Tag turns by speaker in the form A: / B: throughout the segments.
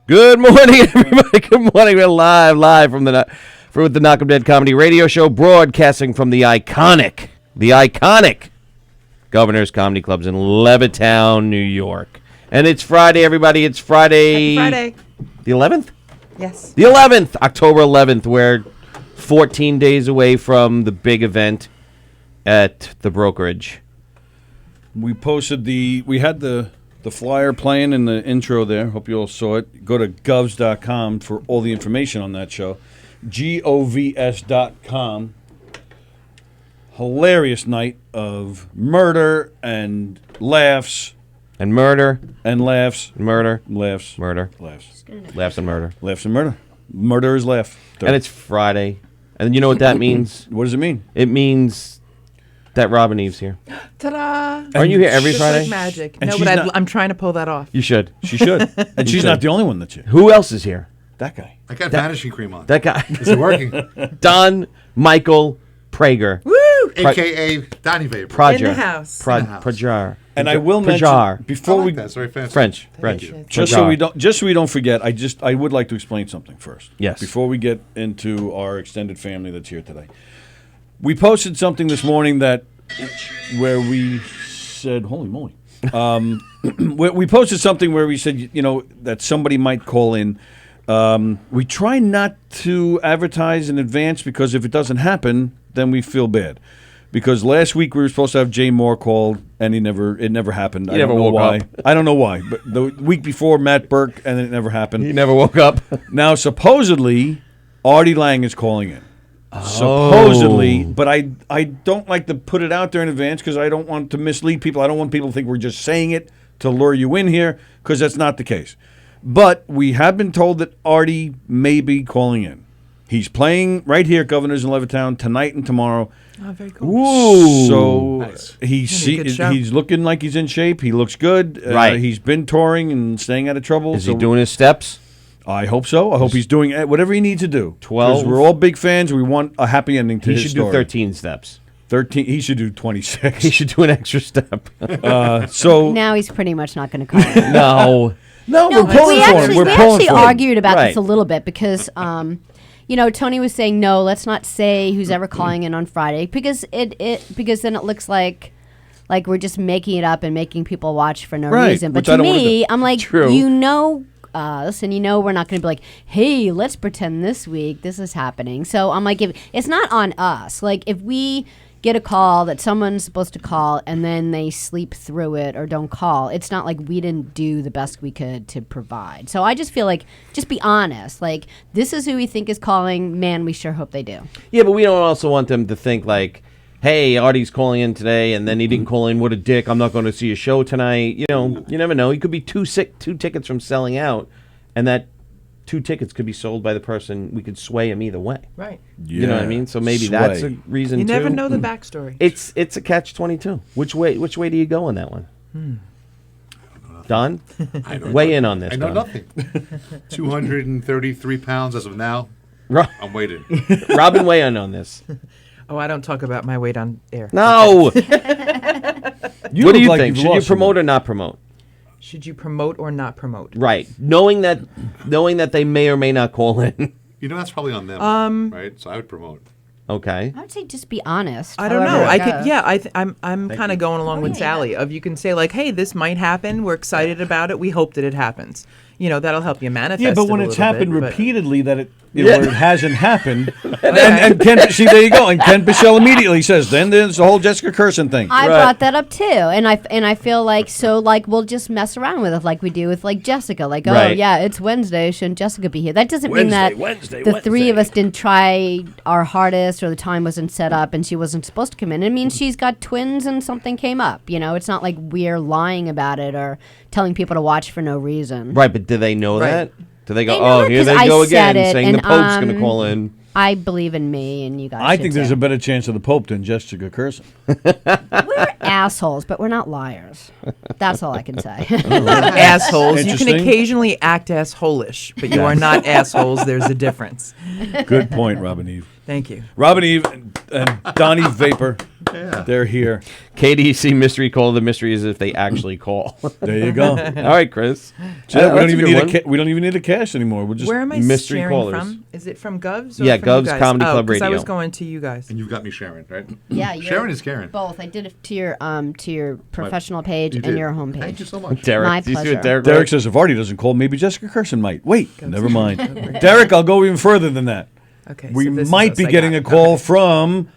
A: Good morning, everybody. Good morning. We're live from the Knock 'em Dead Comedy Radio Show, broadcasting from the iconic Governor's Comedy Clubs in Levittown, New York. And it's Friday, everybody. It's Friday.
B: Friday.
A: The 11th?
B: Yes.
A: The 11th, October 11th. We're 14 days away from the big event at the brokerage.
C: We had the flyer playing in the intro there. Hope you all saw it. Go to govs.com for all the information on that show. govs.com. Hilarious night of murder and laughs.
A: And murder.
C: And laughs.
A: Murder.
C: Laughs.
A: Murder.
C: Laughs.
A: Laughs and murder.
C: Laughs and murder. Murder is laugh.
A: And it's Friday. And you know what that means?
C: What does it mean?
A: It means that Robin Eve's here.
B: Ta-da!
A: Aren't you here every
B: Just
A: Friday?
B: like magic.
C: And
B: No,
C: she's
B: but
C: not-
B: I'm trying to pull that off.
A: You should.
C: She should. And she's
A: should.
C: not the only one that's here.
A: Who else is here?
C: That guy.
D: I got vanishing cream on.
A: That guy.
D: Is it working?
A: Don Michael Prager.
B: Woo!
D: AKA Donnie Vapor.
A: Prager.
B: In the house.
D: In the house.
A: Prajar.
C: And I will mention
A: Prajar.
D: I
C: before
D: like
C: we
D: that. It's very fancy.
A: French.
B: you.
C: just so we don't forget, I would like to explain something first.
A: Yes.
C: Before we get into our extended family that's here today. We posted something this morning where we said, holy moly. We posted something where we said, that somebody might call in. We try not to advertise in advance because if it doesn't happen, then we feel bad. Because last week we were supposed to have Jay Moore called, and it never happened. I
A: never
C: don't know
A: woke
C: why.
A: up.
C: I don't know why. But the week before, Matt Burke, and it never happened.
A: He never woke up.
C: Now, supposedly, Artie Lang is calling in. Supposedly, but I don't like to put it out there in advance because I don't want to mislead people. I don't want people to think we're just saying it to lure you in here because that's not the case. But we have been told that Artie may be calling in. He's playing right here at Governor's in Levittown tonight and tomorrow.
B: Oh, very cool.
A: Ooh.
C: So
D: Nice.
B: Good show.
C: he's looking like he's in shape. He looks good.
A: Right.
C: He's been touring and staying out of trouble.
A: Is he doing his steps?
C: I hope so. I hope he's doing whatever he needs to do.
A: 12.
C: 'Cause we're all big fans. We want a happy ending to
A: He
C: his
A: should
C: story.
A: do 13 steps.
C: 13. He should do 26.
A: He should do an extra step.
C: So
E: Now he's pretty much not going to call it.
A: No.
C: no,
E: No,
C: we're pulling
E: we
C: for him.
E: actually,
C: We're
E: we
C: pulling
E: actually
C: for him.
E: argued about
A: Right.
E: this a little bit because, Tony was saying no. Let's not say who's ever calling in on Friday because because then it looks like we're just making it up and making people watch for no
C: Right,
E: reason. But
C: which I
E: to
C: don't wanna
E: me,
C: do.
E: I'm like,
A: True.
E: us, and we're not going to be like, hey, let's pretend this week this is happening. So I'm like, if it's not on us. Like if we get a call that someone's supposed to call and then they sleep through it or don't call, it's not like we didn't do the best we could to provide. So I just feel like, just be honest. Like, this is who we think is calling. Man, we sure hope they do.
A: Yeah, but we don't also want them to think like, hey, Artie's calling in today, and then he didn't call in. What a dick. I'm not going to see a show tonight. You never know. He could be two tickets from selling out, and that 2 tickets could be sold by the person. We could sway him either way.
B: Right.
A: You know what I mean? So maybe
C: Sway.
A: that's a reason
B: You
A: too.
B: never know the backstory.
A: It's a catch-22. Which way do you go on that one? Don?
D: I know
A: Weigh
D: nothing.
A: in on this,
D: I know
A: Don.
D: nothing. 233 pounds as of now. I'm waiting.
A: Robin, weigh in on this.
B: Oh, I don't talk about my weight on air.
A: No.
C: You
A: What do
C: look
A: you
C: like
A: think?
C: you've
A: Should you
C: lost some
A: promote
C: weight.
A: or not promote?
B: Should you promote or not promote?
A: Right. Knowing that they may or may not call in.
D: That's probably on them. Right? So I would promote.
A: Okay.
E: I would say just be honest.
B: I don't know.
E: however it
B: I could.
E: goes.
B: Yeah, I'm kind of going along with
E: yeah.
B: Sally. Of you can say like, hey, this might happen. We're excited about it. We hope that it happens. That'll help you manifest.
C: Yeah, but
B: it
C: when
B: a
C: it's
B: little
C: happened
B: bit, but-
C: repeatedly that it where it hasn't happened, and Ken, see there you go, and Ken Bichelle immediately says, then there's the whole Jessica Curson thing.
E: I
A: Right.
E: brought that up too, and I feel like we'll just mess around with it like we do with like Jessica. Like, oh
A: Right.
E: yeah, it's Wednesday. Shouldn't Jessica be here? That doesn't mean that
A: Wednesday,
E: the three of us didn't try our hardest or the time wasn't set up and she wasn't supposed to come in. It means she's got twins and something came up. It's not like we're lying about it or telling people to watch for no reason.
A: Right, but do they know
B: Right.
A: that? Do they go,
E: They know
A: oh,
E: it
A: here
E: 'cause
A: they
E: I
A: go
E: said
A: again,
E: it,
A: saying the
E: and,
A: Pope's going to call in?
E: I believe in me, and you guys.
C: I
E: should
C: think there's
E: too.
C: a better chance of the Pope than Jessica Curson.
E: We're assholes, but we're not liars. That's all I can say.
B: assholes. You can
C: Interesting.
B: occasionally act assholish, but you are not assholes. There's a difference.
C: Good point, Robin Eve.
B: Thank you.
C: Robin Eve and Donnie Vapor.
D: Yeah.
C: They're here.
A: KDC mystery call. The mystery is if they actually call.
C: There you go.
A: All right, Chris.
C: So
A: That's
C: we don't even
A: good
C: need
A: one.
C: we don't even need a cast anymore. We're just
B: Where am I
A: mystery
B: sharing
A: callers.
B: from? Is it from Govs? Or
A: Yeah,
B: from you
A: Govs
B: guys?
A: Comedy
B: Oh,
A: Club
B: 'cause I was
A: Radio.
B: going to you guys.
D: And you've got me Sharon, right?
E: Yeah, you're
D: Sharon is Karen.
E: both. I did it to your professional page
D: You
E: and
D: did.
E: your
D: Thank
E: homepage.
D: you so much.
A: Derek.
E: My
A: do you see
E: pleasure.
A: what Derek?
C: Derek
A: wrote?
C: says if Artie doesn't call, maybe Jessica Kirsten might. Wait, never mind. Derek, I'll go even further than that.
B: Okay.
C: We
B: so this is
C: might
B: us.
C: be
B: I
C: getting
B: got
C: a
B: it.
C: call
B: Okay.
C: from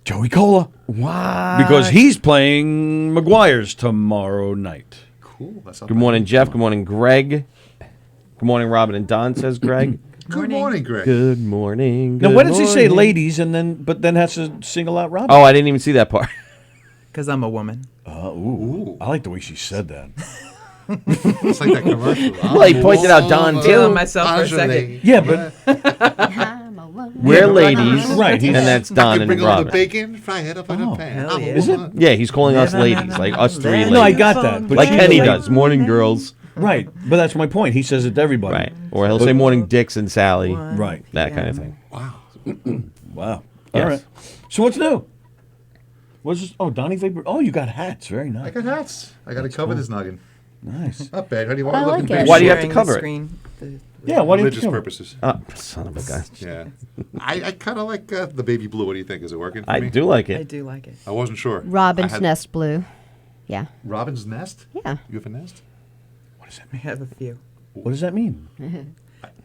C: Joey Cola
A: What?
C: because he's playing McGuire's tomorrow night.
D: Cool. That's
A: Good morning, Jeff. Good morning, Greg. Good morning, Robin and Don. Says Greg.
D: Good morning, Greg.
A: Good morning.
C: Now,
A: good
C: why does he say
A: morning.
C: ladies and then has to single out Robin?
A: Oh, I didn't even see that part.
B: Because I'm a woman.
C: Ooh. I like the way she said that.
D: It's like that commercial.
A: Well, he pointed out Don
B: Feeling
A: too.
B: myself for a second.
C: Yeah, but
A: We're ladies,
C: Right,
A: And that's
D: I
A: Don
D: can
A: and
D: bring all the
A: Robin.
D: bacon, fry it up in a pan.
B: hell
D: I'm a
B: yeah.
C: Is it?
D: woman.
A: Yeah, he's calling us ladies, like us three
C: no, I
A: ladies.
C: got that. But
A: Like
C: she's
A: Kenny does. Morning, girls.
C: Right, but that's my point. He says it to everybody.
A: Right. Or he'll say morning, Dix and Sally.
C: Right.
A: That kind of thing.
D: Wow.
C: Wow.
A: Yes.
C: All right. So what's new? What's this? Oh, Donnie Vapor. Oh, you got hats. Very
D: I
C: nice.
D: got hats. I got to cover this noggin.
C: Nice.
D: Not bad. How do you want
E: I
D: to look
E: like
D: in
E: it.
D: big
A: Why do you have to
B: Sharing the
A: cover it?
B: screen.
C: Yeah. Why do you
D: religious
C: do it?
D: purposes?
A: Oh, son of a gun.
D: Yeah. I kind of like the baby blue. What do you think? Is it working for
A: I
D: me?
A: do like
B: I
A: it.
B: do like it.
D: I wasn't sure.
E: Robin's
D: I had-
E: Nest Blue. Yeah.
D: Robin's nest?
E: Yeah.
D: You have a nest?
C: What does that
B: I
C: mean?
B: have a few.
C: What does that mean?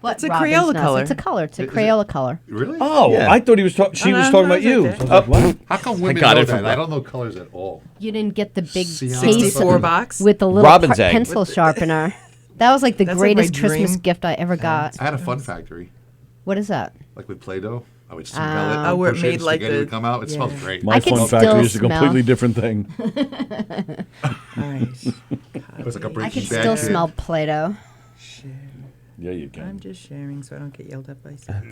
E: What?
B: It's a
E: Robin's
B: Crayola
E: Nest?
B: color.
E: It's a color. It's a
D: Is it-
E: Crayola color.
D: Really?
C: Oh,
A: Yeah.
C: I thought he was talking. She
B: Oh,
C: was
B: no,
C: talking
B: no,
C: about you.
B: it's
C: So I was like, what?
D: How come women
A: got
D: know
A: it from
D: that? I
A: Rob.
D: don't know colors at all.
E: You didn't get the big
D: See how
E: case
B: 64 box.
E: with the little
A: Robin's egg.
E: pencil sharpener. That was like the
B: That's like my
E: greatest Christmas
B: dream.
E: gift I ever got.
D: I had a fun factory,
E: What is that?
D: like with Play-Doh. I would smell
E: Ah.
D: it.
B: Oh, where it
D: push
B: made like
D: spaghetti
B: the-
D: would come out. It
B: yeah.
D: smells great.
C: My
E: I can
C: fun
E: still
C: factory is a
E: smell.
C: completely different thing.
B: All right.
D: It was like a
E: I
D: Breaking
E: can
D: Bad
E: still
D: kid.
E: smell Play-Doh.
C: Yeah, you
B: I'm
C: can.
B: just sharing so I don't get yelled at by Sally.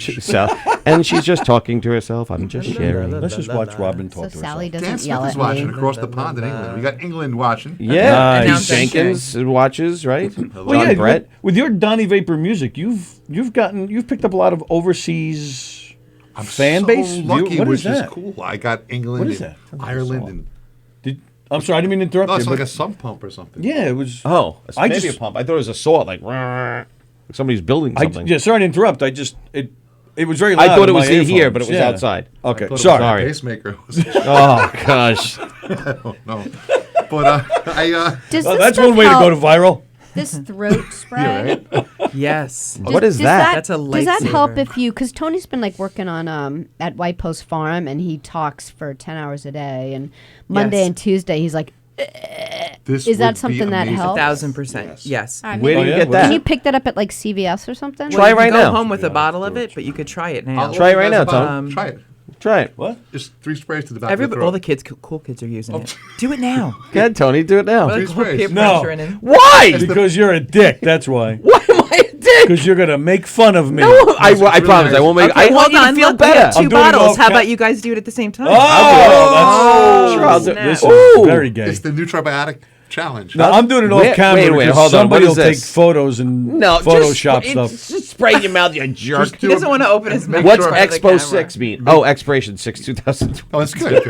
A: And she's just talking to herself. I'm just sharing.
C: Let's just watch Robin
E: So
C: talk to
E: Sally
C: herself.
E: doesn't
D: Dan Smith
E: yell
D: is
E: at
D: watching
E: me.
D: across the pond in England. We got England watching.
A: Yeah,
C: Nice.
A: Pete
B: Now I'm
A: Jenkins watches, right?
C: Well, yeah,
A: John Brett.
C: with your Donnie Vapor music, you've picked up a lot of overseas
D: I'm
C: fan
D: so
C: base.
D: lucky,
C: What
D: which
C: is that?
D: cool. I got England
C: What is
D: and
C: that?
D: Ireland and
C: I'm sorry, I didn't mean to interrupt
D: no, it's
C: you.
D: like
C: but
D: a sump pump or something.
C: yeah, it was.
A: Oh,
C: I
A: maybe
C: just-
A: a pump. I thought it was a saw, like somebody's building something.
C: Yeah, sorry to interrupt. It was very loud.
A: I thought
C: in
A: it was
C: my
A: here,
C: earphones.
A: but it was
C: Yeah.
A: outside.
C: Okay,
D: I thought it
C: sorry.
A: Sorry.
D: was a pacemaker.
A: Oh gosh.
D: No, but I
E: Does
C: Oh,
E: this
C: that's
E: stuff
C: one way to go to
E: help-
C: viral.
E: This throat spray.
D: right.
B: Yes.
A: What is that?
B: That's a
E: Does that help
B: lifesaver.
E: if you? Because Tony's been like working on at White Post Farm, and he talks for 10 hours a day. And Monday
B: Yes.
E: and Tuesday, he's like,
D: This
E: Is that
D: would be
E: something that
D: amazing.
E: helps?
B: 1,000%. Yes.
E: All right,
A: Where do
E: maybe-
A: you
C: yeah,
A: get
C: what is
E: Can
A: that?
E: you pick that up at like CVS or something?
A: Try it
B: you
A: right
B: can go
A: now.
B: home with a
D: Yeah,
B: bottle of
D: throat
B: it, but you could try it now.
D: I'll
A: Try it
D: let
A: right
D: you
A: now,
D: guys about-
A: Tom.
D: Try it.
A: Try it.
C: What?
D: Just 3 sprays to the back of the
B: Everybody,
D: throat.
B: all the kids, cool kids are using it. Do it now.
A: Go ahead, Tony. Do it now.
B: Like,
D: Three sprays.
B: peer
C: No.
B: pressure in.
A: Why?
C: Because you're a dick. That's why.
A: Why am I a dick?
C: Because you're gonna make fun of me.
A: No, I
D: really
A: promise.
D: nice.
A: I won't make.
B: Okay,
A: I
B: hold
A: want you
B: on.
A: to feel
B: Look, we have
A: better.
C: I'm
B: two
C: doing it
B: bottles.
C: off
B: How
C: ca-
B: about you guys do it at the same time?
C: Oh,
A: Sure, I'll do-
B: snap.
C: this
A: Ooh.
C: is very gay.
D: It's the Nutribiotic challenge.
C: No, I'm doing it
A: Wait,
C: off camera
A: wait,
C: because
A: hold on.
C: somebody
A: What
C: will
A: is
C: take
A: this?
C: photos and
A: No,
C: Photoshop stuff.
A: Just spray in your mouth, you jerk.
D: Just
B: He
D: do
B: doesn't
D: it.
B: want to open his mouth.
A: What's
B: in front of the
A: Expo
B: camera.
A: 6 mean? Oh, Expiration 6, 2020.
D: Oh, that's good.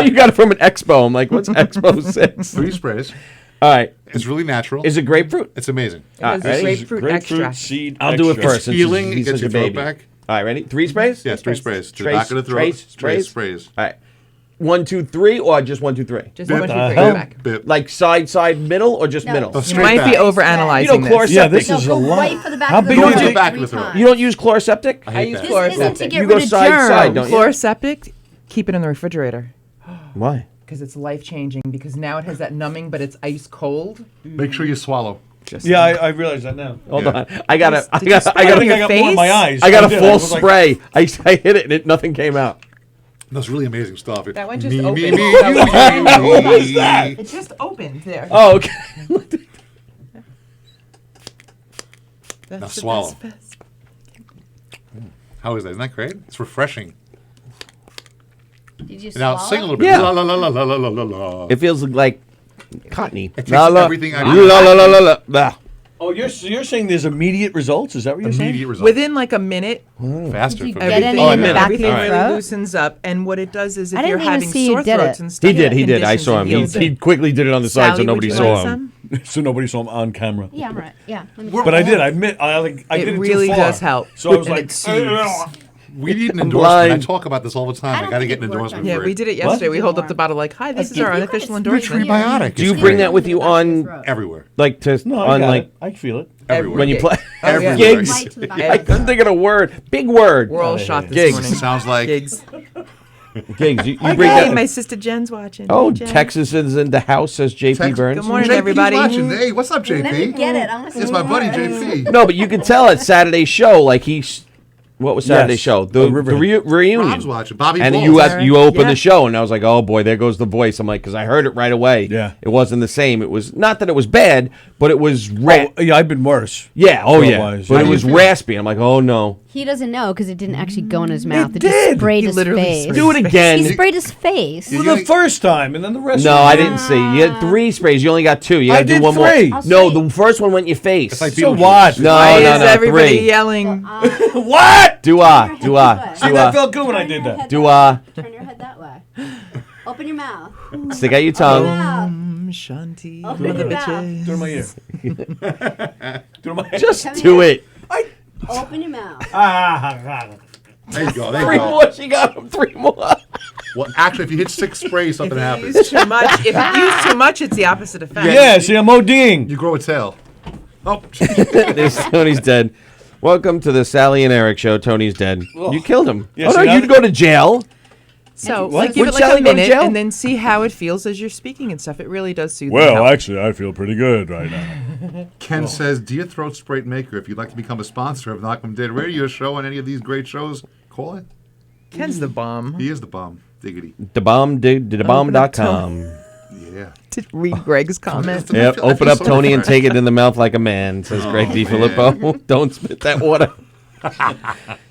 A: You got it from an expo. I'm like, what's Expo 6?
D: 3 sprays.
A: All right.
D: It's really natural.
A: Is it grapefruit?
D: It's amazing.
A: All right,
B: It's
A: ready?
B: grapefruit extract.
C: seed.
A: I'll do it
C: extract.
A: first. since
D: healing,
A: he's
D: it gets
A: such a
D: your throat
A: baby.
D: back.
A: All right, ready? 3 sprays?
D: Yes, 3 sprays. To the
A: Trace,
D: back of the throat.
A: trace, trace.
D: sprays.
A: All right. 1, 2, 3, or just 1, 2, 3?
B: Just
D: Bit
B: 1, 2,
C: the
B: 3,
C: hell?
B: go back.
D: Bit.
A: Like side, middle, or just
E: No.
A: middle?
D: Oh,
B: You
D: straight
B: might be
D: back.
B: overanalyzing
A: You know,
B: this.
A: chloroseptic.
C: Yeah, this
E: No,
C: is a
E: go
C: lot.
E: right for the back
C: How
E: of the
C: big
D: Don't
E: throat
D: do
C: is
D: the back of
E: three
D: the throat.
E: times.
A: You don't use chloroseptic?
D: I hate
B: use
D: that.
B: chloroseptic.
E: This isn't to get
A: You go
E: rid of
A: side,
E: germs.
A: side, don't you?
B: Chloroseptic, keep it in the refrigerator
A: Why?
B: because it's life changing. Because now it has that numbing, but it's ice cold.
D: Make sure you swallow.
C: Yeah, I realize that now.
A: Hold
D: Yeah.
A: on. I got a, I
B: Did you
A: got,
B: spray
A: I
B: it
A: got,
B: on
A: a,
B: your
C: I got more in my eyes.
A: I got a
C: did.
A: full
C: was like,
A: spray. I hit it and nothing came out.
D: That's really amazing stuff.
B: That one just
D: me,
B: opened.
D: me,
B: That
D: me,
B: one
D: me, me.
B: It just opened there.
A: Oh, okay.
B: That's
D: Now
B: the
D: swallow.
B: best.
D: How is that? Isn't that great? It's refreshing.
E: Did you
D: Now
E: swallow?
D: sing a little bit.
A: Yeah.
D: La la la la la la la la la.
A: It feels like cottony.
D: It takes everything out of
A: la
D: your
A: la la la la la.
C: Oh, you're saying there's immediate results? Is that what you're saying?
D: Immediate results.
B: Within like a minute,
D: Faster.
E: Did you
D: for
E: get
D: me.
E: any
B: everything,
E: in the back of
B: everything
E: your
B: really
E: throat?
B: loosens up. And what it does is if
E: I
B: you're
E: didn't even
B: having
E: see you
B: sore
E: did
B: throats
E: it.
B: and stuff,
A: He did. I saw him. He quickly did it on the side so nobody saw him.
C: So nobody saw him on camera.
E: Yeah, I'm right. Yeah. Let me
C: But I did. I admit, I
B: It
C: did it
B: really
C: too far.
B: does help.
C: So I was
B: And
C: like,
B: it soothes.
D: We need an
A: I'm
D: endorsement. I
A: blind.
D: talk about this all the
E: I
D: time. I
E: don't
D: got to
E: think
D: get an
E: it worked
D: endorsement
E: on
B: Yeah,
D: for
B: we
D: it.
B: did it
C: What?
B: yesterday. We hold up the bottle like, "Hi, this is our unofficial endorsement."
D: Prebiotic.
A: Do you
D: It's
A: bring
D: great.
A: that with you on,
D: Everywhere?
A: like, to
C: no, I
A: on
C: got
A: like
C: it. I feel it.
D: Everywhere.
A: when you play
D: Everywhere.
A: gigs?
E: Right to the back.
A: I couldn't think of a word. Big word.
B: We're all shot this
A: Gigs.
B: morning.
D: Sounds like
B: Gigs.
A: Gigs. You bring
B: Hey,
A: that.
B: my sister Jen's watching.
A: Oh,
B: Hey, Jen.
A: Texas is in the house, says JP
D: Tex-
A: Burns.
B: Good morning,
D: JP's
B: everybody.
D: watching. Hey, what's up, JP?
E: Let me get it. I want to
D: It's my buddy JP.
A: No, but you can tell at Saturday's show, like he's. What was Saturday's
C: Yes.
A: show? The
C: Riverhead.
A: reunion.
D: Rob's watching. Bobby
A: And
D: Balls.
A: you opened
B: Yeah.
A: the show, and I was like, "Oh boy, there goes the voice." I'm like, because I heard it right away.
C: Yeah.
A: it wasn't the same. It was not that it was bad, but it was
C: Oh, yeah, I've been worse.
A: yeah, oh yeah,
C: Otherwise,
A: but
C: yeah.
A: it was raspy. I'm like, "Oh no,
E: He doesn't know because it didn't actually go in his mouth. It
C: did.
E: just sprayed
B: He
E: his
B: literally
E: face.
B: sprayed
A: do it again."
E: He sprayed his face.
D: You
C: Well, the
D: gotta-
C: first time, and then the rest.
A: No,
C: of the
A: I
C: time.
A: didn't see. You had 3 sprays. You only got 2. You
C: I
A: got to do
C: did
A: one
C: 3.
A: more.
E: I'll
A: No,
E: say-
A: the first one went in your face.
D: It's like
C: So
D: Beetlejuice.
C: what?
A: No,
B: Why
A: no,
B: is
A: no,
B: everybody
A: 3.
B: yelling?
C: What?
A: Do
E: Turn
C: See, that felt good when I did that.
A: Do
E: Turn your head that way. Open your mouth.
A: stick out your tongue.
E: Mouth.
B: Shanti,
E: Open
B: mother
E: your mouth.
B: bitches.
C: Do it in my ear. Do it in my ear.
A: Just do it.
E: Open your mouth.
D: There you go. There
A: 3
D: you go.
A: more. She got him 3 more.
D: Well, actually, if you hit 6 sprays, something
B: If you
D: happens.
B: use too much, it's the opposite effect.
C: Yeah, see, I'm ODing.
D: You grow a tail. Oh,
A: There's Tony's dead. Welcome to the Sally and Eric show. Tony's dead. You killed him.
C: Yeah,
A: oh
C: see,
A: no,
C: now
A: you'd
C: that-
A: go to jail.
B: So
C: What?
B: give
A: Would
B: it like
A: Sally
B: a
A: go to
B: minute
A: jail?
B: and then see how it feels as you're speaking and stuff. It really does soothe the help.
C: actually, I feel pretty good right now.
D: Ken says, "Dear Throat Spray Maker, if you'd like to become a sponsor of Knock'em Dead Radio Show and any of these great shows, call it.
B: Ken's the bomb.
D: He is the bomb. Diggity.
A: Thebomb.com.
D: Yeah.
B: Did read Greg's comment.
A: Yep.
D: I
A: Open
D: feel
A: up,
D: sorry
A: Tony,
D: for
A: and
D: her.
A: take it in the mouth like a man, says Greg DiFilippo. Don't spit that water.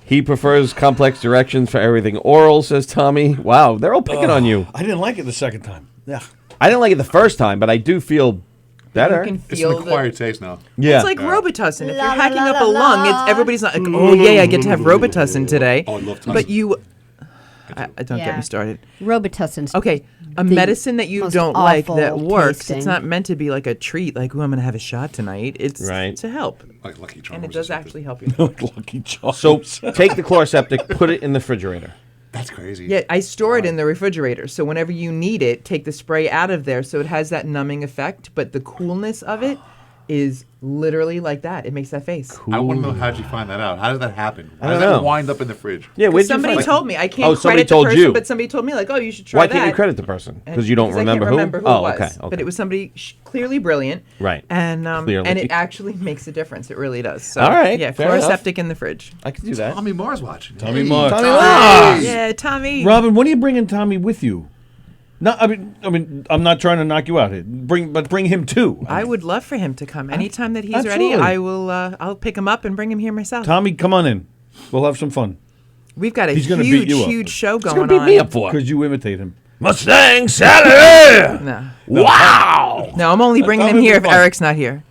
A: He prefers complex directions for everything oral, says Tommy. Wow, they're all picking on you.
C: I didn't like it the second time. Yeah.
A: I didn't like it the first time, but I do feel better.
B: You can
D: It's
B: feel
D: an acquired taste now.
A: Yeah.
B: It's like Robitussin. If you're
E: La, la,
B: hacking
E: la,
B: up a
E: la,
B: lung,
E: la.
B: it's everybody's not like, oh yay, I get to have Robitussin today.
D: Oh, I love Tussin.
B: But you, don't get
E: Yeah.
B: me started.
E: Robitussin's
B: Okay, a medicine that you
E: most
B: don't like that
E: awful
B: works.
E: tasting.
B: It's not meant to be like a treat. Like, oh, I'm gonna have a shot tonight. It's
A: Right.
B: to help,
D: Like Lucky Charms.
B: and it
D: or
B: does
D: something.
B: actually help you.
C: Lucky Charms.
A: So take the Chloraseptic, put it in the refrigerator.
D: That's crazy.
B: Yeah, I store it in the refrigerator, so whenever you need it, take the spray out of there, so it has that numbing effect. But the coolness of it is literally like that. It makes that face.
D: I want to know how'd you find that out? How did that happen? How
A: don't
D: does that
A: know.
D: wind up in the fridge?
A: Yeah, where'd
B: Somebody
A: you find
B: told me. I can't
A: Oh, somebody
B: credit the
A: told
B: person,
A: you.
B: but somebody told me like, oh, you should try
A: Why
B: that.
A: can't you credit the person?
B: And-
A: Because you don't
B: 'cause I
A: remember
B: can't
A: who?
B: remember who
A: Oh,
B: it was.
A: okay.
B: But it was somebody clearly brilliant.
A: Right.
B: And
A: Clearly.
B: and it actually makes a difference. It really does. So,
A: All right,
B: Yeah,
A: fair enough.
B: Chloraseptic in the fridge.
A: I can do that.
D: Tommy Marr's watching.
C: Tommy
D: Hey,
C: Marr.
A: Tommy
C: Ah!
B: Yeah, Tommy.
C: Robin, when are you bringing Tommy with you? No, I mean, I'm not trying to knock you out here. Bring him too.
B: I would love for him to come anytime that he's
C: Absolutely.
B: ready. I will. I'll pick him up and bring him here myself.
C: Tommy, come on in. We'll have some fun
B: We've got a
C: He's gonna beat
B: huge,
C: you up.
B: huge show
A: What's
B: going
A: gonna beat
B: on.
A: me up for?
C: because you imitate him.
A: Mustang Sally!
B: No,
A: Wow!
B: no, I'm only bringing him
C: Tommy
B: here
C: will
B: if
C: be fun.
B: Eric's not here.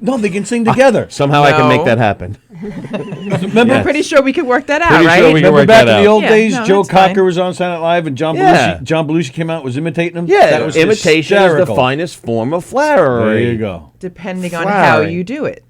C: No, they can sing together.
A: Somehow I can make
B: No.
A: that happen.
C: Remember,
B: I'm pretty sure we could work that out,
A: Pretty
B: right?
A: sure we can
C: remember
A: work
C: back
A: that
C: in the
A: out.
C: old
B: Yeah,
C: days,
B: no,
C: Joe
B: that's fine.
C: Cocker was on Saturday Night Live, and John
A: Yeah.
C: Belushi came out was imitating him.
A: Yeah,
C: that was
A: imitation is the
C: hysterical.
A: finest form of flattery.
C: There you go.
B: Depending on how
A: Flattery.
B: you do it.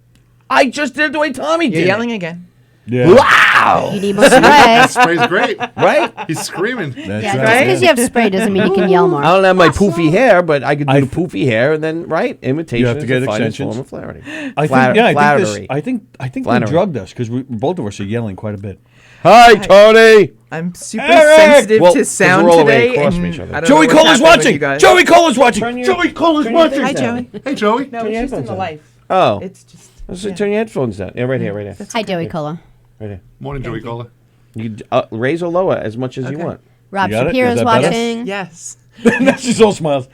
A: I just did it the way Tommy did.
B: You're
A: it.
B: yelling again.
C: Yeah,
A: Wow!
E: You need more spray.
D: Spray's great.
A: Right?
D: He's screaming.
C: that's
E: Yeah,
C: right.
E: just because you have spray doesn't mean you can yell more.
A: I don't have my poofy hair, but I could do
C: I-
A: the poofy hair, and then imitation
C: You have to
A: is
C: get
A: the finest
C: extensions.
A: form of flattery.
C: I think,
A: Flattery.
C: I think they
A: Flattery.
C: drugged us because both of us are yelling quite a bit.
A: Hi, Tony.
B: I'm super
C: Eric!
B: sensitive
A: Well,
B: to
A: 'cause
B: sound
A: we're all the way
B: today.
A: across
B: and
A: from each other.
B: I don't
C: Joey
B: know what's
C: Cola's
B: happening with
C: watching.
B: you guys.
C: Joey Cola's watching.
A: Turn your-
C: Joey Cola's
A: turn your
C: watching.
B: Hi,
A: things down.
B: Joey.
D: Hey, Joey.
B: No, it's just in the
A: down.
B: life.
A: Oh,
B: It's just.
A: so
B: yeah.
A: turn your headphones down. Yeah, right here, right here,
E: Hi, Joey Cola.
A: right here.
D: Morning, Joey Cola.
A: You raise or lower as much as you
B: Okay.
A: want.
E: Rob
C: You got it? Is
E: Shapiro's
C: that better?
E: watching.
B: Yes.
C: Now she's all smiles.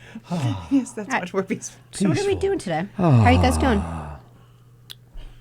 B: Yes, that's
E: Right.
B: much more peaceful.
E: So what are we doing today? How are you guys doing?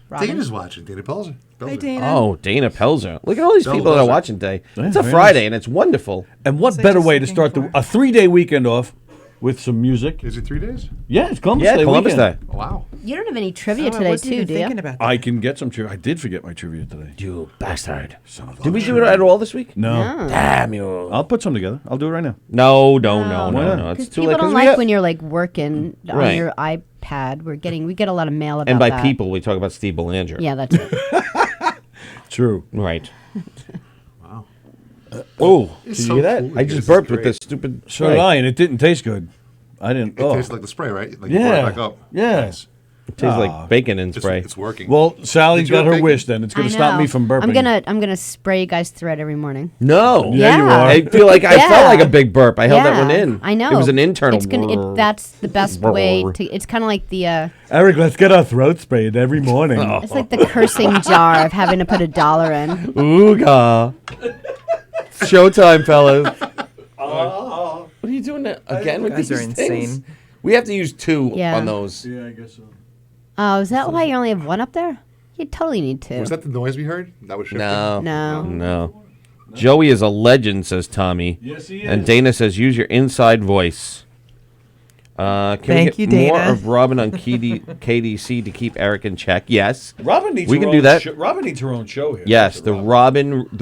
E: Robin?
D: Dana's watching. Dana Pelzer.
B: Hi, Dana.
A: Oh, Dana Pelzer. Look at all these
D: Bella
A: people that are
D: Pelzer.
A: watching today.
C: Yeah,
A: It's a
C: very
A: Friday,
C: nice.
A: and it's wonderful.
C: And what
B: What's I
C: better
B: just
C: way to
B: looking
C: start
B: for?
C: a 3-day weekend off with some music?
D: Is it 3 days?
C: Yeah, it's Columbus
A: Yeah,
C: Day
A: Columbus
C: weekend.
A: Day.
D: Oh, wow.
E: You don't have any trivia
B: I
E: today,
B: wasn't
E: too,
B: even
E: do you?
B: thinking about that.
C: I can get some trivia. I did forget my trivia today.
A: You bastard.
C: Son of a
A: Did we do it at all this week?
C: No.
A: Damn you.
C: I'll put some together. I'll do it right now.
A: No.
C: Why
A: No.
C: not?
A: It's
E: Because
A: too
E: people
A: late.
E: don't
A: 'cause
E: like when you're like working on
A: Right.
E: your iPad. We get a lot of mail about
A: and by
E: that.
A: people, we talk about Steve Belanger.
E: Yeah, that's it.
C: True.
A: Right.
D: Wow.
A: Oh, did
D: It's
A: you
D: so
A: hear that?
D: cool.
A: I
D: This
A: just
D: is
A: burped with
D: great.
A: this stupid.
C: So did I, and it didn't taste good. I didn't.
D: It tastes like the spray, right? Like you pour it
C: yeah.
D: back up.
C: Yeah.
D: Nice.
A: It tastes like bacon and
D: It's,
A: spray.
D: it's working.
C: Well, Sally's
D: Did you
C: got
D: have
C: her
D: bacon?
C: wish. Then it's going
E: I
C: to stop
E: know.
C: me from burping.
E: I'm gonna spray you guys through it every morning.
A: No.
C: Yeah, you
E: Yeah.
C: are.
A: I feel like I
E: Yeah.
A: felt like a big burp. I held that one
E: Yeah,
A: in.
E: I know.
A: It was an internal.
E: That's the best way to. It's kind of like the.
C: Eric, let's get our throat sprayed every morning.
E: It's like the cursing jar of having to put $1 in.
A: Ooga. Showtime, fellas. What are you doing again with
B: guys
A: these
B: are
A: things?
B: insane.
A: We have to use 2
E: Yeah.
A: on those.
C: Yeah, I guess so.
E: Oh, is that why you only have one up there? You totally need 2.
D: Was that the noise we heard? That was shifting?
A: No.
E: No.
A: No. Joey is a legend, says Tommy.
C: Yes, he
A: And Dana says, use your inside voice. Can
B: Thank
A: we
B: you,
A: get more
B: Dana.
A: of Robin on KDC to keep Eric in check? Yes.
C: Robin needs
A: We
C: her
A: can
C: own
A: do that.
C: Robin needs her own show here.
A: Yes,
C: That's
A: the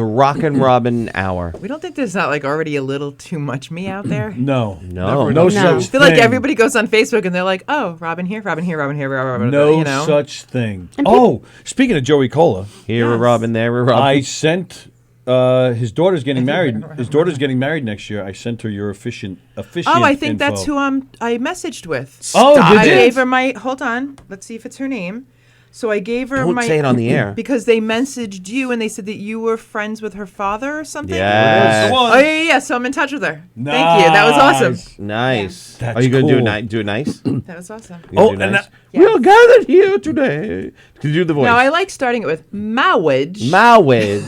A: Rockin' Robin hour.
B: We don't think there's not like already a little too much me out there.
C: No.
A: No.
C: No
B: I
C: such
B: feel like
C: thing.
B: everybody goes on Facebook and they're like, "Oh, Robin here, Robin here, Robin here, Robin."
C: No
B: you know?
C: such thing. Oh, speaking of Joey Cola,
A: Here a
B: Yes.
A: Robin, there a Robin.
C: I sent his daughter's getting married. His daughter's getting married next year. I sent her your officiant.
B: Oh, I think
C: info.
B: that's who I messaged with.
C: Oh,
B: I
C: did you?
B: gave her my. Hold on. Let's see if it's her name. So I gave her
A: Don't
B: my.
A: say it on the air.
B: Because they messaged you and they said that you were friends with her father or something.
A: Yes.
C: That's the one.
B: Oh yeah. So I'm in touch with her. Thank you. That was awesome.
A: Nice.
C: That's
A: Are you going to
C: cool.
A: do it nice?
B: That was awesome.
A: You gonna
C: Oh,
A: do
C: and
A: nice?
B: that-
A: We are gathered here today to do the voice.
B: Now I like starting it with Mawage.
A: Mawage.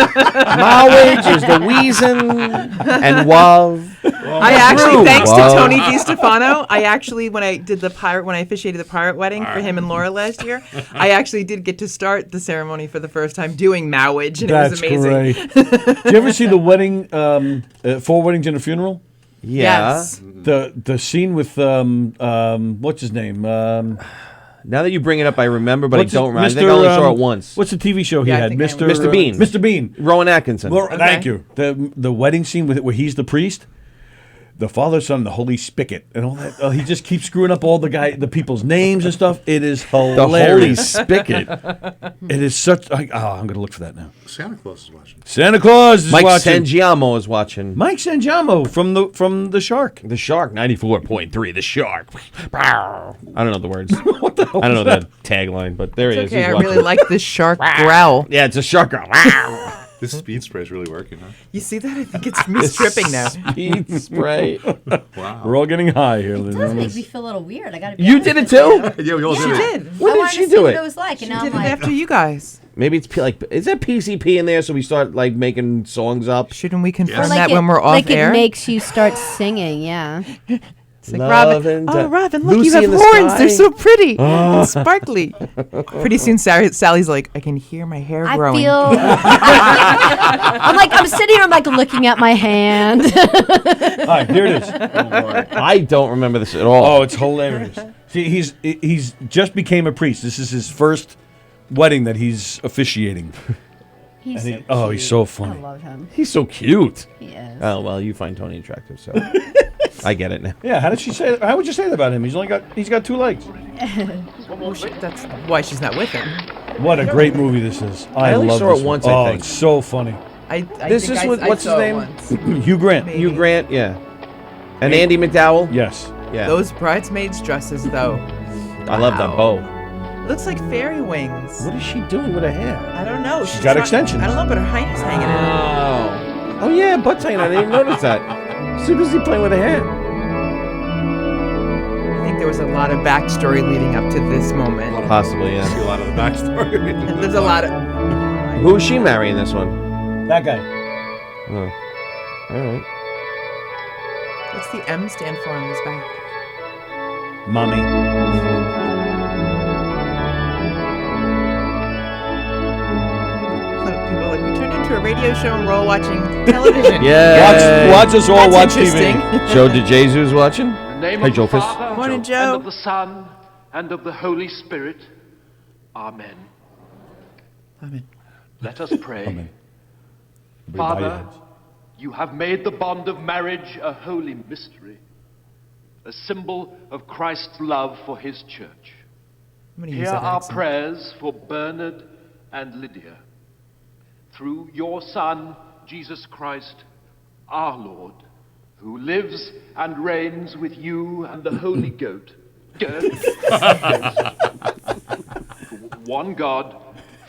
A: Mawage is the reason and wav.
B: I actually, thanks to
A: Wow.
B: Tony DiStefano, I actually, when I officiated the pirate wedding for him and Laura last year, I actually did get to start the ceremony for the first time doing Mawage, and
C: That's
B: it was amazing.
C: great. Did you ever see the wedding, 4 weddings and a funeral?
A: Yeah.
B: Yes.
C: The scene with what's his name?
A: Now that you bring it up, I remember, but
C: What's
A: I don't
C: it-
A: remember. I think I only saw it once.
C: What's the TV show he
B: Yeah, I
C: had?
B: think I
C: Mr.
B: remember.
A: Mr. Bean.
C: Mr. Bean.
A: Rowan Atkinson.
C: Well,
B: Okay.
C: thank you. The wedding scene with where he's the priest, the Father, Son, the Holy Spigot, and all that. He just keeps screwing up all the people's names and stuff. It is
A: The Holy
C: hilarious.
A: Spigot.
C: It is such. I'm going to look for that now.
D: Santa Claus is watching.
C: Santa Claus is
A: Mike
C: watching.
A: Sangiamo is watching.
C: Mike Sangiamo from the Shark.
A: The Shark, 94.3. The Shark. I don't know the words. What the hell I don't know the tagline, but there he is.
B: Okay,
A: He's
B: I
A: watching.
B: really like this shark growl.
A: Yeah, it's a shark. Wow.
D: This speed spray is really working, huh?
B: You see that? I think it's me stripping now.
A: Speed spray.
D: Wow.
C: We're all getting high here.
E: It does
C: Liz.
E: make me feel a little weird. I gotta be
A: You
E: honest
A: did it
E: with
A: too?
D: Yeah, we all
B: She
D: did it.
B: did.
A: When
E: I
A: did
E: wanted
A: she
E: to see
A: do
E: what
A: it?
E: it was like, and
B: She
E: now
B: did
E: I'm
B: it
E: like,
B: after you guys.
A: Maybe it's like, is there PCP in there so we start like making songs up?
B: Shouldn't we confirm
D: Yes.
B: that
E: it,
B: when we're off
E: like
B: air?
E: it makes you start singing. Yeah.
B: It's like,
A: Love
B: Robin,
A: and
B: oh,
A: death.
B: Robin, look,
A: Lucy
B: you have
A: in the
B: horns.
A: sky.
B: They're so pretty and sparkly. Pretty soon, Sally's like, I can hear my hair
E: I
B: growing.
E: feel. I'm sitting here, I'm like looking at my hand.
C: All right, here it is.
A: I don't remember this at all.
C: Oh, it's hilarious. See, he's just became a priest. This is his first wedding that he's officiating.
E: He's
C: And
E: so
C: oh, he's
E: cute.
C: so
E: I
C: funny.
E: love him.
A: He's so cute.
E: He is.
A: Oh, well, you find Tony attractive, so I get it now.
C: Yeah, how would you say that about him? He's got 2 legs.
B: Well, that's why she's not with him.
C: What a great movie this is.
A: I only
C: love
A: saw it
C: this one.
A: once, I
C: Oh,
A: think.
C: it's so funny.
B: I
A: This
B: think
A: is
B: I-
A: with-
B: I
A: what's his
B: saw it
A: name?
B: once.
C: Hugh Grant.
B: Maybe.
A: Hugh Grant, yeah. And Andy McDowell?
C: Yes.
A: Yeah.
B: Those bridesmaids' dresses, though,
A: I love that
B: Wow.
A: bow.
B: looks like fairy wings.
A: What is she doing with her hair?
B: I don't know.
C: She's got extensions.
B: I don't know, but her high's hanging out.
A: Oh. Oh, yeah, butt's hanging. I didn't even notice that. Too busy playing with her hair.
B: I think there was a lot of backstory leading up to this moment.
A: Possibly,
D: See
A: yeah.
D: a lot of the backstory.
B: There's a lot of.
A: Who is she marrying this one?
C: That guy.
A: Oh. All right.
B: What's the M stand for on his back?
C: Mommy.
B: People are like, we turned into a radio show and we're all watching television.
A: Yeah.
C: Watch us all
B: That's
C: watch
B: interesting.
C: TV.
A: Joe DeJesus watching?
F: In the name
A: Hey,
F: of the
A: Joe Fist.
F: Father,
B: Morning,
F: and
B: Joe.
F: of the Son, and of the Holy Spirit. Amen.
B: Amen.
F: Let us pray.
C: Amen. Everybody bow your
F: Father,
C: heads.
F: you have made the bond of marriage a holy mystery, a symbol of Christ's love for his church.
B: I'm gonna use
F: Hear
B: that
F: our
B: accent.
F: prayers for Bernard and Lydia. Through your Son, Jesus Christ, our Lord, who lives and reigns with you and the Holy Goat. One God,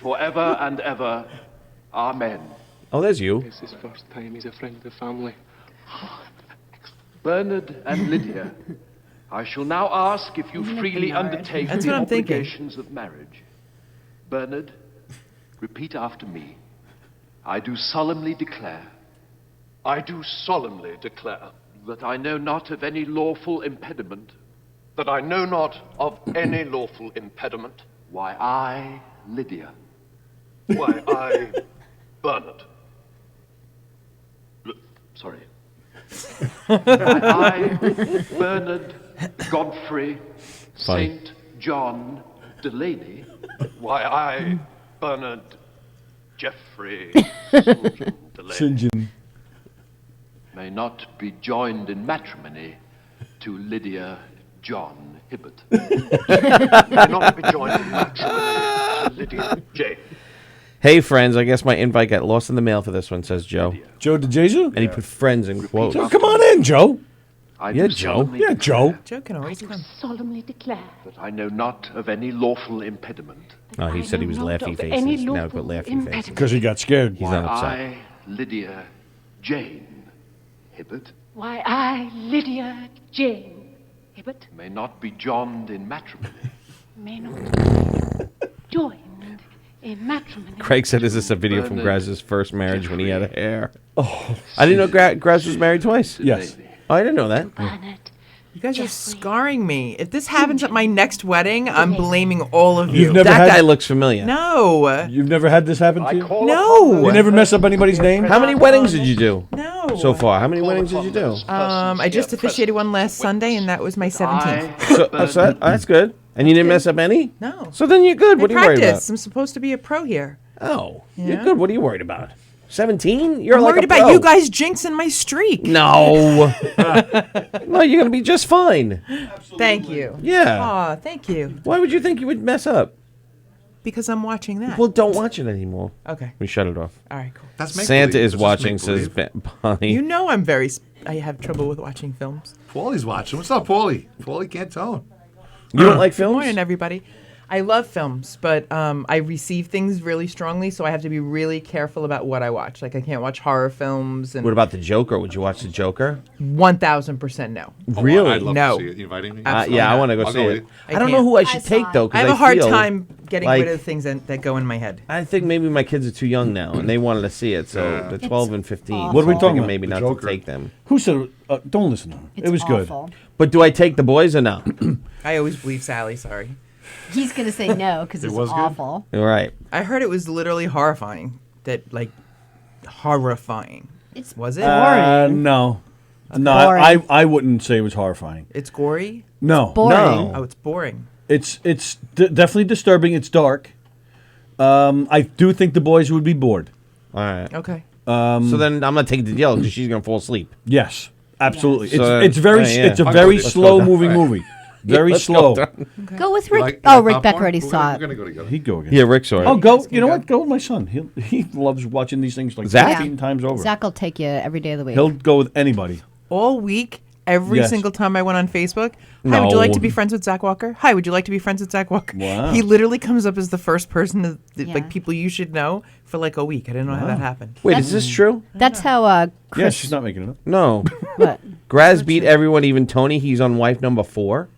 F: forever and ever. Amen.
A: Oh, there's you.
G: It's his first time. He's a friend of the family.
F: Bernard and Lydia, I shall now ask if you freely undertake
B: That's
F: the
B: what I'm thinking.
F: obligations of marriage. Bernard, repeat after me. I do solemnly declare. I do solemnly declare. That I know not of any lawful impediment. That I know not of any lawful impediment. Why I, Lydia. Why I, Bernard. Sorry. I, Bernard Godfrey
A: Funny.
F: St. John Delaney. Why, I, Bernard Jeffrey Delaney,
C: St. John.
F: may not be joined in matrimony to Lydia John Hibbert. May not be joined in matrimony to Lydia Jane.
A: Hey, friends, I guess my invite got lost in the mail for this one, says Joe.
C: Joe DeJesus?
A: And he put friends in quotes.
C: Joe, come on in, Joe.
F: I
A: Yeah,
F: do
A: Joe.
F: solemnly
C: Yeah,
F: declare
C: Joe.
B: Joe can always come.
H: solemnly declare
F: that I know not of any lawful impediment.
A: Oh, he said he was
H: I know not
A: laughy
H: of any
A: faces. Now he
H: lawful
A: put laughy
H: impediment.
A: faces.
C: Because he got scared.
A: He's
F: Why
A: not upset.
F: I, Lydia Jane Hibbert,
H: Why, I, Lydia Jane Hibbert,
F: may not be joined in matrimony
H: may not be joined in matrimony.
A: Craig said, is this a video from
F: Bernard
A: Graz's first marriage when he had a hair? Oh. I didn't know Graz was married twice.
C: Yes.
A: Oh, I didn't know that.
H: Bernard.
B: You guys are
H: Jeffrey.
B: scarring me. If this happens at my next wedding, I'm blaming all of you.
C: You've never
A: That
C: had
A: guy looks familiar.
B: No.
C: You've never had this happen to you?
B: No.
C: You never mess up anybody's name?
A: How many weddings did you do
B: No.
A: so far? How many weddings did you do?
B: I just officiated one last Sunday, and that was my 17th.
A: That's good. And you didn't mess up any?
B: No.
A: So then you're good. What are you worried about?
B: Practice. I'm supposed to be a pro here.
A: Oh, you're
B: Yeah.
A: good. What are you worried about? 17? You're
B: I'm
A: like
B: worried
A: a
B: about
A: pro.
B: you guys jinxing my streak.
A: No. No, you're going to be just fine.
B: Thank you.
A: Yeah.
B: Aw, thank you.
A: Why would you think you would mess up?
B: Because I'm watching that.
A: Well, don't watch it anymore.
B: Okay.
A: We shut it off.
B: All right, cool.
D: That's make
A: Santa
D: believe.
A: is
D: It's just
A: watching,
D: make
A: says
D: believe.
A: Bonnie.
B: You know I have trouble with watching films.
D: Paulie's watching. What's up, Paulie? Paulie can't tone.
A: You don't like
B: Good
A: films?
B: morning, everybody. I love films, but I receive things really strongly, so I have to be really careful about what I watch. Like, I can't watch horror films, and
A: What about The Joker? Would you watch The Joker?
B: 1000% no.
A: Really?
D: I'd love
B: No.
D: to see it. You inviting me?
A: Yeah, I want to go
D: I'll
A: see
D: go
A: it.
D: with you.
A: I don't know
B: can't.
A: who I should
E: I saw
A: take,
E: it.
A: though,
B: I
A: because
B: have a hard
A: feel
B: time getting
A: like-
B: rid of things that go in my head.
A: I think maybe my kids are too young now, and they wanted to see it, so they're 12 and 15.
C: What are we
A: So I'm
C: talking
A: thinking
C: about?
A: Maybe
D: The
A: not
D: Joker.
A: to take them.
C: Who said, don't listen to him.
E: It's
C: It was
E: awful.
A: But do I take the boys or no?
B: I always believe Sally, sorry.
E: He's gonna say no because it's
D: was good?
E: awful.
A: All right.
B: I heard it was literally horrifying. Horrifying.
E: It's
B: Was it?
C: good. No. No,
E: boring.
C: I wouldn't say it was horrifying.
B: It's gory?
C: No.
E: boring.
A: No.
B: Oh, it's boring.
C: It's definitely disturbing. It's dark. I do think the boys would be bored.
A: All right.
B: Okay.
A: So then I'm going to take the deal because she's going to fall asleep.
C: Yes, absolutely.
A: So,
C: It's very
A: yeah.
C: it's a
D: I'll
C: very
D: go with-
C: slow moving movie. Very
A: Let's
C: slow.
A: go.
E: Go with
D: You
E: Rick.
D: like- you
E: Oh,
D: like
E: Rick
D: popcorn?
E: Becker already saw
D: We're
E: it.
D: gonna go together.
C: He'd go again.
A: Yeah, Rick saw it.
C: Oh, go!
B: guys can
C: You know
B: go.
C: what? Go with my son. He loves watching these things like
A: Zach?
C: 15 times over.
E: Zach will take you every day of the week.
C: He'll go with anybody.
B: All week, every
C: Yes.
B: single time I went on Facebook, hi, would you like
A: No.
B: to be friends with Zach Walker? Hi, would you like to be friends with Zach Walker?
C: Wow.
B: He literally comes up as the first person,
E: Yeah.
B: like people you should know, for like a week. I didn't know how that happened.
A: Wait, is this true?
E: That's how
C: Yeah,
E: Chris.
C: she's not making it up.
A: No.
E: What?
A: Graz beat everyone, even Tony. He's on wife number 4.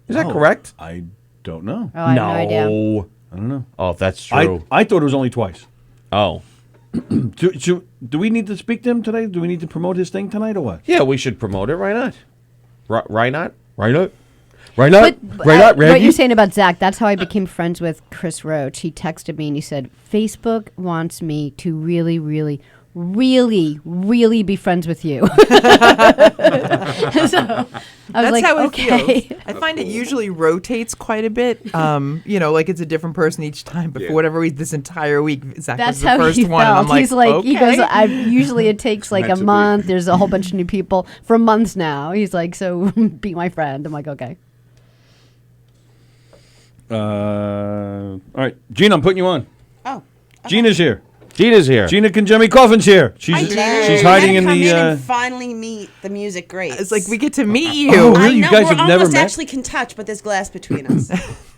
A: Is that
C: Oh,
A: correct?
C: I don't know.
E: Oh, I have no idea.
C: I don't know.
A: Oh, if that's true.
C: I thought it was only twice.
A: Oh.
C: Do we need to speak to him today? Do we need to promote his thing tonight or what?
A: Yeah, we should promote it. Why not? Why not? Why not? Why not?
E: But
A: Why not,
E: what
A: Randy?
E: you're saying about Zach, that's how I became friends with Chris Roach. He texted me and he said, Facebook wants me to really, really, really, really be friends with you. So I was
B: That's
E: like,
B: how it
E: okay.
B: feels. I find it usually rotates quite a bit. Like it's a different person each time. But for whatever reason, this entire week, Zach
E: That's
B: was the
E: how
B: first
E: he
B: one. And
E: felt.
B: I'm
E: He's like,
B: okay.
E: he goes, usually it takes like a
D: Meant to be.
E: month. There's a whole bunch of new people for months now. He's like, so be my friend. I'm like, okay.
C: All right, Gina, I'm putting you on.
I: Oh.
C: Gina's here.
A: Gina's here.
C: Gina Conjemi Coffin's here. She's hiding in
I: come
C: the.
I: in and finally meet the music greats.
B: It's like we get to meet you.
C: Oh,
I: I
C: really? You
I: know,
C: guys
I: we're
C: have never
I: almost
C: met?
I: actually can touch, but there's glass between us.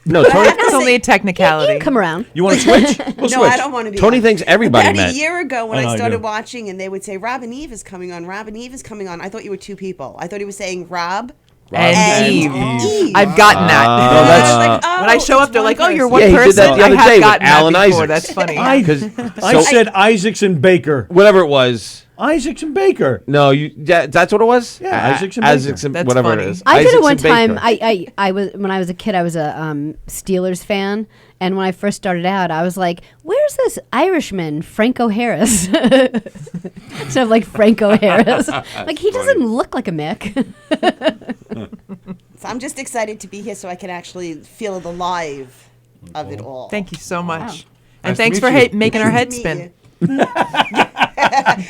A: No,
I: But I
A: Tony,
I: have to
B: It's only
I: say-
B: a technicality.
E: Come around.
C: You want to switch? We'll
I: no,
C: switch.
I: I don't want to be.
A: Tony
I: on.
A: thinks everybody
I: About
A: met.
I: a year ago when
C: I know,
I: I
C: I
I: started
C: do.
I: watching, and they would say Robin Eve is coming on. Robin Eve is coming on. I thought you were two people. I thought he was saying Rob
B: And Eve.
I: Eve.
B: I've gotten that.
C: No, that's.
I: I was like, oh,
B: when I show
I: it's
B: up, they're
I: one
B: like, "Oh, you're
I: person.
B: one
A: Yeah, he did
B: person."
A: that the other
B: I have
A: day with
B: gotten that
A: Alan
B: before.
A: Isaacs.
B: That's funny.
C: I said Isaacs and Baker.
A: whatever it was.
C: Isaacs and Baker.
A: No, that's what it was.
C: Yeah, Isaacs and Baker.
A: Isaacs and
B: That's
A: whatever
B: funny.
A: it is.
E: I did
A: Isaacs
E: it one
A: and
E: time.
A: Baker.
E: I was when I was a kid. I was a Steelers fan, and when I first started out, I was like, "Where's this Irishman, Franco Harris?" So like Franco Harris, like he doesn't look like a Mick.
I: So I'm just excited to be here so I can actually feel the live of it all.
B: Thank you so much.
D: Nice
B: And
D: to
B: thanks
D: meet
B: for
D: you.
B: making our
I: Nice to
B: heads
I: meet
B: spin.
I: you.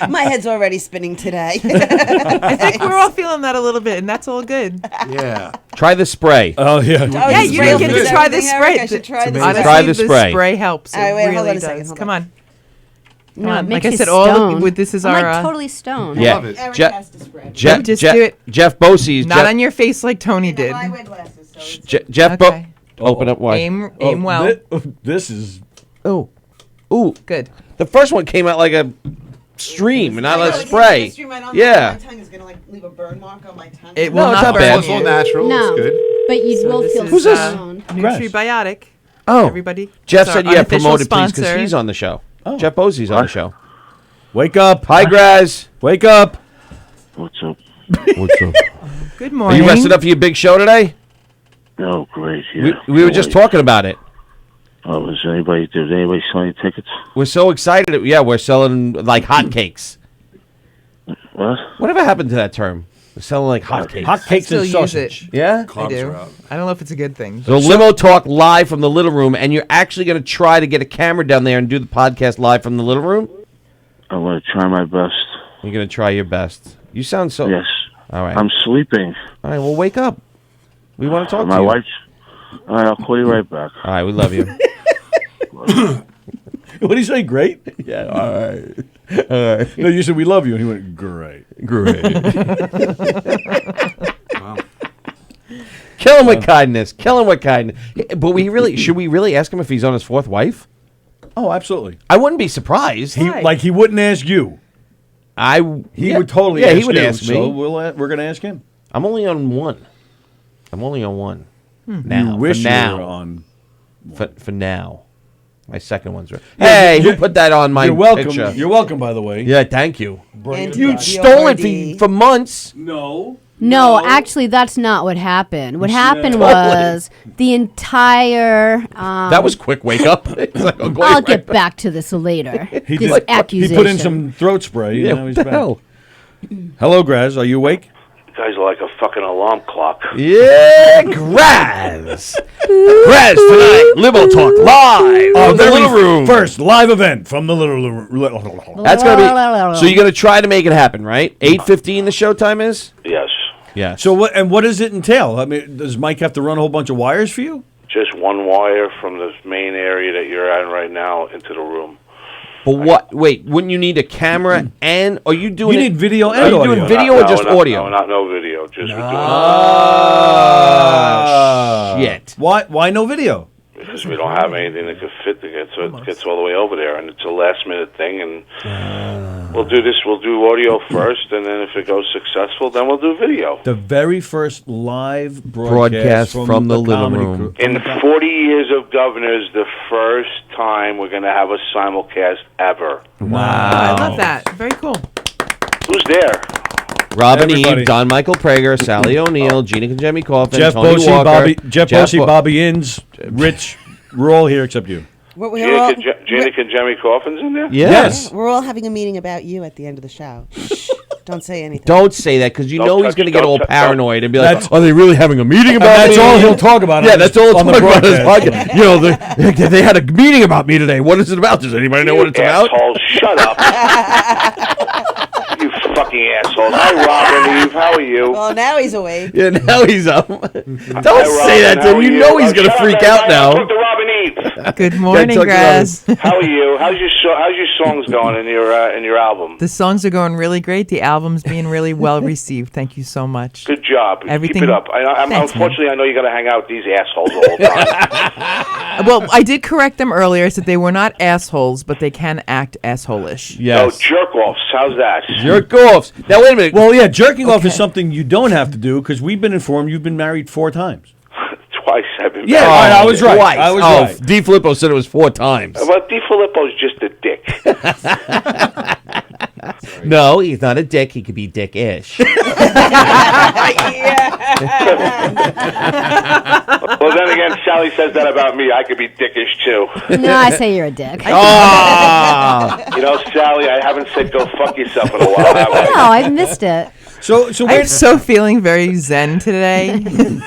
I: My head's already spinning today.
B: I think we're all feeling that a little bit, and that's all good.
D: Yeah.
A: Try the spray.
C: Oh yeah.
B: Yeah, you
I: spray
B: get to
I: does
B: try the
I: everything, Eric.
B: spray.
I: I should try this.
B: Honestly,
A: Try the spray.
B: spray helps.
I: All right,
B: It
I: wait, hold
B: really
I: on a second,
B: does.
I: hold
B: Come
I: on.
B: on.
E: No,
B: on,
E: it makes
B: like I
E: you
B: said, all
E: stoned.
B: of, this is
E: I'm
B: our.
E: like totally stoned.
A: Yeah.
D: Love it.
I: Eric
A: Je-
I: has to spread.
B: Just do it.
A: Jeff Bosey.
B: Not on your face like Tony did.
I: I wear glasses, so it's
A: Jeff
B: Okay.
A: Open up wide.
B: Aim well.
C: This is.
A: Oh, ooh.
B: Good.
A: The first one came out like a stream, and not
I: I
A: a
I: know, it's
A: spray.
I: the stream right on
A: Yeah.
I: My tongue is gonna like leave a burn mark on my tongue.
B: It
A: No,
B: will
A: it's
B: not
A: not bad.
B: burn
D: It's all
B: you.
D: natural.
E: No,
D: It's good.
E: but you
B: So
E: will
B: this
E: feel
B: is,
A: Who's this?
E: stoned.
B: Nutribiotic.
A: Oh,
B: Everybody.
A: Jeff
B: It's our
A: said, "Yeah,
B: unofficial
A: promote it, please, because
B: sponsor.
A: he's on the show." Jeff Bosey's on the show.
C: Wake up.
A: Hi, Graz.
C: Wake up.
J: What's up?
A: What's up?
B: Good
A: Are
B: morning.
A: you rested up for your big show today?
J: Oh, great. Yeah.
A: We were just talking about it.
J: Oh, did anybody selling tickets?
A: We're so excited. Yeah, we're selling like hotcakes.
J: What?
A: Whatever happened to that term? We're selling like hotcakes.
C: Hot cakes
B: Still
C: and
B: use
C: sausage.
B: it.
A: Yeah?
B: I
D: Carbs
B: do.
D: are out.
B: I don't know if it's a good thing.
A: So Limo Talk live from the little room, and you're actually going to try to get a camera down there and do the podcast live from the little room?
J: I'm going to try my best.
A: You're going to try your best. You sound so...
J: Yes.
A: All right.
J: I'm sleeping.
A: All right, well, wake up. We want to talk
J: My
A: to you.
J: wife's... All right, I'll call you right back.
A: All right, we love you.
C: What did he say? Great.
A: Yeah, all right. All right.
C: No, you said we love you, and he went great.
A: Great.
D: Wow.
A: Kill him with kindness. Kill him with kindness. But should we really ask him if he's on his fourth wife?
C: Oh, absolutely.
A: I wouldn't be surprised.
C: He wouldn't ask you. He would totally.
A: Yeah,
C: ask
A: he would
C: you,
A: ask me.
C: So we're going to ask him.
A: I'm only on one. Now.
C: You wish
A: for now.
C: you were on.
A: For now. My second one's right. Hey, who put that on my
C: You're welcome.
A: picture?
C: You're welcome, by the way.
A: Yeah, thank you.
I: And
A: You
I: the
A: stole it
I: RD.
A: for months.
C: No.
E: No, actually, that's not what happened. What happened
A: Totally.
E: was the entire.
A: That was quick wake up. It's like, I'll call you
E: I'll
A: right
E: get
A: back.
E: back to this later.
C: He
E: This
C: did.
E: accusation.
C: He put in some throat spray.
A: Yeah,
C: and now
A: what
C: he's
A: the
C: back.
A: hell?
C: Hello, Graz. Are you awake?
J: You guys are like a fucking alarm clock.
A: Yeah, Graz. Graz tonight. Limo Talk live from the little room.
C: First live event from the little room.
A: That's gonna be. So you're gonna try to make it happen, right? 8:15. The showtime is.
J: Yes.
A: Yeah.
C: So what does it entail? I mean, does Mike have to run a whole bunch of wires for you?
J: Just one wire from the main area that you're at right now into the room.
A: But what? Wait, wouldn't you need a camera and? Are you doing?
C: You
A: it-
C: need video and
A: Are you
C: audio.
A: doing video or just audio?
J: No video. Just
A: Ah, shit.
C: Why no video?
J: because we don't have anything that could fit to get so it gets all the way over there, and it's a last minute thing. And we'll do this. We'll do audio first, and then if it goes successful, then we'll do video.
C: The very first live
A: Broadcast from the little
C: comedy
A: room.
C: crew-
J: In 40 years of governors, the first time we're going to have a simulcast ever.
B: I love that. Very cool.
J: Who's there?
A: Robin
C: Everybody.
A: Eve, Don Michael Prager, Sally O'Neill, Gina Conjemi Coffin,
C: Jeff
A: Tony
C: Bosey,
A: Walker,
C: Jeff Bosey,
A: Bo-
C: Bobby Inns, Rich. We're all here except you.
I: We're all,
J: Janik and Jemmy Coffin's in there?
C: Yes.
I: we're all having a meeting about you at the end of the show. Shh, don't say anything.
A: Don't say that because you
J: Don't
A: know he's
J: touch-
A: going to get
J: don't
A: all
J: touch-
A: paranoid and be like,
C: That's-
A: "Are they really having a meeting about
C: That's
A: me?"
C: all he'll talk about.
A: Yeah,
C: on
A: that's
C: his-
A: all he'll
C: on the
A: talk about on his
C: broadcast.
A: podcast. You know, they had a meeting about me today. What is it about? Does anybody know what it's about?
J: Asshole, shut up. You fucking assholes. Hi, Robin Eve. How are you?
I: Well, now he's awake.
A: Yeah, now he's up. Don't
J: Hi,
A: say that
J: Robin.
A: to
J: How
A: him.
J: are
A: You know he's
J: Oh,
A: going to
J: shut up,
A: freak
J: man.
A: out now.
J: Talk to Robin Eve.
B: Good morning,
A: talk about
B: Graz.
J: How are you? How's your songs going in your album?
B: The songs are going really great. The album's being really well received. Thank you so much.
J: Good job.
B: Everything-
J: Keep it up.
B: Thanks,
J: Unfortunately, I know you got to hang out with these assholes all the time.
B: Well, I did correct them earlier. I said they were not assholes, but they can act asshole-ish.
J: No,
A: Yes.
J: jerk-offs. How's that?
A: Jerk offs. Now, wait a minute.
C: Well, yeah, jerking off is something you don't have to do because we've been informed you've been married 4 times.
J: Twice I've been
C: Yeah,
J: married.
C: all right, I was right.
A: Twice.
C: I was
A: oh,
C: right.
A: D. Filippo said it was 4 times.
J: Well, DiFilippo's just a dick.
A: No, he's not a dick. He could be dick-ish.
J: Well, then again, Sally says that about me. I could be dickish, too.
E: No, I say you're a dick.
A: Ah.
J: You know, Sally, I haven't said go fuck yourself in a while, have I?
E: No, I've missed it.
C: So
B: I'm
C: where,
B: so feeling very zen today.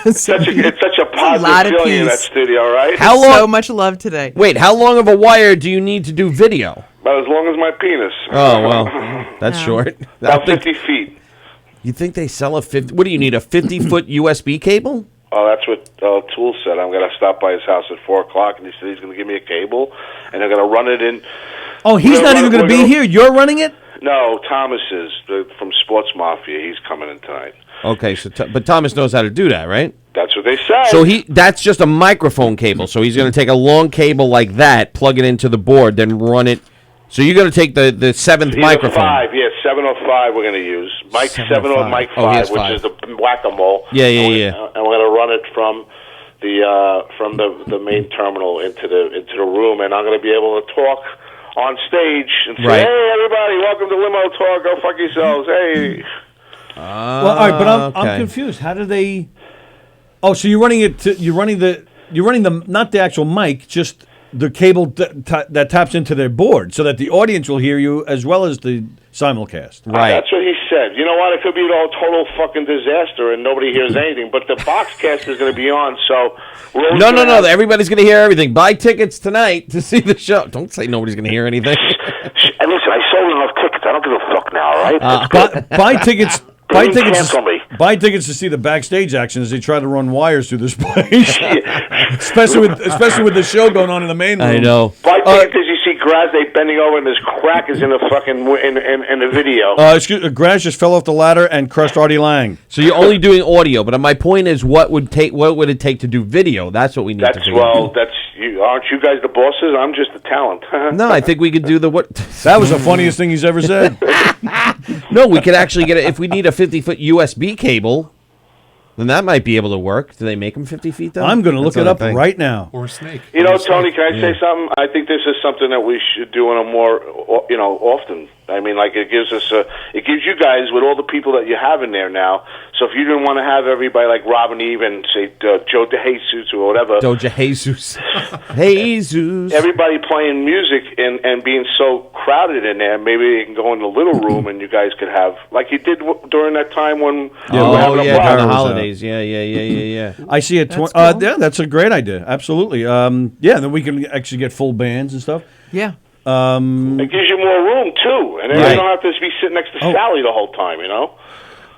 J: It's such a
B: lot
J: positive
B: of
J: feeling in that
B: peace.
J: studio, right?
A: How long?
B: So much love today.
A: Wait, how long of a wire do you need to do video?
J: About as long as my penis.
A: Oh, well, that's short. I
J: About
A: think,
J: 50 feet.
A: you think they sell a 50... What do you need, a 50-foot USB cable?
J: Oh, that's what Tool said. I'm going to stop by his house at 4 o'clock, and he said he's going to give me a cable, and they're going to run it in.
C: oh, he's not even going to be
J: We're-
C: here. You're running it?
J: No, Thomas is from Sports Mafia. He's coming in tonight.
A: Okay, so but Thomas knows how to do that, right?
J: That's what they say.
A: So that's just a microphone cable. So he's going to take a long cable like that, plug it into the board, then run it. So you're going to take the 7th
J: Either
A: microphone.
J: 5, yeah, 705 we're going to use. Mike 7 or Mike 5,
A: Oh, he has
J: which
A: 5.
J: is the whack-a-mole.
A: Yeah.
J: And we're going to run it from the main terminal into the room, and I'm going to be able to talk on stage and say,
A: Right.
J: "Hey, everybody, welcome to Limo Talk. Go fuck yourselves." Hey.
C: Well, all right, but I'm
A: okay.
C: confused. How do they? Oh, so you're running it. You're running the not the actual mic, just the cable that taps into their board, so that the audience will hear you as well as the simulcast.
A: Right.
J: That's what he said. You know what? It could be a total fucking disaster and nobody hears anything, but the Boxcast is going to be on, so...
A: No. Everybody's going to hear everything. Buy tickets tonight to see the show. Don't say nobody's going to hear anything.
J: And listen, I sold enough tickets. I don't give a fuck now, all right?
C: Buy tickets. Buy
J: Don't
C: tickets.
J: cancel me.
C: Buy tickets to see the backstage action as they try to run wires through this place, especially with the show going on in the main room.
A: I know.
J: Buy tickets because you see Grazday bending over and his crack is in the fucking in the video.
C: Graz just fell off the ladder and crushed Artie Lang.
A: So you're only doing audio, but my point is, what would it take to do video? That's what we need to figure out.
J: Aren't you guys the bosses? I'm just the talent.
A: No, I think we could do the what?
C: That was the funniest thing he's ever said.
A: No, we could actually get it if we need a 50-foot USB cable. Then that might be able to work. Do they make them 50 feet though?
C: I'm going to look it up right now.
D: Or a snake.
J: You know, Tony, can I say something? I think this is something that we should do in a more, often. I mean, like it gives you guys with all the people that you have in there now. So if you didn't want to have everybody like Robin Eve and say Joe DeJesus or whatever,
A: Doja Jesus, Jesus,
J: everybody playing music and being so crowded in there, maybe they can go in the little room and you guys could have like you did during that time when we were having a
A: during
J: problem.
A: the holidays. Yeah.
C: I see it.
B: That's
C: Yeah,
B: cool.
C: that's a great idea. Absolutely. Then we can actually get full bands and stuff.
B: Yeah.
J: It gives you more room too, and then
A: Right.
J: you don't have to be sitting next to Sally the whole time. You know.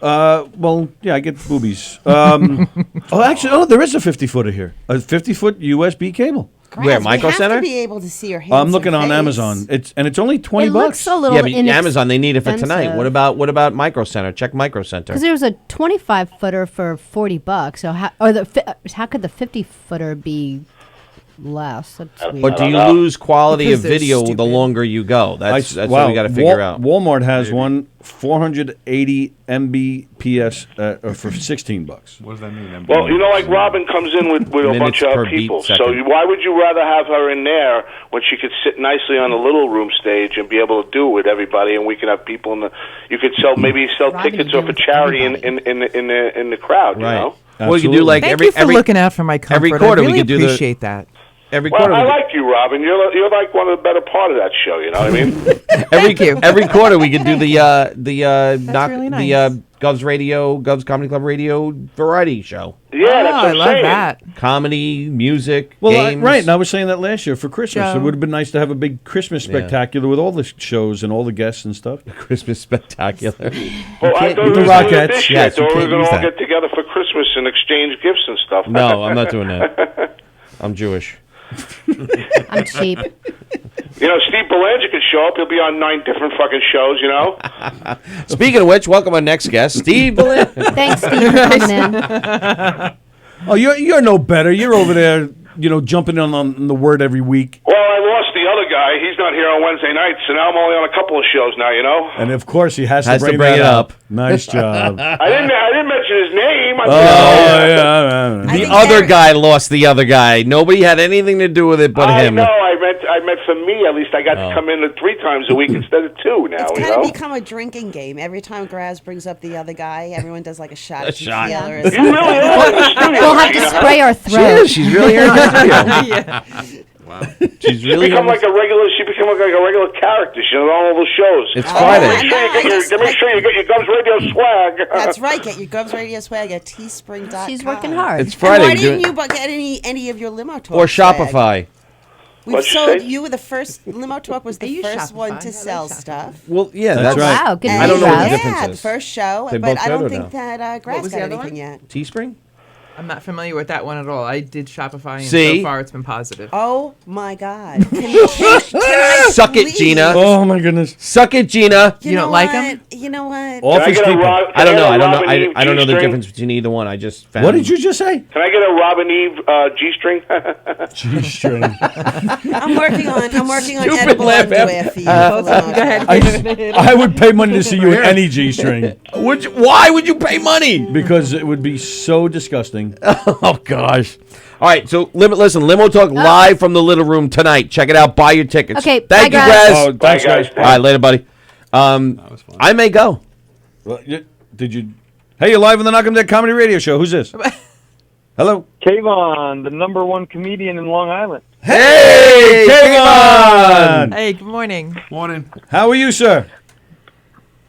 C: Well, yeah, I get boobies. There is a 50-footer here. A 50-foot USB cable.
A: Where,
I: We
A: Micro
I: have
A: Center?
I: to be able to see your hands.
C: I'm looking on Amazon. It's only $20.
E: It looks a little
A: Yeah, but Amazon, they need it for tonight.
E: inexpensive.
A: What about Micro Center? Check Micro Center.
E: Because there's a 25-footer for $40. So how could the 50-footer be less? That's weird.
A: But do
J: I
A: you
J: don't know.
A: lose quality
B: Because
A: of
B: they're
A: video
B: stupid.
A: the longer you go? That's what we got to figure out.
C: Walmart has one 480 Mbps for $16.
D: What does that mean?
J: Well, like Robin comes in with a
A: Minutes
J: bunch of
A: per
J: other people.
A: beat
J: So
A: second.
J: why would you rather have her in there when she could sit nicely on the little room stage and be able to do it with everybody, and we can have people in the. You could sell
E: Robin,
J: tickets
E: you
J: or for
E: do it to
J: charity
E: everybody.
J: in the crowd.
A: Right.
J: You know.
A: Well, you could do like
B: Thank
A: every
B: you for looking out for my comfort.
A: every quarter
B: I
A: we
B: really
A: could do the-
B: appreciate that.
A: every
J: Well,
A: quarter.
J: I like you, Robin. You're like one of the better part of that show. You know what I mean?
B: Thank you.
A: Every quarter we can do the
B: really nice.
A: Gov's Comedy Club Radio variety show.
J: Yeah, that's what
B: I
J: I'm
B: love
J: saying.
B: that.
A: Comedy, music,
C: Well,
A: games.
C: right, and I was saying that last year for Christmas.
B: Show.
C: It would have been nice to have a big Christmas spectacular with all the shows and all the guests and stuff.
A: Christmas spectacular.
J: Well, I
A: can't-
J: thought we
C: the
J: were doing it
C: Rockettes.
J: this year.
A: Yes,
J: I thought
A: you
J: we were
A: can't
J: going
A: use
J: to all
A: that.
J: get together for Christmas and exchange gifts and stuff.
A: No, I'm not doing that. I'm Jewish.
E: I'm cheap.
J: You know, Steve Belanger could show up. He'll be on 9 different fucking shows, you know?
A: Speaking of which, welcome our next guest, Steve.
E: Thanks, Steve, for coming in.
C: Oh, you're no better. You're over there, jumping on the word every week.
J: Well, I lost the other guy. He's not here on Wednesday nights, so now I'm only on a couple of shows now, you know?
C: And of course, he has
A: Has
C: to
A: to
C: bring
A: bring
C: that
A: it up.
C: Nice job.
J: I didn't mention his name. I
C: yeah.
I: I
A: The
I: think
A: other
I: Eric-
A: guy lost the other guy. Nobody had anything to do with it but him.
J: know. I meant for me, at least I got to come in 3 times a week instead of 2 now,
I: It's
J: you
I: kind
J: know?
I: of become a drinking game. Every time Graz brings up the other guy, everyone does like a shot.
A: A
I: of
A: shot.
I: tequila or
J: You
I: something.
J: really are in the studio.
E: We'll have to
J: Gina.
E: spray our
A: She
E: throat.
A: is. She's really here.
B: Yeah.
A: She's
J: She
A: really
J: become
A: here.
J: like a regular. She become like a regular character. She's on all those shows.
A: It's
I: Oh,
A: Friday.
I: I know.
J: Make sure you get your Gubs Radio swag.
I: That's right. Get your Gubs Radio swag at teespring.com.
E: She's working hard.
A: It's
I: And
A: Friday.
I: why
A: We're doing-
I: didn't you get any of your limo talk
A: or
I: swag?
A: Shopify.
I: We've
J: What'd you
I: sold
J: say?
I: you were the first. Limo talk was the
B: use
I: first one
B: Shopify.
I: to
B: I
I: sell
B: like Shopify.
I: stuff.
A: Well, yeah,
C: That's
A: that's
C: right.
E: Wow, good
A: I don't know what the
E: news.
A: difference
I: Yeah,
A: is.
I: the first show,
A: They
I: but
A: both
I: I
A: good
I: don't
A: or
I: think
A: no?
I: that Graz
B: was the
I: got
B: other
I: anything
B: one?
I: yet.
A: Teespring?
B: I'm not familiar with that one at all. I did Shopify, and
A: See?
B: so far it's been positive.
I: Oh my God! Can I
A: Suck it,
I: please?
A: Gina.
C: Oh, my goodness.
A: Suck it, Gina.
B: You don't
I: know
B: like
I: what?
B: 'em?
I: You know what?
C: Office
J: Can I get a
C: people.
J: Rob-
A: I don't
J: can
A: know. I
J: get a
A: don't know.
J: Robin Eve
A: I don't know the
J: G-string?
A: difference between either one. I just found.
C: What did you just say?
J: Can I get a Robin Eve G-string?
C: G-string.
I: I'm working on
A: Stupid
I: edible
A: laugh
I: underwear
A: after-
I: for you. for Limo
B: Go ahead.
I: talk.
C: I would pay money to see you in any G-string
A: Why would you pay money?
C: because it would be so disgusting.
A: Oh gosh. All right, so listen, Limo Talk live from the little room tonight. Check it out. Buy your tickets.
E: Okay,
A: Thank
E: bye,
A: you,
E: Graz.
A: Graz.
C: Oh, thanks,
J: Bye, guys.
C: guys.
A: All right, later, buddy. I may go.
C: Well, did you? Hey, you're live on the Knock 'em Dead Comedy Radio Show. Who's this? Hello.
K: Kayvon, the #1 comedian in Long Island.
C: Hey, Kayvon!
B: Hey, good morning.
D: Morning.
C: How are you, sir?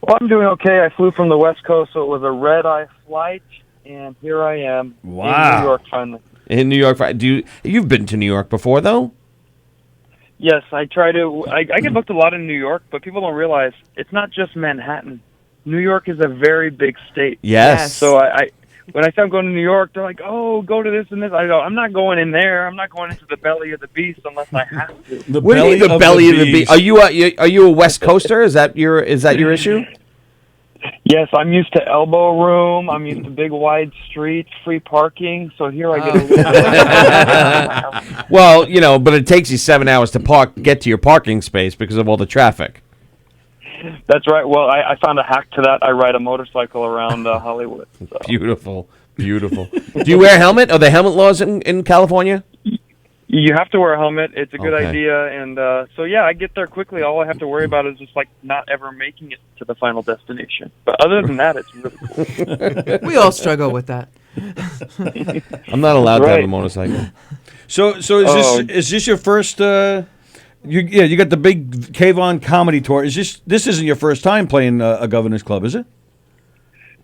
K: Well, I'm doing okay. I flew from the West Coast, so it was a red-eye flight, and here I am in
C: Wow.
K: New York finally.
A: In New York, you've been to New York before, though?
K: Yes, I try to. I get booked a lot in New York, but people don't realize it's not just Manhattan. New York is a very big state.
A: Yes.
K: So when I say I'm going to New York, they're like, "Oh, go to this and this." I go, "I'm not going in there. I'm not going into the belly of the beast unless I have to."
C: The
A: What do you mean the belly of the beast? Are you a West Coaster? Is that your issue?
K: Yes, I'm used to elbow room. I'm used to big wide streets, free parking. So here I get a little bit.
A: Well, but it takes you 7 hours to get to your parking space because of all the traffic.
K: That's right. Well, I found a hack to that. I ride a motorcycle around Hollywood. So.
A: Beautiful, beautiful. Do you wear a helmet? Are there helmet laws in California?
K: You have to wear a helmet. It's a good
A: Okay.
K: idea. And so, yeah, I get there quickly. All I have to worry about is just, not ever making it to the final destination. But other than that, it's really cool.
B: We all struggle with that.
A: I'm not allowed to have a
K: Right.
A: motorcycle.
C: So is this your first? You got the big Kayvon comedy tour. This isn't your first time playing a Governor's Club, is it?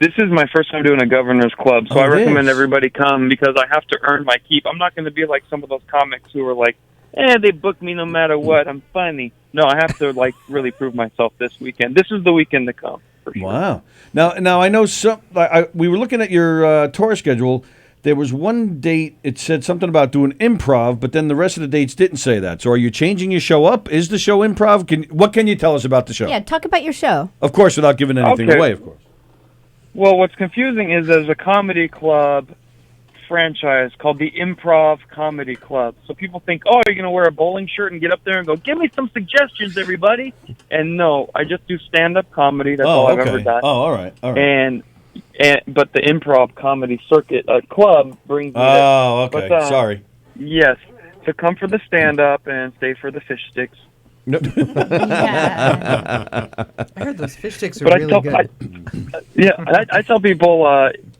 K: This is my first time doing a Governor's Club, so
C: Oh,
K: I
C: it
K: recommend
C: is.
K: everybody come because I have to earn my keep. I'm not going to be like some of those comics who are like, they book me no matter what. I'm funny. No, I have to really prove myself this weekend. This is the weekend to come. For sure.
C: Wow. Now I know we were looking at your tour schedule. There was one date, it said something about doing improv, but then the rest of the dates didn't say that. So are you changing your show up? Is the show improv? What can you tell us about the show?
E: Yeah, talk about your show.
C: Of course, without giving anything
K: Okay.
C: away, of course.
K: Well, what's confusing is there's a comedy club franchise called the Improv Comedy Club. So people think, oh, you're going to wear a bowling shirt and get up there and go, give me some suggestions, everybody. And no, I just do stand-up comedy. That's all I've ever done.
C: Oh, all right.
K: But the Improv Comedy Circuit Club brings me there.
C: Oh, okay.
K: But,
C: Sorry.
K: Yes. So come for the stand-up and stay for the fish sticks.
B: I heard those fish sticks are
K: But
B: really good.
K: I tell people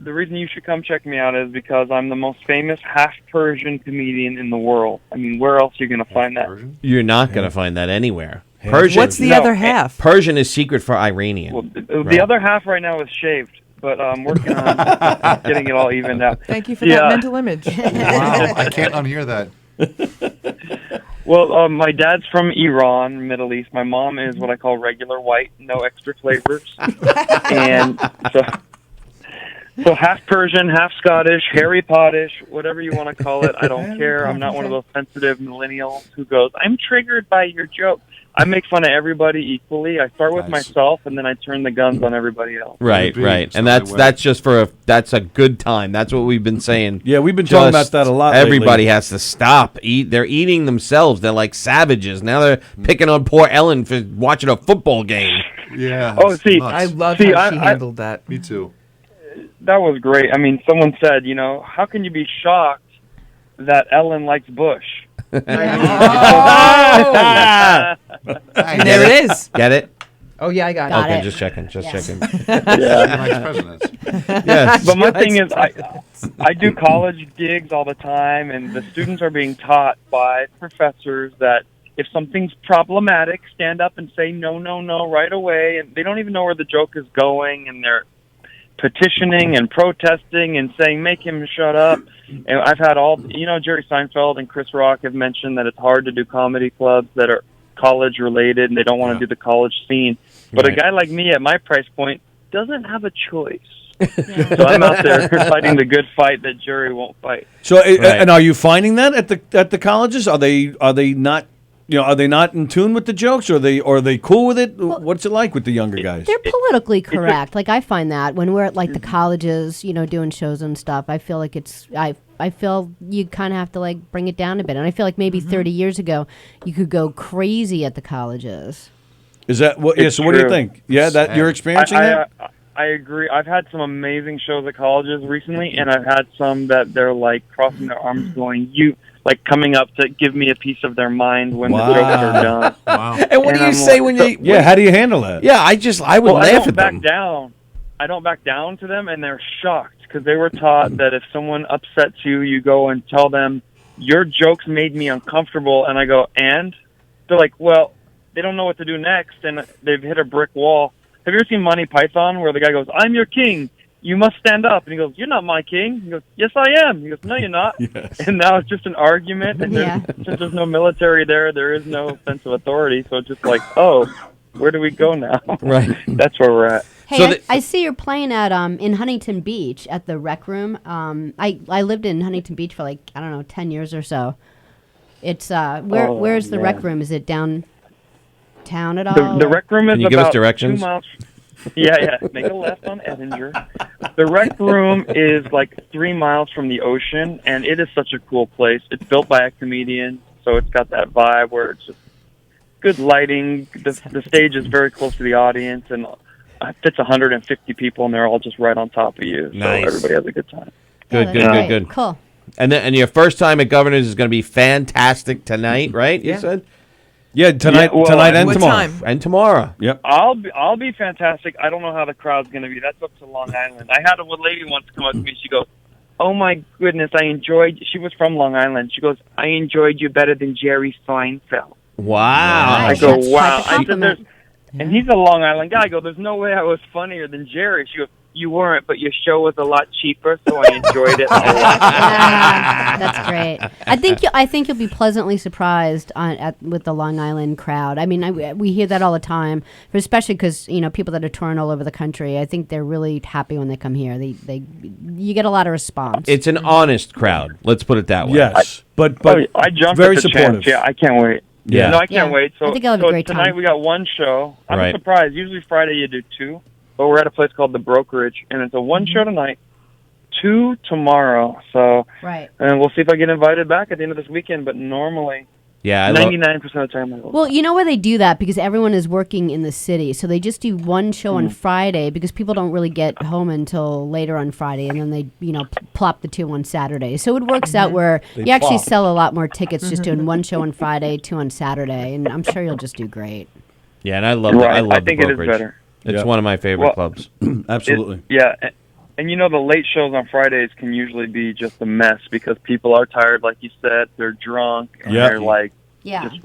K: the reason you should come check me out is because I'm the most famous half Persian comedian in the world. I mean, where else are you going to find that?
A: You're not going to find that anywhere. Persian.
B: What's the other half?
A: Persian is secret for Iranian.
K: Well, the other half right now is shaved, but I'm working on getting it all evened out.
B: Thank you for that mental image.
D: Wow, I can't unhear that.
K: Well, my dad's from Iran, Middle East. My mom is what I call regular white, no extra flavors. And so half Persian, half Scottish, Harry Pottish, whatever you want to call it. I don't care. I'm not one of those sensitive millennials who goes, I'm triggered by your joke. I make fun of everybody equally. I start with myself, and then I turn the guns on everybody else.
A: Right, right, and that's just that's a good time. That's what we've been saying.
C: Yeah, we've been talking about that a lot.
A: Everybody
C: lately.
A: has to stop. They're eating themselves. They're like savages. Now they're picking on poor Ellen for watching a football game.
D: Yeah.
K: Oh, see,
B: I love how she handled that.
D: Me too.
K: That was great. I mean, someone said, how can you be shocked that Ellen likes Bush?
B: And there it is.
A: Get it?
B: Oh, yeah, I got it.
A: Okay, just checking. Checking.
K: Yes. But my thing is, I do college gigs all the time, and the students are being taught by professors that if something's problematic, stand up and say no, no, no right away. And they don't even know where the joke is going, and they're petitioning and protesting and saying, make him shut up. And I've had Jerry Seinfeld and Chris Rock have mentioned that it's hard to do comedy clubs that are college related and they don't want to do the college scene. But a guy like me at my price point doesn't have a choice. So I'm out there fighting the good fight that Jerry won't fight.
C: So, and are you finding that at the colleges? Are they not? Are they not in tune with the jokes? Or are they cool with it? What's it like with the younger guys?
E: They're politically correct. Like I find that when we're at like the colleges, doing shows and stuff, I feel like I feel you kind of have to like bring it down a bit. And I feel like maybe 30 years ago you could go crazy at the colleges.
C: Is that what? Yeah. So what do you think? Yeah, that you're experiencing that.
K: I agree. I've had some amazing shows at colleges recently, and I've had some that they're like crossing their arms, going, like coming up to give me a piece of their mind when the jokes are done.
D: Wow.
A: And what do you say when you?
C: Yeah, how do you handle that?
A: Yeah, I would laugh at them.
K: I don't back down to them, and they're shocked because they were taught that if someone upsets you, you go and tell them your jokes made me uncomfortable, and I go, and they're like, well, they don't know what to do next, and they've hit a brick wall. Have you ever seen Monty Python where the guy goes, I'm your king, you must stand up, and he goes, you're not my king. He goes, yes, I am. He goes, no, you're not.
C: Yes.
K: And now it's just an argument, and since there's no military there is no sense of authority, so it's just like, oh, where do we go now?
A: Right.
K: That's where we're at.
E: Hey,
A: So
E: I see you're playing at in Huntington Beach at the Rec Room. I lived in Huntington Beach for 10 years or so. It's where's the Rec Room? Is it downtown at all?
K: The Rec Room is
A: Can you give us
K: about
A: directions?
K: 2 miles. Yeah. Make a left on Edinger. The Rec Room is like 3 miles from the ocean, and it is such a cool place. It's built by a comedian, so it's got that vibe where it's just good lighting. The stage is very close to the audience, and it fits 150 people, and they're all just right on top of you.
A: Nice.
K: So everybody has a good time.
A: Good.
E: Cool.
A: And your first time at Governors is going to be fantastic tonight, right? You said.
C: Yeah, tonight and
B: what
C: tomorrow.
B: time?
A: And tomorrow.
C: Yep.
K: I'll be fantastic. I don't know how the crowd's going to be. That's up to Long Island. I had a lady once come up to me. She goes, oh, my goodness, she was from Long Island. She goes, I enjoyed you better than Jerry Seinfeld.
A: Wow.
K: I go,
E: That's
K: wow.
E: quite a compliment.
K: And he's a Long Island guy. I go, there's no way I was funnier than Jerry. She goes, you weren't, but your show was a lot cheaper, so I enjoyed it a lot.
E: That's great. I think you'll be pleasantly surprised with the Long Island crowd. I mean, we hear that all the time, especially because people that are touring all over the country. I think they're really happy when they come here. You get a lot of response.
A: It's an honest crowd. Let's put it that way.
C: Yes, but
K: I jumped
C: very
K: at the
C: supportive.
K: chance. Yeah, I can't wait.
A: Yeah.
K: No, I can't wait. So,
E: I think I'll have a great
K: tonight
E: time.
K: we got one show. I'm
A: Right.
K: surprised. Usually Friday you do 2, but we're at a place called The Brokerage, and it's a 1 show tonight, 2 tomorrow. So,
E: Right.
K: and we'll see if I get invited back at the end of this weekend. But normally,
A: Yeah.
K: 99% of the time I will.
E: Well, you know where they do that because everyone is working in the city, so they just do one show on Friday because people don't really get home until later on Friday, and then they plop the 2 on Saturday. So it works out where you actually sell a lot more tickets just doing one show on Friday, 2 on Saturday, and I'm sure you'll just do great.
A: Yeah, and I love
K: Right.
A: I love
K: I think
A: the
K: it is
A: Brokerage.
K: better.
A: It's
C: Yeah.
A: one of my favorite clubs.
C: Absolutely.
K: And And the late shows on Fridays can usually be just a mess because people are tired, like you said. They're drunk and
C: Yep.
K: they're like,
E: Yeah.
K: just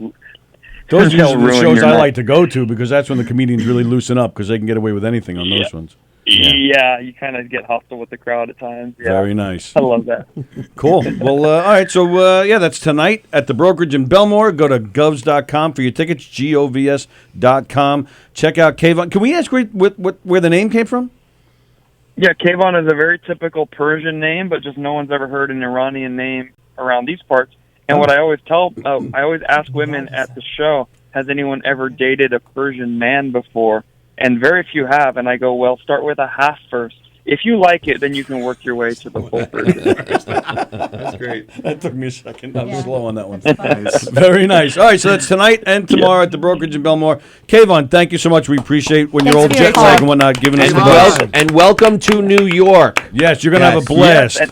C: Those are
K: they'll
C: usually the
K: ruin
C: shows
K: your
C: I
K: night.
C: like to go to because that's when the comedians really loosen up because they can get away with anything on those ones.
K: Yeah, you kind of get hostile with the crowd at times. Yeah.
C: Very nice.
K: I love that.
C: Cool. Well, all right. So, that's tonight at the brokerage in Belmore. Go to govs.com for your tickets, govs.com. Check out Kayvon. Can we ask where the name came from?
K: Yeah, Kayvon is a very typical Persian name, but just no one's ever heard an Iranian name around these parts. And what I always I always ask women at the show, has anyone ever dated a Persian man before? And very few have. And I go, well, start with a half first. If you like it, then you can work your way to the full Persian.
D: That's great.
C: That took me a second. I'm
E: Yeah.
C: slow on that one.
D: Nice.
C: Very nice. All right, so that's tonight and tomorrow at the brokerage in Belmore. Kayvon, thank you so much. We appreciate when you're
E: Thanks
C: old
E: for your
C: jet lag
E: call.
C: and whatnot, giving us
A: And,
C: the
D: Kayvon.
C: best.
A: and welcome to New York.
C: Yes, you're gonna have a
A: Yes.
C: blast.
K: Yes,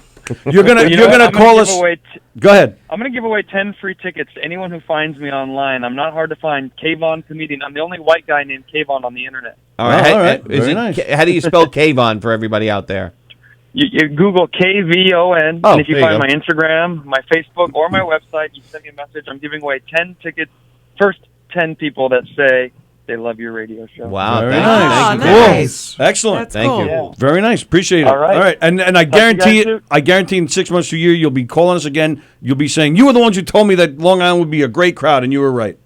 C: You're gonna
K: Well, you know
C: you're
K: what?
C: gonna
K: I'm
C: call
K: give
C: us.
K: away
C: Go ahead.
K: I'm going to give away 10 free tickets to anyone who finds me online. I'm not hard to find. Kayvon Comedian. I'm the only white guy named Kayvon on the internet.
A: All right.
C: All right.
A: Is
C: Very
A: it-
C: nice.
A: How do you spell Kayvon for everybody out there?
K: You Google KVON,
A: Oh,
K: and if you
A: there you
K: find
A: go.
K: my Instagram, my Facebook, or my website, you send me a message. I'm giving away 10 tickets. First 10 people that say they love your radio show.
A: Wow.
C: Very
A: thank
C: nice.
A: you.
B: Oh,
A: Thank you.
B: nice.
C: Cool. Excellent.
B: That's
A: Thank
B: cool.
A: you.
K: Yeah.
C: Very nice. Appreciate it.
K: All right.
C: And I
K: Talk to you
C: guarantee
K: guys
C: it.
K: soon.
C: I guarantee in 6 months to a year you'll be calling us again. You'll be saying you were the ones who told me that Long Island would be a great crowd, and you were right.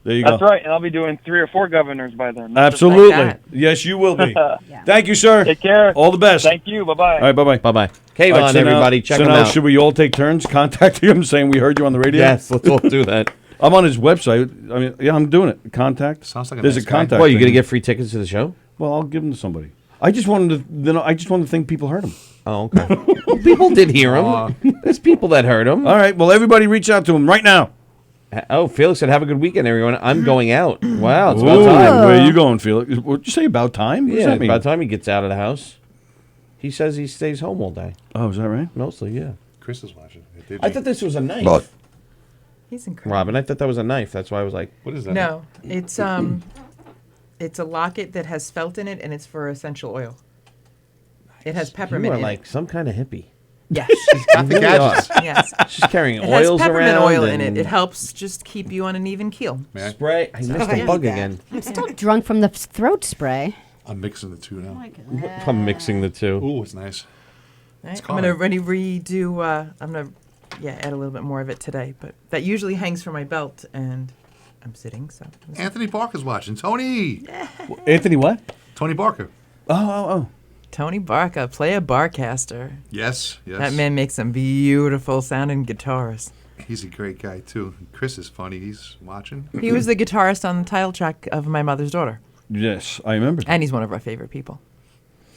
C: There you
K: That's
C: go.
K: right, and I'll be doing 3 or 4 governors by then. Not just
C: Absolutely.
B: that.
C: Yes, you will be.
E: Yeah.
C: Thank you, sir.
K: Take care.
C: All the best.
K: Thank you. Bye-bye.
C: All right. Bye bye.
A: Bye-bye. Kayvon, everybody. Check
C: so
A: him
C: now
A: out.
C: should we all take turns contacting him saying we heard you on the radio?
A: Yes, let's all do that.
C: I'm on his website. I mean, yeah, I'm doing it. Contact.
D: Sounds like a
C: There's
D: nice
C: a
D: guy.
C: contact.
A: What, you going to
C: thing.
A: get free tickets to the show?
C: Well, I'll give them to somebody. I just wanted to. I just wanted to think people heard him.
A: Oh, okay. Well, people did hear him. There's people that heard him.
C: All right. Well, everybody, reach out to him right now.
A: Oh, Felix said, have a good weekend, everyone. I'm going out. Wow, it's
C: Ooh,
A: about time.
C: where are you going, Felix? What'd you say about time? What does
A: Yeah,
C: that mean?
A: by the time he gets out of the house. He says he stays home all day.
C: Oh, is that right?
A: Mostly, yeah.
D: Chris is watching. Did
A: I
D: you?
A: thought this was a knife.
B: He's incredible.
A: Robin, I thought that was a knife. That's why I was like,
D: What is that?
B: No, it's a locket that has felt in it, and it's for essential oil. It has
A: you
B: peppermint
A: are
B: in
A: like
B: it.
A: some kind of hippie.
B: Yes,
D: Got the
A: You really
D: gadgets.
B: yes.
A: She's carrying
B: It has
A: oils
B: peppermint
A: around.
B: oil in
A: and
B: it. It helps just keep you on an even keel.
D: Man,
A: Spray. I missed
I: I
A: a bug
I: need that.
A: again.
E: I'm still drunk from the throat spray.
D: I'm mixing the two now.
A: I'm mixing the two.
D: Ooh, it's nice.
B: Right? I'm
D: calming.
B: gonna redo. I'm gonna add a little bit more of it today, but that usually hangs from my belt, and I'm sitting. So
D: Anthony Barker's watching. Tony.
C: Anthony, what?
D: Tony Barker.
C: Oh.
B: Tony Barca, play a barcaster.
D: Yes. Yes.
B: That man makes some beautiful sounding guitars.
D: He's a great guy too. Chris is funny. He's watching.
B: He was the guitarist on the title track of My Mother's Daughter,
C: Yes, I remember.
B: and he's one of our favorite people.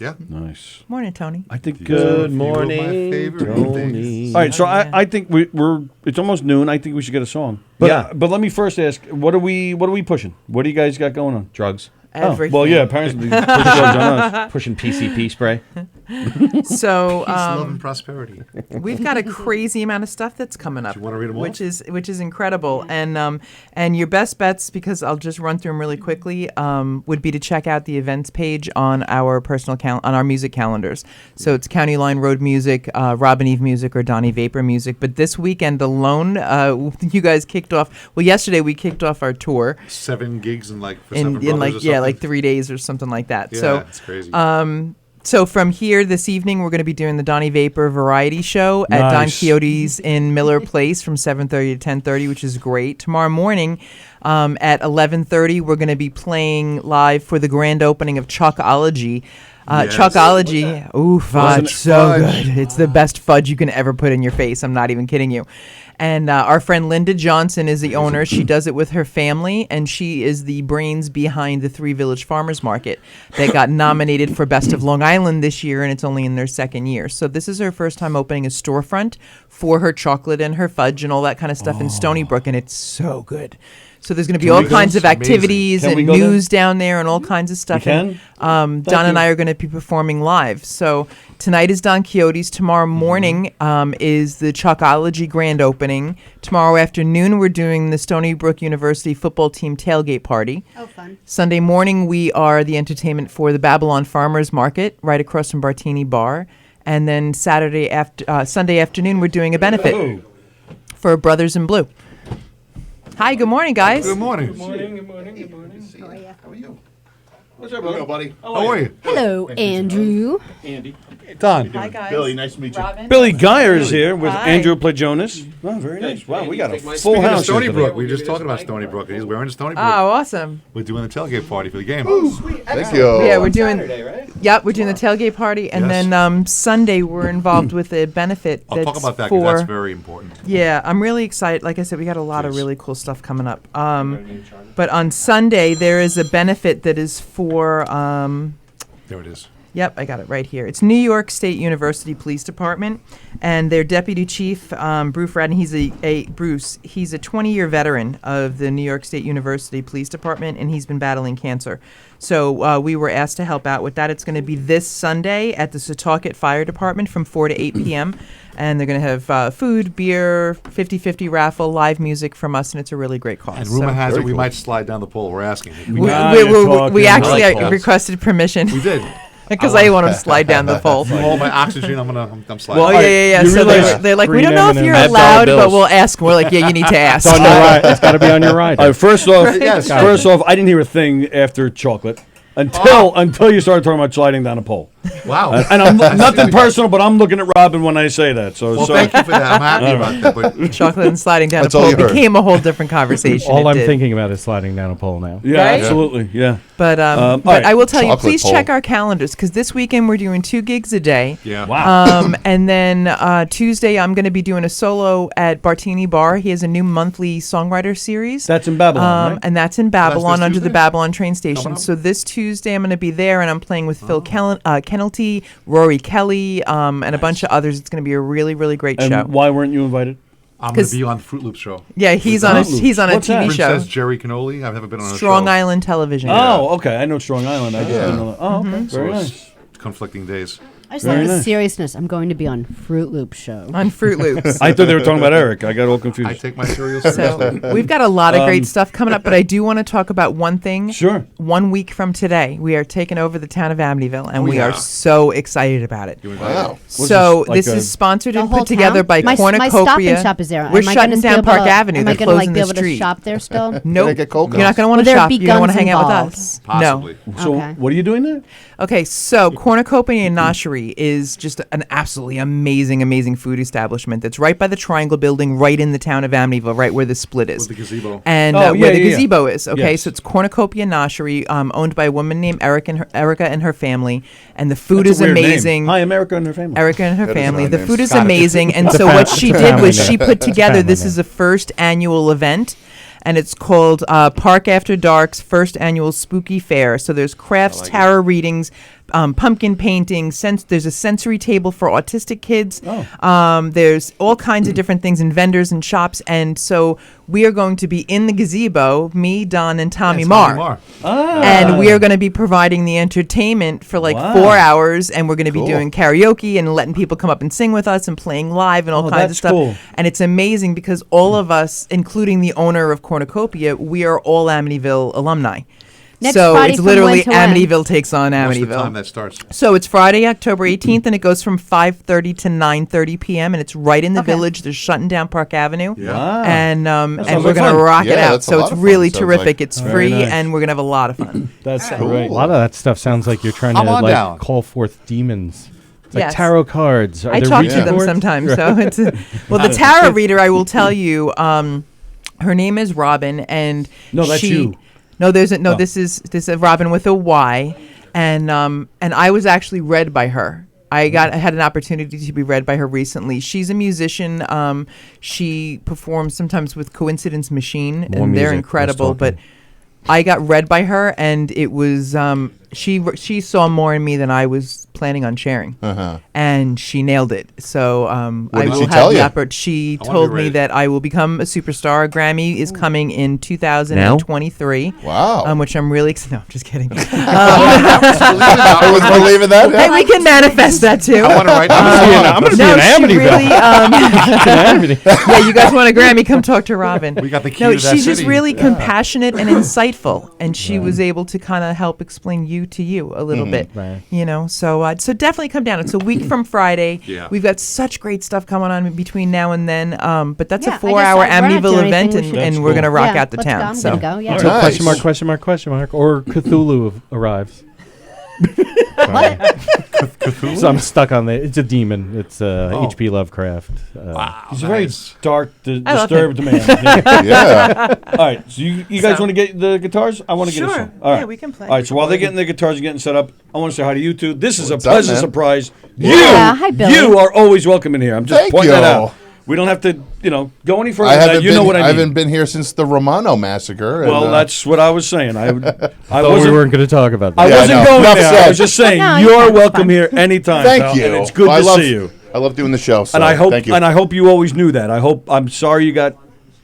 D: Yeah.
C: Nice.
B: Morning, Tony.
C: I think.
A: Good
D: few of my
A: morning,
D: favorite
A: Tony.
D: things.
C: All right, so
B: Oh, yeah.
C: I think we're. It's almost noon. I think we should get a song. But,
A: Yeah.
C: But let me first ask, what are we pushing? What do you guys got going on?
A: Drugs.
B: Everything.
C: Oh, well, yeah. Apparently, push drugs on us.
A: Pushing PCP spray.
B: So
D: Peace, love, and prosperity.
B: we've got a crazy amount of stuff that's coming up.
D: Do you wanna read 'em
B: which
D: off?
B: is incredible. And your best bets, because I'll just run through them really quickly, would be to check out the events page on our personal on our music calendars. So it's County Line Road Music, Robin Eve Music, or Donnie Vapor Music. But this weekend alone, you guys kicked off. Well, yesterday we kicked off our tour
D: 7 gigs in like for
B: in
D: Seven Brothers
B: like
D: or something.
B: like 3 days or something like that.
D: Yeah,
B: So
D: it's crazy.
B: So from here this evening, we're going to be doing the Donnie Vapor Variety Show at Don
C: Nice.
B: Quixote's in Miller Place from 7:30 to 10:30, which is great. Tomorrow morning at 11:30, we're going to be playing live for the grand opening of Chuckology.
D: Yes.
B: Chuckology, oof,
C: Wasn't
B: it's
C: it
B: so
C: fudge?
B: good. It's the best fudge you can ever put in your face. I'm not even kidding you. And our friend Linda Johnson is the owner. She does it with her family, and she is the brains behind the Three Village Farmers Market that got nominated for Best of Long Island this year, and it's only in their second year. So this is her first time opening a storefront for her chocolate and her fudge and all that kind of stuff in Stony Brook, and it's so good. So there's going to be all
C: we go?
B: kinds of
D: It's amazing.
B: activities
C: Can we
B: and
C: go there?
B: news down there and all kinds of stuff.
C: can?
B: And, Don and I are going to be performing live. So tonight is Don Quixote's. Tomorrow morning is the Chuckology grand opening. opening. Tomorrow afternoon, we're doing the Stony Brook University football team tailgate party.
E: Oh, fun.
B: Sunday morning, we are the entertainment for the Babylon Farmers Market, right across from Bartini Bar. And then Sunday afternoon, we're doing a benefit for Brothers in Blue. Hi, good morning, guys.
D: Good morning.
G: Good morning.
D: How are you?
C: What's up, brother?
D: buddy. How are you?
E: Hello, Andrew.
C: Andy.
D: Don.
B: Hi, guys.
D: Billy, nice to meet you.
B: Robin.
C: Billy Geyer is here with
B: Hi.
C: Andrew Plajonis. Oh, very nice. Wow, we got a full
D: Speaking
C: house
D: of Stony
C: here
D: Brook,
C: today.
D: we were just talking about Stony Brook. He's wearing a Stony Brook.
B: Oh, awesome.
D: We're doing the tailgate party for the game.
L: Thank you.
B: Yeah, we're doing. Yep, we're doing the tailgate party, and
D: Yes.
B: then Sunday we're involved with a benefit.
D: I'll
B: that's
D: talk about that because
B: for.
D: that's very important.
B: Yeah, I'm really excited. Like I said, we got a lot of
D: Jeez.
B: really cool stuff coming up. But on Sunday there is a benefit that is for.
D: There it is.
B: Yep, I got it right here. It's New York State University Police Department, and their deputy chief, Bruce Radden. He's a 20-year veteran of the New York State University Police Department, and he's been battling cancer. So we were asked to help out with that. It's going to be this Sunday at the Setauket Fire Department from 4 to 8 p.m. And they're going to have food, beer, 50-50 raffle, live music from us, and it's a really great cause.
D: And rumor
B: So-
D: has it
L: Very
D: we
L: cool.
D: might slide down the pole. We're asking.
C: Now you're talking.
B: we actually
D: I like polls.
B: requested permission.
D: We did.
B: Because I want to slide down the pole.
D: You hold my oxygen. I'm sliding.
B: Oh, yeah.
C: You
B: So
C: realize-
B: they're like, we
G: Green
B: don't know if
G: M&Ms.
B: you're
A: That's
B: allowed,
A: $1
B: but
A: bills.
B: we'll ask. We're like, yeah, you need to ask.
G: It's on your ride. It's got to be on your ride.
C: First off,
D: Yes.
C: first off, I didn't hear a thing after chocolate until you started talking about sliding down a pole.
D: Wow.
C: And I'm nothing personal, but I'm looking at Robin when I say that. So
D: Well,
C: sorry.
D: thank you for that. I'm happy about that. But
B: Chocolate and sliding down
L: That's
B: a
L: all
B: pole
L: you heard.
B: became a whole different conversation.
G: All
B: It
G: I'm
B: did.
G: thinking about is sliding down a pole now.
C: Yeah,
B: Right?
C: absolutely. Yeah.
B: But
C: all
B: but
C: right.
B: I will tell you,
L: Chocolate
B: please
L: pole.
B: check our calendars because this weekend we're doing 2 gigs a day.
D: yeah.
C: Wow.
B: And then Tuesday I'm going to be doing a solo at Bartini Bar. He has a new monthly songwriter series.
C: That's in Babylon, right?
B: And that's in Babylon
D: this
B: under the
D: Tuesday?
B: Babylon train station.
D: Coming up?
B: So this Tuesday I'm going to be there and I'm playing with Phil Kennelty, Rory Kelly, and a bunch of others. It's going to be a really, really great
C: And
B: show.
C: why weren't you invited?
D: I'm going
B: 'Cause-
D: to be on the Fruit Loops show.
B: Yeah, he's
C: With
B: on a
C: Fruit Loops.
B: he's on a
C: What's that?
B: TV show.
D: Princess Jerry Cannoli. I've never been on a
B: Strong
D: show.
B: Island Television.
C: Oh, okay. I know Strong Island. I just
L: Yeah.
C: didn't know that. Oh, okay.
D: So
C: Very
D: it's
C: nice.
D: conflicting days.
E: I just
C: Very
E: like the
C: nice.
E: seriousness. I'm going to be on Fruit Loop show.
B: On Fruit Loops.
C: I thought they were talking about Eric. I got all confused.
D: I take my cereal seriously.
B: So we've got a lot of great stuff coming up, but I do want to talk about one thing.
C: Sure.
B: 1 week from today, we are taking over the town of Amityville, and
D: Oh,
B: we
D: yeah.
B: are so excited about it.
L: Wow.
B: So
C: this, like
B: this
C: a-
B: is sponsored
E: The
B: and
E: whole
B: put together
E: town?
B: by
E: my Stop
B: Cornucopia.
E: and Shop is there.
B: We're
E: Am I
B: shutting
E: gonna
B: down
E: be able
B: Park
E: to-
B: Avenue.
E: Am
B: They're
E: I gonna
B: closing
E: be
B: the
E: able to
B: street.
E: shop there still?
B: Nope.
L: They get cocoa.
B: You're not going to want
E: Will
B: to
E: there
B: shop.
E: be
B: You're going to want to
E: guns
B: hang out with
E: involved?
B: us.
D: Possibly.
C: So,
E: Okay.
C: what are you doing there?
B: No. Okay, so Cornucopia and Noshery is just an absolutely amazing, amazing food establishment that's right by the Triangle Building, right in the town of Amityville, right where the split is.
D: With the gazebo.
B: And
C: Oh,
B: where the
C: yeah, yeah.
B: gazebo is. Okay,
C: Yes.
B: so it's Cornucopia Noshery, owned by a woman named Erica and her family. And the food
C: That's
B: is
C: a weird name.
B: amazing.
C: Hi, America and her family.
B: Erica and her
L: That is
B: family.
L: an
B: The
L: odd
B: food
L: name.
B: is
L: Got it.
B: amazing. And
G: It's a
B: so
G: fam-
B: what
G: it's
B: she
G: a
B: did
G: family
B: was she
G: name.
B: put
G: It's a
B: together,
G: family
B: this
G: name.
B: is the first annual event. And it's called Park After Dark's first annual Spooky Fair. So there's crafts, tarot readings, pumpkin painting. There's a sensory table for autistic kids. There's all kinds of different things and vendors and shops. And so we are going to be in the gazebo, me, Don, and Tommy
D: It's
B: Marr.
D: Marr.
B: And we are going to be providing the entertainment for like
C: Wow.
B: 4 hours, and we're going to be
L: Cool.
B: doing karaoke and letting people come up and sing with us and playing live and all
C: Oh,
B: kinds of
C: that's
B: stuff.
C: cool.
B: And it's amazing because all of us, including the owner of Cornucopia, we are all Amityville alumni.
E: Next
B: so
E: Friday
B: it's
E: from
B: literally
E: when to when?
B: Amityville takes on
D: What's the time
B: Amityville.
D: that starts?
B: So it's Friday, October 18th, and it goes from 5:30 to 9:30 p.m. and it's right in the
E: Okay.
B: village. They're shutting down Park Avenue.
D: Yeah.
C: Wow.
B: And
C: sounds
B: we're
C: like
B: gonna
C: fun.
B: rock it
L: Yeah,
B: out.
L: that's a
B: So
L: lot
B: it's
L: of fun,
B: really
L: sounds
B: terrific.
L: like.
B: It's
C: Very
B: free,
C: nice.
B: and we're gonna have a lot of fun.
C: That's
L: Cool.
C: great.
G: A lot of that stuff sounds like you're trying to
D: I'm on
G: like
D: down.
G: call forth demons. It's like
B: Yes.
G: tarot cards. Are
B: I
G: there
B: talk
G: Ouija
B: to them
G: boards?
B: sometimes. So it's well, the tarot reader. I will tell you. Her name is Robin, and
C: No, that's
B: she,
C: you.
B: No, there's a, no.
C: Oh.
B: This is Robin with a Y, and I was actually read by her. I had an opportunity to be read by her recently. She's a musician. She performs sometimes with Coincidence Machine,
G: More
B: and they're
G: music,
B: incredible.
G: less
B: But
G: talking.
B: I got read by her, and it was she saw more in me than I was planning on sharing, and she nailed it. So
L: What
B: I
L: did
B: will
L: she
B: have
L: tell
B: the
L: you?
B: She
D: wanna
B: told
D: be
B: me
D: ready.
B: that I will become a superstar. A Grammy is coming in 2023.
L: Wow.
B: Which I'm really excited. No, I'm just kidding.
L: I was believing that.
B: Hey, we can manifest that too.
D: I want to write.
G: I'm going to be
B: No,
G: an
B: she
G: Amityville.
B: really. Yeah, you guys want a Grammy? Come talk to Robin.
D: We got the key
B: No,
D: to that
B: she's just
D: city.
B: really compassionate and insightful, and she was able to kind of help explain you to you a little bit.
G: Right.
B: You know, so definitely come down. It's a week from Friday.
D: Yeah.
B: We've got such great stuff coming on between now and then. But that's
E: Yeah, I
B: a
E: guess
B: 4-hour
E: I've read
B: Amityville
E: anything
B: event,
E: we
B: and,
E: should-
B: and
C: That's
B: we're gonna
C: cool.
B: rock
E: Yeah,
B: out the
E: let's
B: town.
E: go. I'm
B: so
E: gonna go. Yeah.
G: So
L: Nice.
G: question mark, or Cthulhu arrives. So I'm stuck on the. It's a demon. It's H.P. Lovecraft.
C: He's a very dark,
B: I love
C: disturbed man. Yeah.
L: Yeah.
C: All right, so you guys
B: So-
C: want to get the guitars? I want to get a
B: Sure.
C: song. All right.
B: Yeah, we can play.
C: All right, so while they're getting their guitars and getting set up, I want to say hi to you two. This is
L: What's
C: a
L: up,
C: pleasant
L: man?
C: surprise.
E: Yeah, hi, Billy.
C: You are always welcome in here. I'm just
L: Thank
C: pointing that
L: you.
C: out. We don't have to, go any further
L: I
C: than that.
L: haven't
C: You
L: been.
C: know what I mean.
L: haven't been here since the Romano massacre. and,
C: Well, that's what I was saying. I
G: Thought we
C: wasn't.
G: weren't going to talk about
C: I
G: that.
L: Yeah,
C: wasn't
L: no.
C: going
L: Enough
C: there. I
L: said.
C: was just saying
E: No,
C: you're
E: it's
C: welcome
E: fine.
C: here anytime.
L: Thank
C: pal,
L: you.
C: And it's good
L: I
C: to
L: love,
C: see you.
L: I love doing the show. So
C: And I hope
L: thank you.
C: and I hope you always knew that. I'm sorry you got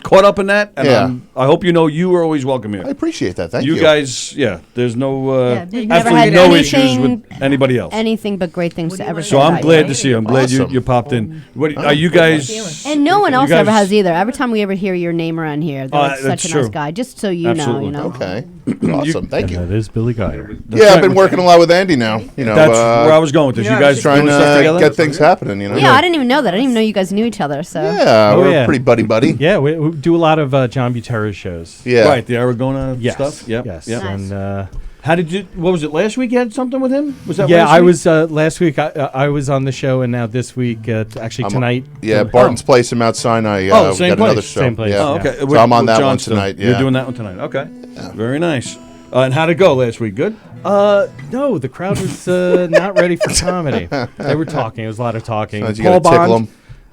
C: caught up in that, and
L: Yeah.
C: I hope you know you were always welcome
L: I
C: here.
L: appreciate that. Thank you.
C: You guys, there's no
E: Yeah, you've never
C: absolutely
E: had
C: no issues
E: anything-
C: with anybody else.
E: Anything but great things to ever say.
C: So I'm
E: about
C: glad
E: you.
C: to see you. I'm glad
L: Awesome.
C: you popped in. What are you guys?
E: And no one else
C: guys-
E: ever has either. Every time we ever hear your name around here, they're like
C: that's
E: such a nice
C: true.
E: guy. Just so you
C: Absolutely.
E: know,
L: Okay. Awesome. Thank
G: And
L: you.
G: that is Billy Geyer.
L: Yeah, I've been
C: right.
L: working a lot with Andy now. You know,
C: That's where I was going with this. You guys
L: trying
C: doing stuff
L: to
C: together?
L: get things happening. You know.
E: Yeah, I didn't even know that. I didn't even know you guys knew each other. So
L: Yeah,
G: Oh,
L: we're
G: yeah.
L: pretty buddy.
G: Yeah, we do a lot of John Butera's shows.
L: Yeah.
C: Right, the Aragona
G: Yes.
C: stuff. Yep.
G: Yes.
C: Yep.
E: Nice.
G: And
C: How did you? What was it? Last week you had something with him? Was that?
G: yeah,
C: last
G: I
C: week?
G: was last week. I was on the show, and now this week, actually tonight.
L: Yeah, Barton's Place in Mount Sinai.
C: Oh,
L: we
C: same
L: got another
C: place.
L: show.
G: Same place.
L: Yeah.
C: Oh, okay.
L: So I'm on
C: With
L: that
C: John
L: one
C: still.
L: tonight. Yeah.
C: You're doing that one tonight. Okay. Very nice. And how'd it go last week? Good.
G: No, the crowd was not ready for comedy. They were talking. It was a lot of talking.
L: Sometimes you
G: Paul
L: gotta tickle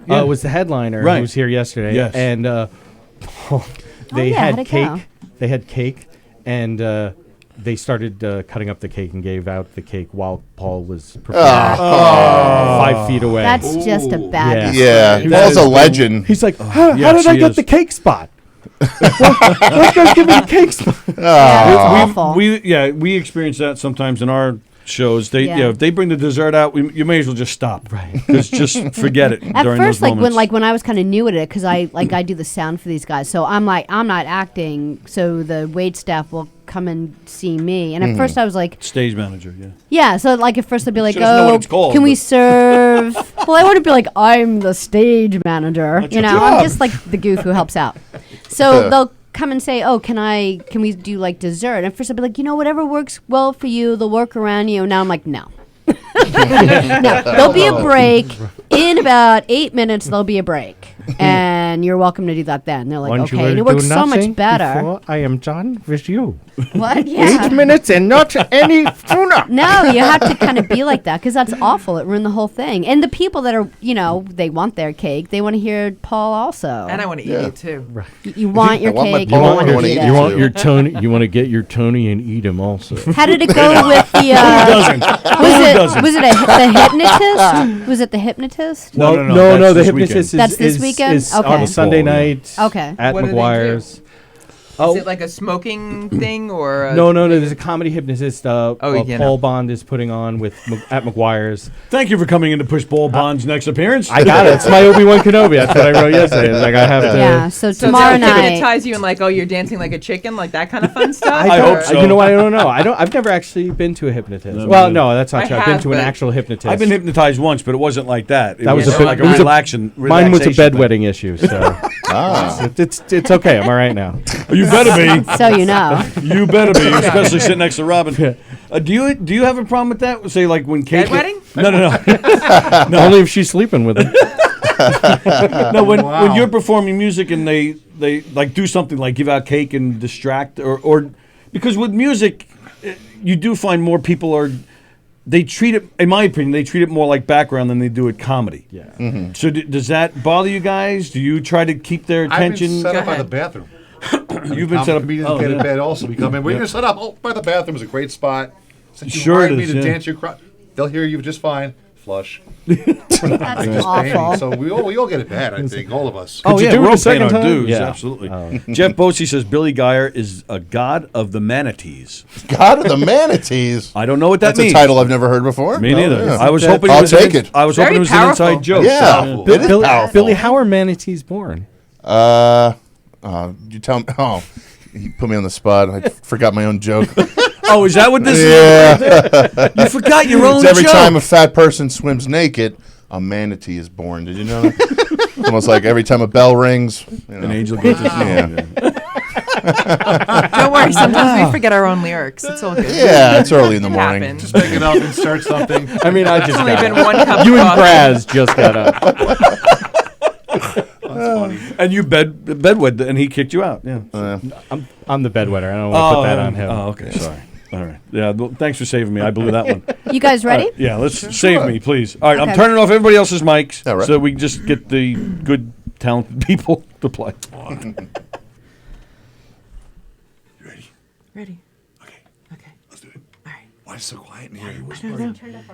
G: Bond
L: 'em.
G: was the headliner
C: Right.
G: who was here yesterday.
C: Yes.
G: And they
E: yeah,
G: had
E: how'd it
G: cake.
E: go?
G: They had cake, and they started cutting up the cake and gave out the cake while Paul was performing 5 feet away.
E: that's just a bad.
G: Yeah.
L: Yeah, Paul's a legend.
G: He's like, how
C: Yes,
G: did I
C: he
G: get
C: is.
G: the cake spot? Let's go give me the cake spot.
E: Yeah, it's awful.
C: We experience that sometimes in our shows. They
E: Yeah.
C: if they bring the dessert out, you may as well just stop.
G: Right.
C: Just forget it
E: At
C: during
E: first,
C: those moments.
E: when I was kind of new at it, because I do the sound for these guys, so I'm like, I'm not acting, so the wait staff will come and see me. And at first I was like,
C: Stage manager, yeah.
E: yeah, so like at first I'd be like,
C: She doesn't know what
E: oh,
C: it's called,
E: can we
C: but-
E: serve? Well, I wouldn't be like, I'm the stage manager.
C: That's
E: You
C: your
E: know,
C: job.
E: I'm just like the goof who helps out. So they'll come and say, oh, can we do like dessert? And at first I'd be like, whatever works well for you, they'll work around you. Now I'm like, no. No, there'll be a break. In about 8 minutes, there'll be a break. And you're welcome to do that then. They're like, okay. And it works so much better.
G: I am John with you.
E: What? Yeah.
G: 8 minutes and not any sooner.
E: No, you have to kind of be like that because that's awful. It ruined the whole thing. And the people that are, they want their cake. They want to hear Paul also.
B: And I want to eat it too.
E: You want your
L: I want my
E: cake.
L: Paul,
E: You
L: I
E: want
L: wanna
E: to
L: eat
E: eat
L: it
G: You
E: it.
G: want
L: too.
G: your Tony? You want to get your Tony and eat him also.
E: How did it go with the? Was it the hypnotist? Was it the hypnotist?
C: No,
G: No,
C: that's
G: the
C: this
G: hypnotist
E: That's this
G: is
E: weekend?
G: on
E: Okay.
G: Sunday night.
E: Okay.
G: At
B: What do they do?
G: McGuire's.
B: Is it like a smoking thing or?
G: No. There's a comedy hypnotist.
B: you
G: Paul
B: know.
G: Bond is putting on at McGuire's.
C: Thank you for coming in to push Paul Bond's next appearance.
G: I got it. It's my Obi-Wan Kenobi. That's what I wrote yesterday. It's like I have to.
E: Yeah. So
B: So
E: tomorrow
B: they'll
E: night.
B: hypnotize you and like, oh, you're dancing like a chicken, like that kind of fun stuff.
C: I
B: Or-
C: hope so.
G: You know what? I don't know. I've never actually been to a hypnotist.
C: No,
G: Well,
C: me
G: no, that's not
B: I
G: true. I've been
B: have,
G: to an
B: but-
G: actual hypnotist.
C: I've been hypnotized once, but it wasn't like that. It
G: That was a bit-
C: like
G: it was a-
C: relaxation.
G: Mine was a
C: relaxation
G: bedwetting issue, so it's okay. I'm all right now.
C: thing. You better be.
E: So you know.
C: You better be, especially sitting next to Robin. Do you have a problem with that? Say like when Kate.
B: Bedwetting?
C: No.
G: Only if she's sleeping with him.
C: No, when you're performing music and they like do something like give out cake and distract or because with music you do find more people they treat it, in my opinion, they treat it more like background than they do at comedy.
G: Yeah.
L: Mm-hmm.
C: So does that bother you guys? Do you try to keep their
D: I've
C: attention?
D: been set
B: Go
D: up by the
B: ahead.
D: bathroom.
C: You've been set up.
D: Comedians
C: Oh,
D: get in
C: yeah.
D: bed also. We come in. Where you set up? Oh, by the bathroom is a great spot. Since you
C: Sure
D: hired
C: it
D: me
C: is,
D: to
C: yeah.
D: dance your crowd, they'll hear you just fine. Flush.
E: That's
D: Just pay me.
E: awful.
D: So we all get it bad, I think, all of us.
C: Oh, yeah,
G: do it
C: we're
G: a
C: all
G: second
C: paying our
G: time?
C: dues.
G: Yeah.
C: Absolutely. Jeff Bosey says Billy Geyer is a god of the manatees.
L: God of the manatees.
C: I don't know what that
L: That's
C: means.
L: a title I've never heard before.
C: Me neither.
L: Yeah.
C: I was hoping it
L: I'll
C: was
L: take it.
C: I was
B: Very
C: hoping it was
B: powerful.
C: an inside joke.
L: Yeah, it is powerful.
G: Billy, how are manatees born?
L: You tell me. Oh, you put me on the spot. I forgot my own joke.
C: Oh, is that what this
L: Yeah.
C: is? You forgot your own
L: It's every
C: joke.
L: time a fat person swims naked, a manatee is born. Did you know that? It's almost like every time a bell rings,
C: An angel gets his
L: Yeah.
B: Don't worry. Sometimes we forget our own lyrics. It's all good.
L: Yeah, it's early in the
B: It
L: morning.
B: happens.
D: Just make it up and start something.
G: I mean, I just
B: It's only
G: got
B: been
G: up.
B: one cup
G: You
B: of
G: and
B: coffee.
G: Braz just got up.
C: And you bedwed, and he kicked you out. Yeah.
G: I'm the bedwetter. I don't want to put that on him.
C: Oh, okay. Sorry. All right. Yeah. Well, thanks for saving me. I blew that one.
E: You guys ready?
C: Yeah. Let's save me, please. All right. I'm
E: Okay.
C: turning off everybody else's mics
L: All right.
C: so we can just get the good, talented people to play.
B: Ready.
D: Let's do it. All right. Why is it so quiet in here?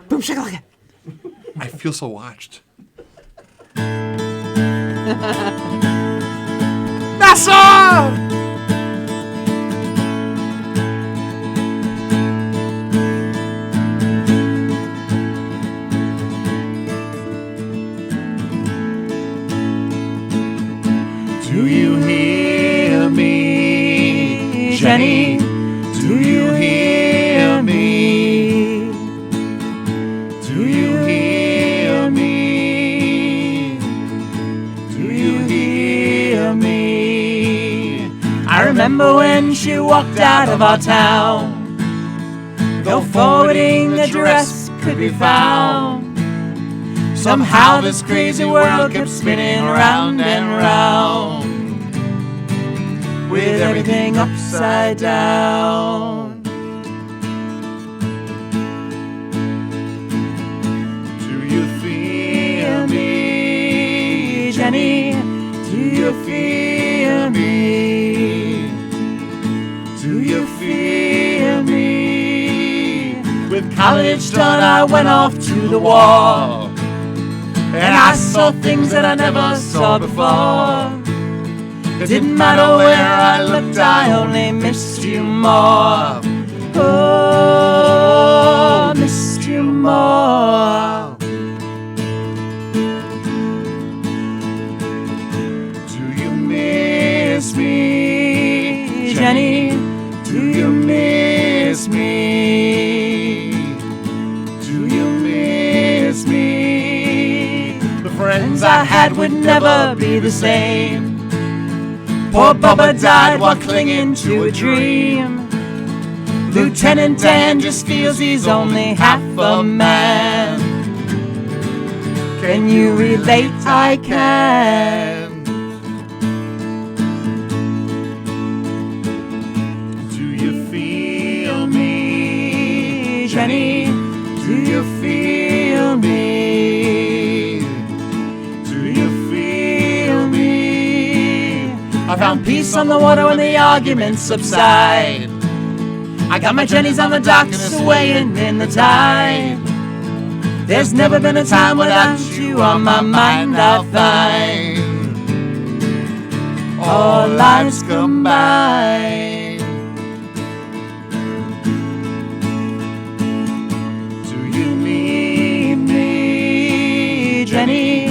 B: Boom shakalaka.
D: I feel so watched.
B: That's all.
M: Do you hear me, Jenny? Do you hear me? Do you hear me? Do you hear me? I remember when she walked out of our town. No forwarding address could be found. Somehow this crazy world kept spinning round and round, with everything upside down. Do you feel me, Jenny? Do you feel me? Do you feel me? With college done, I went off to the war, and I saw things that I never saw before. It didn't matter where I looked, I only missed you more. Oh, missed you more. Do you miss me, Jenny? Do you miss me? Do you miss me? The friends I had would never be the same. Poor Bubba died while clinging to a dream. Lieutenant Dan just feels he's only half a man. Can you relate? I can. Do you feel me, Jenny? Do you feel me? Do you feel me? I found peace on the water when the arguments subside. I got my Jennies on the docks swaying in the tide. There's never been a time without you on my mind, I'll find. All lives combined. Do you need me, Jenny?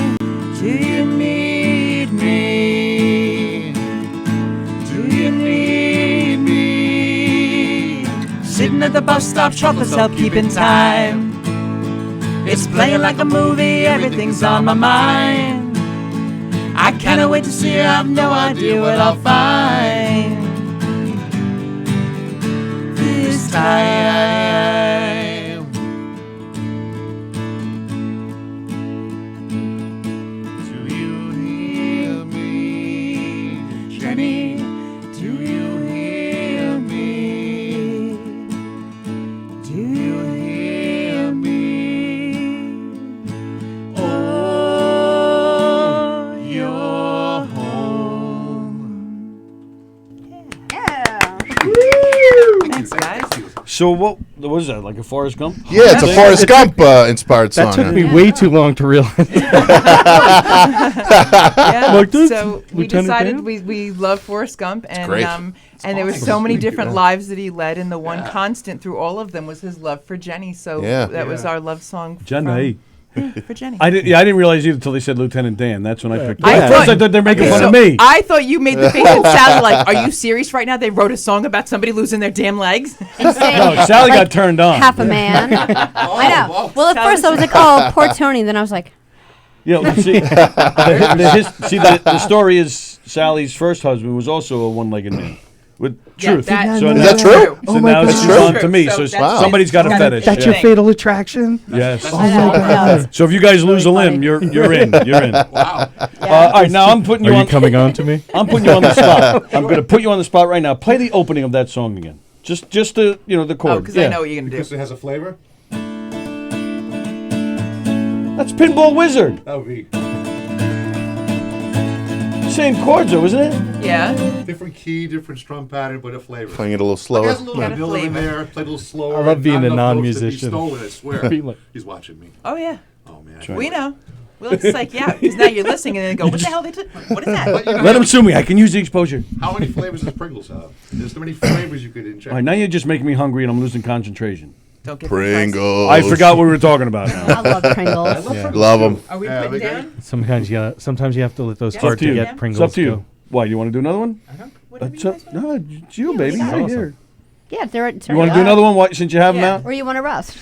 M: Do you need me? Do you need me? Sitting at the bus stop, chocolates help keep in time. It's playing like a movie, everything's on my mind. I cannot wait to see you, I have no idea what I'll find this time. Do you hear me, Jenny? Do you hear me? Do you hear me? Oh, you're home.
B: Thanks, guys.
C: So what was that? Like a Forrest Gump?
L: Yeah, it's a Forrest Gump inspired song.
G: That took
L: yeah.
G: me way too long to realize.
B: Yeah.
G: Like this,
B: So we
G: Lieutenant
B: decided
G: Dan?
B: we love Forrest Gump, and
L: great.
B: and there were so many different lives that he led, and the one constant through all of them was his love for Jenny. So
L: Yeah.
B: that was our love song.
C: Jenny.
B: For Jenny.
C: I didn't realize either until they said Lieutenant Dan. That's when I picked it.
B: I
C: At first I thought they're making
B: okay,
C: fun
B: so
C: of me.
B: I thought you made the face and Sally like, are you serious right now? They wrote a song about somebody losing their damn legs?
C: No, Sally got turned on.
E: Half a man. I know. Well, at first I was like, oh, poor Tony. Then I was like,
C: You know, see, the story is Sally's first husband was also a one-legged man. With truth.
L: Is that true?
C: So now
L: God.
C: she's
L: That's
C: on
L: true.
C: to me.
L: So
C: So
L: that's-
C: somebody's got a fetish.
G: That's
C: yeah.
G: your fatal attraction?
C: Yes.
G: Oh my God.
C: So if you guys lose a limb, you're in. You're in.
D: Wow.
C: All right, now I'm putting you
G: Are
C: on.
G: you coming on to me?
C: I'm putting you on the spot. I'm going to put you on the spot right now. Play the opening of that song again. Just the the chord.
B: Oh, because I know what you're going to
D: Because
B: do.
D: it has a flavor?
C: That's Pinball Wizard.
D: That would be
C: Same chords, though, isn't it?
B: Yeah.
D: different key, different strum pattern, but a flavor.
L: Playing it a little
D: It
L: slower.
D: has a little
B: Got a
D: ability
B: flavor.
D: there. Play a little slower.
G: I love being
D: not
G: a
D: enough notes to be
G: non-musician.
D: stolen, I swear.
G: Being like-
D: He's watching me.
B: Oh, yeah.
D: Oh man.
B: We know. Well, it's like, yeah, because now you're listening and then go, what the hell they took? What is that?
D: But, you know,
C: Let him sue me. I can use the exposure.
D: How many flavors does Pringles have? There's so many flavors you could inject.
C: All right, now you're just making me hungry and I'm losing concentration.
B: Don't get
L: Pringles.
C: I forgot what we were talking about now.
E: I love Pringles.
D: I love Pringles
L: Love
D: too.
L: 'em.
B: Are we
D: Yeah,
B: putting
D: they
B: down?
G: Sometimes you have to let those
B: Yeah.
G: hard
C: It's up to
G: to
C: you.
G: get Pringles
C: It's up to you.
G: go.
C: Why, do you want to do another one?
B: Whatever you
C: That's
B: guys
C: up.
B: want.
C: No, it's you, baby.
G: That's
C: Right
G: awesome.
C: here.
E: Yeah, they're
C: You want to do another one since you have them
B: Yeah.
C: out?
E: Or you want to rest?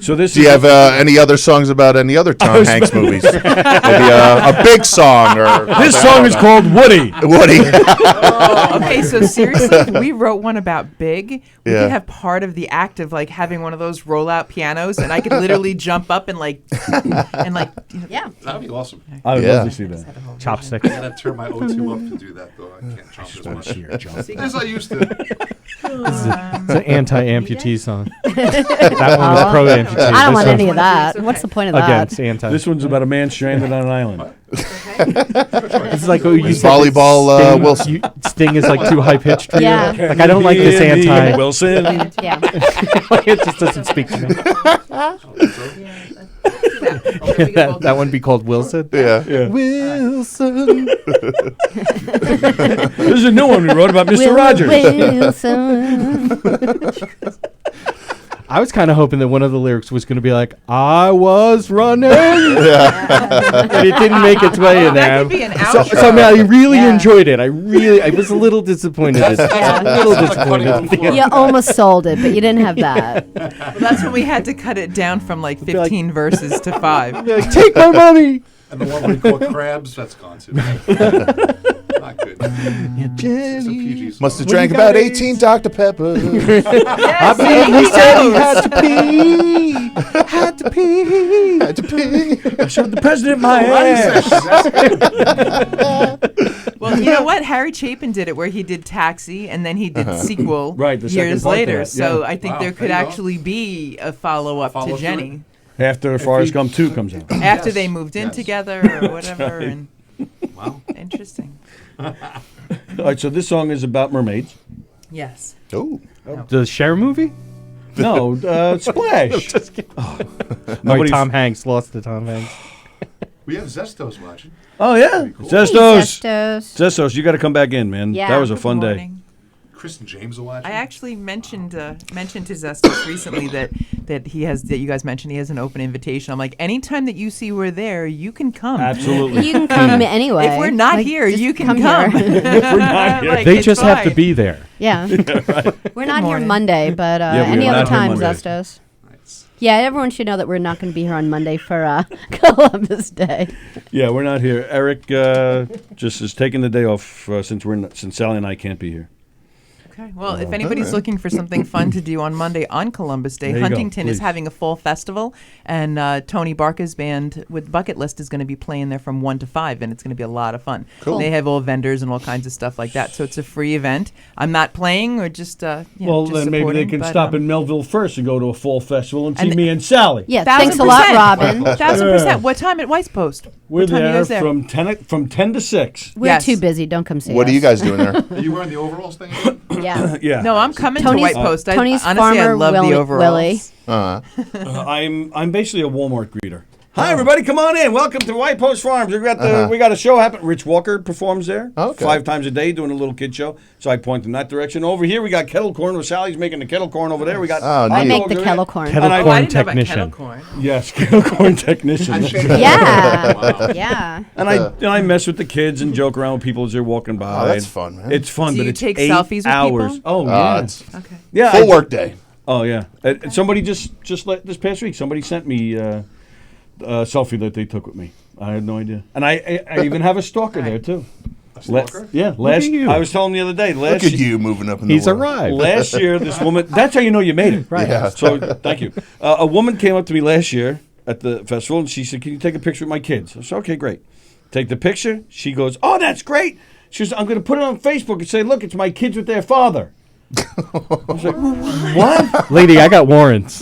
C: So this
L: Do you
C: is
L: have any other songs about any other Tom Hanks movies? Maybe a big song or
C: this song is called Woody.
L: Woody.
B: Okay, so seriously, if we wrote one about Big, we
L: Yeah.
B: could have part of the act of like having one of those roll-out pianos, and I could literally jump up and like,
E: Yeah.
D: That'd be awesome.
C: I would
L: Yeah.
C: love to see that.
G: Chopsticks.
D: I gotta turn my O2 up to do that though. I can't jump as much as I used to.
G: It's an anti-amputee song. That one was pro-amputee.
E: I don't
G: This
E: want any
G: one-
E: of that. What's the point of
G: Again,
E: that?
G: it's anti.
C: This one's about a man stranded on an island.
G: This is like what you
L: It's
G: said.
L: volleyball,
G: Sting,
L: Wilson.
G: Sting is like too high pitched for
E: Yeah.
G: you. Like I don't like this
C: Hear me,
G: anti.
C: Wilson.
E: Yeah.
G: It just doesn't speak to me. That one be called Wilson.
L: Yeah.
G: Wilson.
C: This is a new one we wrote about Mr. Rogers.
E: Wilson.
G: I was kind of hoping that one of the lyrics was going to be like, "I was running," and it didn't make its way in
B: That
G: there.
B: could be an
G: So,
B: outro.
G: somehow I really
B: Yeah.
G: enjoyed it. I was a little disappointed.
E: Yeah. You almost sold it, but you didn't have that.
B: Well, that's when we had to cut it down from like 15 verses to 5.
G: Like, take my money.
D: And the one we call crabs, that's gone too. Not good. It's a PG song.
L: Must have drank about 18 Dr. Pepper.
G: I believe he said he had to pee. Had to pee.
L: Had to pee.
C: I showed the president my ass.
B: Well, you know what? Harry Chapin did it where he did Taxi and then he did sequel
C: Right, the second
B: years
C: part to
B: later.
C: that,
B: So
C: yeah.
B: I think
D: Wow,
B: there
D: there
B: could
D: you go.
B: actually be a follow-up
D: Follow
B: to
D: through
B: Jenny
C: After Forrest Gump 2 comes out.
B: after
D: Yes,
B: they moved in
D: yes.
B: together or whatever.
C: right.
B: And
D: Wow.
B: interesting.
C: All right, so this song is about mermaids.
B: Yes.
L: Oh.
G: The Cher movie?
C: No, Splash.
G: No, Tom Hanks lost to Tom Hanks.
D: We have Zestos watching.
C: Oh, yeah.
D: Cool.
C: Zestos.
E: Zestos.
C: Zestos, you got to come back in, man.
E: Yeah.
C: That was a
B: Good
C: fun day.
B: morning.
D: Chris and James are watching.
B: I actually mentioned to Zestos recently that you guys mentioned he has an open invitation. I'm like, anytime that you see we're there, you can come.
C: Absolutely.
E: You can come anyway.
B: If we're not
E: Like,
B: here,
E: just
B: you can come.
E: here.
C: We're not here.
B: Like,
G: They
B: it's
G: just have to
B: fine.
G: be there.
E: Yeah. We're not here
B: morning.
E: Monday, but
C: Yeah, we
E: any
C: are
E: other
C: not here
E: time,
C: Monday.
E: Zestos.
D: Nice.
E: Yeah, everyone should know that we're not going to be here on Monday for Columbus Day.
C: Yeah, we're not here. Eric just is taking the day off since Sally and I can't be here.
B: Okay. Well, if anybody's looking for something fun to do on Monday on Columbus Day,
C: There you go,
B: Huntington is
C: please.
B: having a fall festival, and Tony Barca's band with Bucket List is going to be playing there from 1 to 5, and it's going to be a lot of fun.
E: Cool.
B: They have all vendors and all kinds of stuff like that, so it's a free event. I'm not playing or just
C: Well,
B: just
C: then maybe they
B: supporting,
C: can
B: but,
C: stop in Melville first and go to a fall festival and see
B: And-
C: me and Sally.
E: Yeah, thanks a lot, Robin.
B: 1,000%. What time at White's Post?
C: We're
B: what time are you
C: there
B: guys there?
C: from 10 to 6.
E: We're
B: Yes.
E: too busy. Don't come see us.
L: What are you guys doing there?
D: Are you wearing the overalls thing?
E: Yeah. Yeah.
C: Yeah.
B: No, I'm coming
E: Tony's-
B: to White Post.
E: Tony's
B: honestly, I
E: Farmer
B: love
E: Willie-
B: the overalls.
C: I'm basically a Walmart greeter. Hi, everybody, come on in. Welcome to White Post Farms. We got a show happening. Rich Walker performs there 5 times a day doing a little kid show. So I point in that direction. Over here, we got kettle corn where Sally's making the kettle corn over there. We got
E: I make the kettle corn.
G: Kettle
C: And I-
G: corn
C: I didn't know about
G: technician.
B: kettle corn.
C: Yes, kettle corn technician.
E: Yeah. Yeah.
C: And I mess with the kids and joke around with people as they're walking by.
L: Oh, that's
C: And
L: fun, man.
C: It's fun,
B: Do
C: but
B: you
C: it's
B: take
C: 8
B: selfies with
C: hours.
B: people?
C: Oh, yeah.
L: It's
B: Okay.
C: Yeah,
L: full
C: I-
L: work day.
C: Oh yeah, somebody just this past week, somebody sent me a selfie that they took with me. I had no idea, and I even have a stalker there too.
D: stalker?
C: Last
G: you.
C: I was telling him the other day.
L: Look at you moving up in
G: He's
L: the world.
G: arrived.
C: Last year, this woman. That's how you know you made it,
G: Right.
L: Yeah.
C: So thank you. A woman came up to me last year at the festival, and she said, "Can you take a picture with my kids?" I said, "Okay, great." Take the picture. She goes, "Oh, that's great." She says, "I'm going to put it on Facebook and say, look, it's my kids with their father." I was like, what?
G: Lady, I got warrants.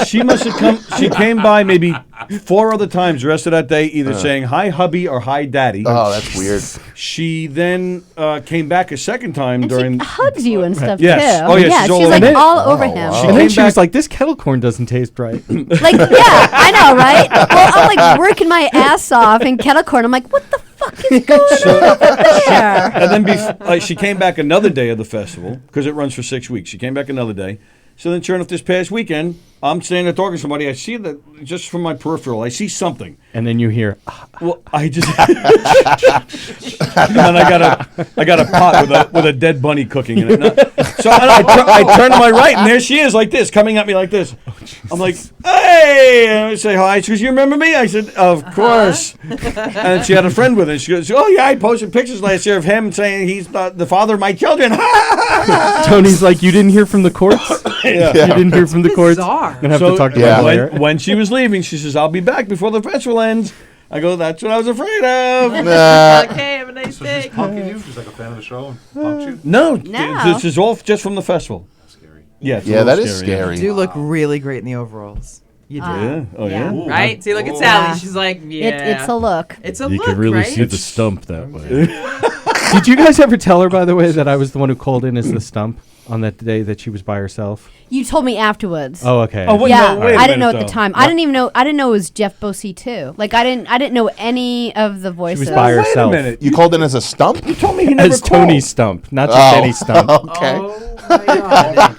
C: She must have come. She came by maybe 4 other times the rest of that day, either saying hi, hubby, or hi, daddy.
L: Oh, that's weird.
C: She then came back a second time
E: And
C: during.
E: she hugs you and stuff
C: Yes.
E: too.
C: Oh, yeah, she's all
E: she's
C: over
E: like
C: it.
E: all over him.
L: wow.
C: She
G: And then
C: came
G: she
C: back.
G: was like, this kettle corn doesn't taste right.
E: Like, yeah, I know, right? Well, I'm like working my ass off in kettle corn. I'm like, what the fuck is going on over there?
C: And then she came back another day of the festival because it runs for 6 weeks. She came back another day. So then, sure enough, this past weekend, I'm standing there talking to somebody. I see that just from my peripheral, I see something.
G: And then you hear,
C: Well, I just and then I got a pot with a dead bunny cooking in it. So I turn to my right, and there she is, like this, coming at me like this. I'm like, hey, and I say hi. She goes, you remember me? I said, of course. And she had a friend with her. She goes, oh yeah, I posted pictures last year of him saying he's the father of my children.
G: Tony's like, you didn't hear from the courts?
C: Yeah.
G: You didn't hear from the courts?
B: Bizarre.
G: Gonna have to talk to my lawyer.
C: when she was leaving, she says, I'll be back before the festival ends. I go, that's what I was afraid of.
B: Okay, have a nice
D: So
B: day.
D: she's punking you? She's like a fan of the show and punked you?
C: No,
E: No.
C: this is all just from the festival.
D: Scary.
C: Yeah, it's a
L: Yeah,
C: little
L: that is scary.
B: You do look really great in the overvals. You do.
C: Yeah. Oh yeah.
E: Yeah.
B: Right? See, look at
D: Oh.
B: Sally.
E: Yeah.
B: She's like, yeah.
E: It's a look.
B: It's a
G: You
B: look,
G: can really
B: right?
G: see the stump that way. Did you guys ever tell her, by the way, that I was the one who called in as the stump on that day that she was by herself?
E: You told me afterwards.
G: Oh, okay.
C: Oh, wait,
E: Yeah,
C: no, wait a
E: I didn't know
C: minute,
E: at the
C: though.
E: time. I didn't even know. I didn't know it was Jeff Bosey too. Like I didn't know any of the
G: She
E: voices.
G: was by
C: Wait a
G: herself.
C: minute.
L: You called in as a stump?
C: You told me he never
G: As
C: called.
G: Tony's stump, not just
L: Oh.
G: any stump.
L: Okay.
B: Oh, my God.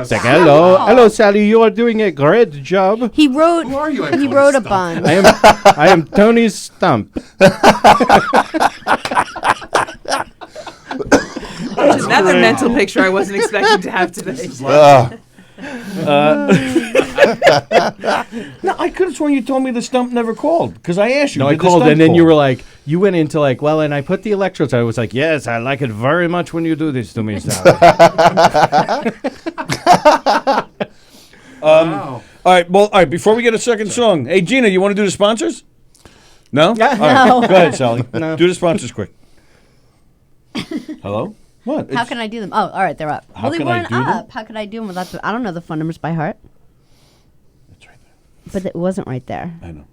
G: It's like, hello, Sally, you are doing a great job.
E: He wrote.
D: Who are you? I
E: He
D: call
E: wrote
D: you
E: a
D: Stump.
E: bunch.
G: I am Tony's stump.
B: There's another mental picture I wasn't expecting to have today.
C: No, I could have sworn you told me the stump never called because I asked you.
G: No, I
C: did the
G: called,
C: stump
G: and then you
C: call?
G: were like, you went into like, well, and I put the electrodes. I was like, yes, I like it very much when you do this to me, Sally.
D: Wow.
C: All right. Well, all right. Before we get a second song, hey Gina, you want to do the sponsors? No. All right.
E: No.
C: Go ahead, Sally.
G: No.
C: Do the sponsors quick. Hello. What?
E: How
C: It's-
E: can I do them? Oh, all right, they're up.
C: How
E: Well, they
C: can I
E: weren't
C: do them?
E: up. How could I do them without the? I don't know the phone numbers by heart.
C: It's right there.
E: But it wasn't right there.
C: I know.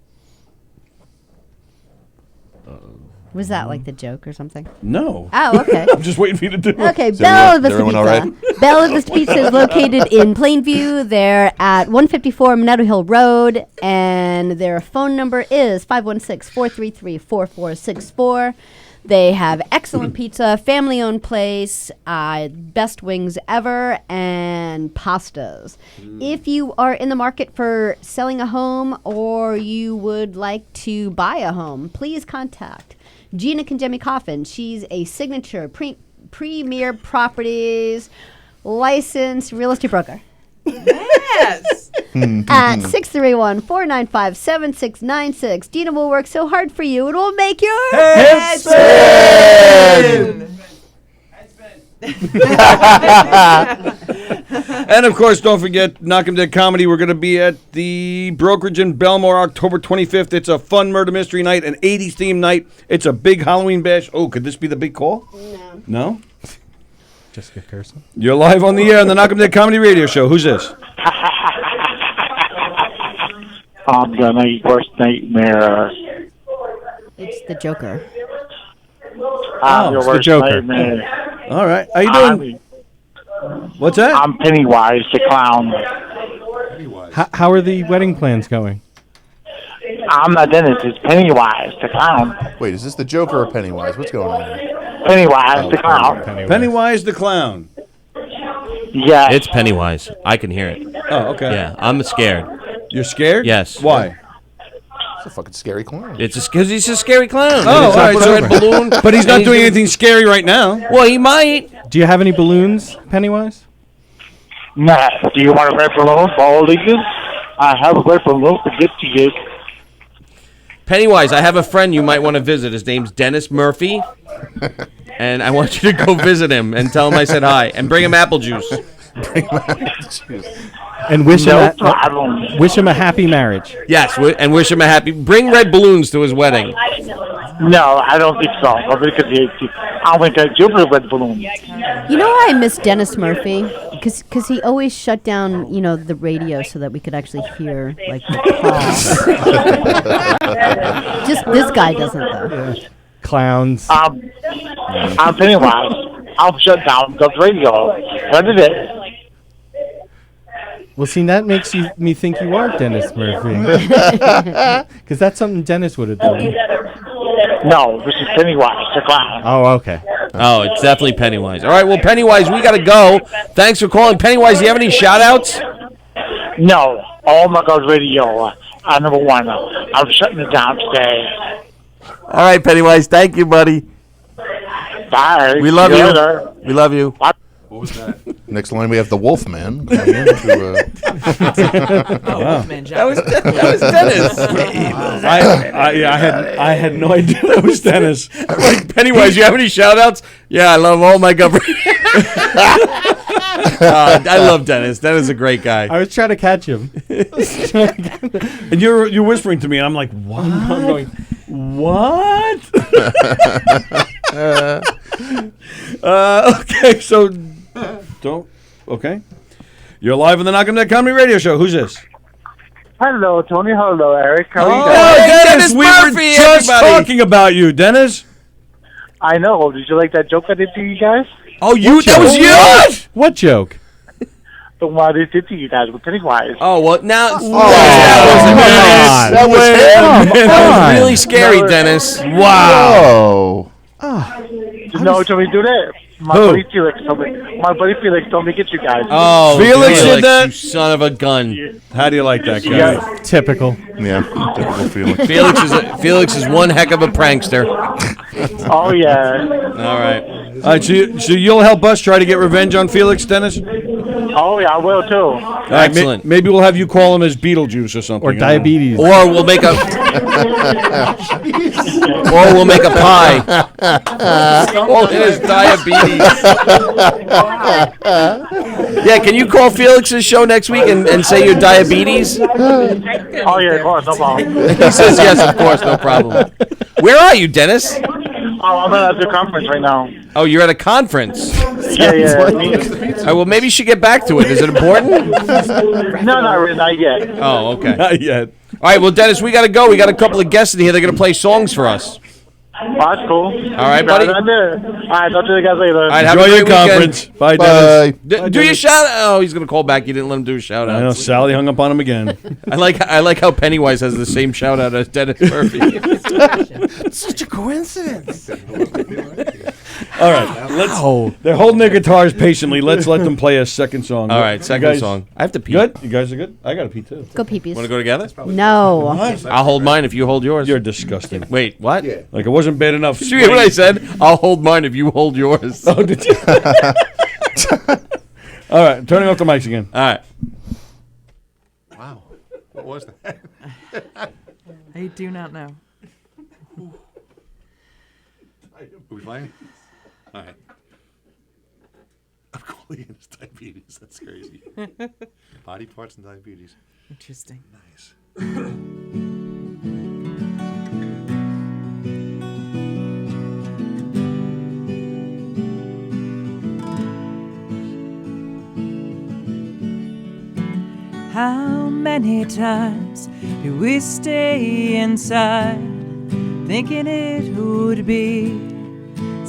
E: Was that like the joke or something?
C: No.
E: Oh, okay.
C: I'm just waiting for you to do it.
E: Okay,
L: Is
E: Bella
L: everyone-
E: Vista
L: everyone
E: Pizza.
L: all right?
E: Bella Vista Pizza is located in Plainview. They're at 154 Minetto Hill Road, and their phone number is 516-433-4464. They have excellent pizza, family-owned place, best wings ever, and pastas. If you are in the market for selling a home or you would like to buy a home, please contact Gina Conjemi Coffin. She's a signature Premier Properties licensed real estate broker.
B: Yes.
E: At 631-495-7696. Gina will work so hard for you, it will make your head spin.
C: And of course, don't forget Knock 'em Dead Comedy. We're going to be at the Brokerage in Belmore October 25th. It's a fun murder mystery night, an 80s theme night. It's a big Halloween bash. Oh, could this be the big call? No. No?
G: Jessica Kirsten.
C: You're live on the air on the Knock 'em Dead Comedy Radio Show. Who's this?
N: I'm the worst nightmare.
E: It's the Joker.
C: Oh,
K: your
C: it's the
K: worst
C: Joker.
K: nightmare.
C: All right. How you doing? What's that?
K: I'm Pennywise the clown.
G: How are the wedding plans going?
K: I'm not Dennis. It's Pennywise the clown.
L: Wait, is this the Joker or Pennywise? What's going on here?
K: Pennywise the clown.
C: Pennywise the clown.
K: Yeah.
A: It's Pennywise. I can hear it.
C: Oh, okay.
A: Yeah, I'm scared.
C: You're scared?
A: Yes.
C: Why?
L: It's a fucking scary clown.
A: It's because he's a scary clown.
C: Oh,
A: It's
C: all
A: a
C: right.
A: red
C: So,
A: balloon.
C: but he's
A: and
C: not doing
A: gonna-
C: anything scary right now.
A: Well, he might.
G: Do you have any balloons, Pennywise?
K: Nah. Do you want a red balloon for all ages? I have a red balloon to get to you.
A: Pennywise, I have a friend you might want to visit. His name's Dennis Murphy. And I want you to go visit him and tell him I said hi. And bring him apple juice.
G: And wish
K: No
G: him
K: problem.
G: wish him a happy marriage.
A: Yes, and wish him a happy... Bring red balloons to his wedding.
K: No, I don't think so. I went to Jupiter red balloon.
E: You know why I miss Dennis Murphy? Because he always shut down, the radio so that we could actually hear, like, the call. Just this guy doesn't, though.
G: Clowns.
K: I'm Pennywise. I'll shut down the radio. What is it?
G: Well, see, that makes me think you are Dennis Murphy. Because that's something Dennis would have done.
K: No, this is Pennywise the clown.
G: Oh, okay.
A: Oh, it's definitely Pennywise. All right, well, Pennywise, we got to go. Thanks for calling. Pennywise, do you have any shout-outs?
K: No. Oh my God, radio. Number one. I'm shutting it down today.
A: All right, Pennywise, thank you, buddy.
K: Bye.
A: We love
K: See
A: you.
K: later.
A: We love you.
D: What was that?
L: Next line, we have the Wolfman. Coming in to,
B: Wolfman
A: That was Dennis.
C: I had no idea that was Dennis.
A: Like, Pennywise, you have any shout-outs? Yeah, I love all my government. I love Dennis. Dennis is a great guy.
G: I was trying to catch him.
C: And you're whispering to me, and I'm like, what? I'm going, what? Okay, so don't. Okay, you're live on the Knock 'em Dead Comedy Radio Show. Who's this?
K: Hello, Tony. Hello, Eric. How are you
C: Oh,
K: guys?
A: Dennis
C: we
A: Murphy,
C: were just
A: everybody.
C: talking about you, Dennis.
K: I know. Did you like that joke I did to you guys?
A: Oh, that was you?
G: What joke?
K: The one I did to you guys with Pennywise.
A: Oh, well, now...
G: Come
A: That was really scary,
K: No.
A: Dennis.
L: wow.
K: You know who told me to do that? My
C: Who?
K: buddy Felix told me. My buddy Felix told me to get you guys.
A: Oh,
C: Felix did that?
A: You son of a gun.
C: How do you like that guy?
K: Yeah.
G: Typical.
L: Yeah, typical feeling.
A: Felix is one heck of a prankster.
K: Oh yeah.
A: All right.
C: All right, so you'll help us try to get revenge on Felix, Dennis?
K: Oh yeah, I will too.
C: All right,
A: Excellent.
C: maybe we'll have you call him as Beetlejuice or something.
G: Or diabetes.
A: Or we'll make a... or we'll make a pie. Call it as diabetes. Yeah, can you call Felix's show next week and say you're diabetes?
K: Oh yeah, of course, no problem.
A: He says yes, of course, no problem. Where are you, Dennis?
K: Oh, I'm at the conference right now.
A: Oh, you're at a conference.
K: Yeah.
A: All right, well, maybe you should get back to it. Is it important?
K: No, not yet.
A: Oh, okay.
C: Not yet.
A: All right, well, Dennis, we got to go. We got a couple of guests in here. They're going to play songs for us.
K: Oh, that's cool.
A: All right, buddy.
K: All right, talk to you guys later.
A: All right, have
C: Enjoy
A: a
C: your
A: great weekend.
C: conference. Bye, Dennis.
A: Do your shout out. Oh, he's going to call back. You didn't let him do a shout
C: I know
A: out.
C: Sally hung up on him again.
A: I like how Pennywise has the same shout out as Dennis Murphy.
M: Such a coincidence.
C: All right, they're holding their guitars patiently. Let's let them play a second song.
A: All right,
C: You
A: second
C: guys
A: song. I have to pee.
C: Good? You guys are good? I got to pee too.
E: Go peepees.
A: Want to go together?
E: No.
A: I'll hold mine if you hold yours.
C: You're disgusting.
A: Wait, what?
C: Like it wasn't bad enough.
A: Did you hear what I said? I'll hold mine if you hold yours.
C: Oh, did you? All right, turning off the mics again.
A: All right.
D: Wow. What was that?
B: I do not know.
D: Are we playing? All right. I'm calling in diabetes. That's crazy. Body parts and diabetes.
B: Interesting.
D: Nice.
M: How many times do we stay inside, thinking it would be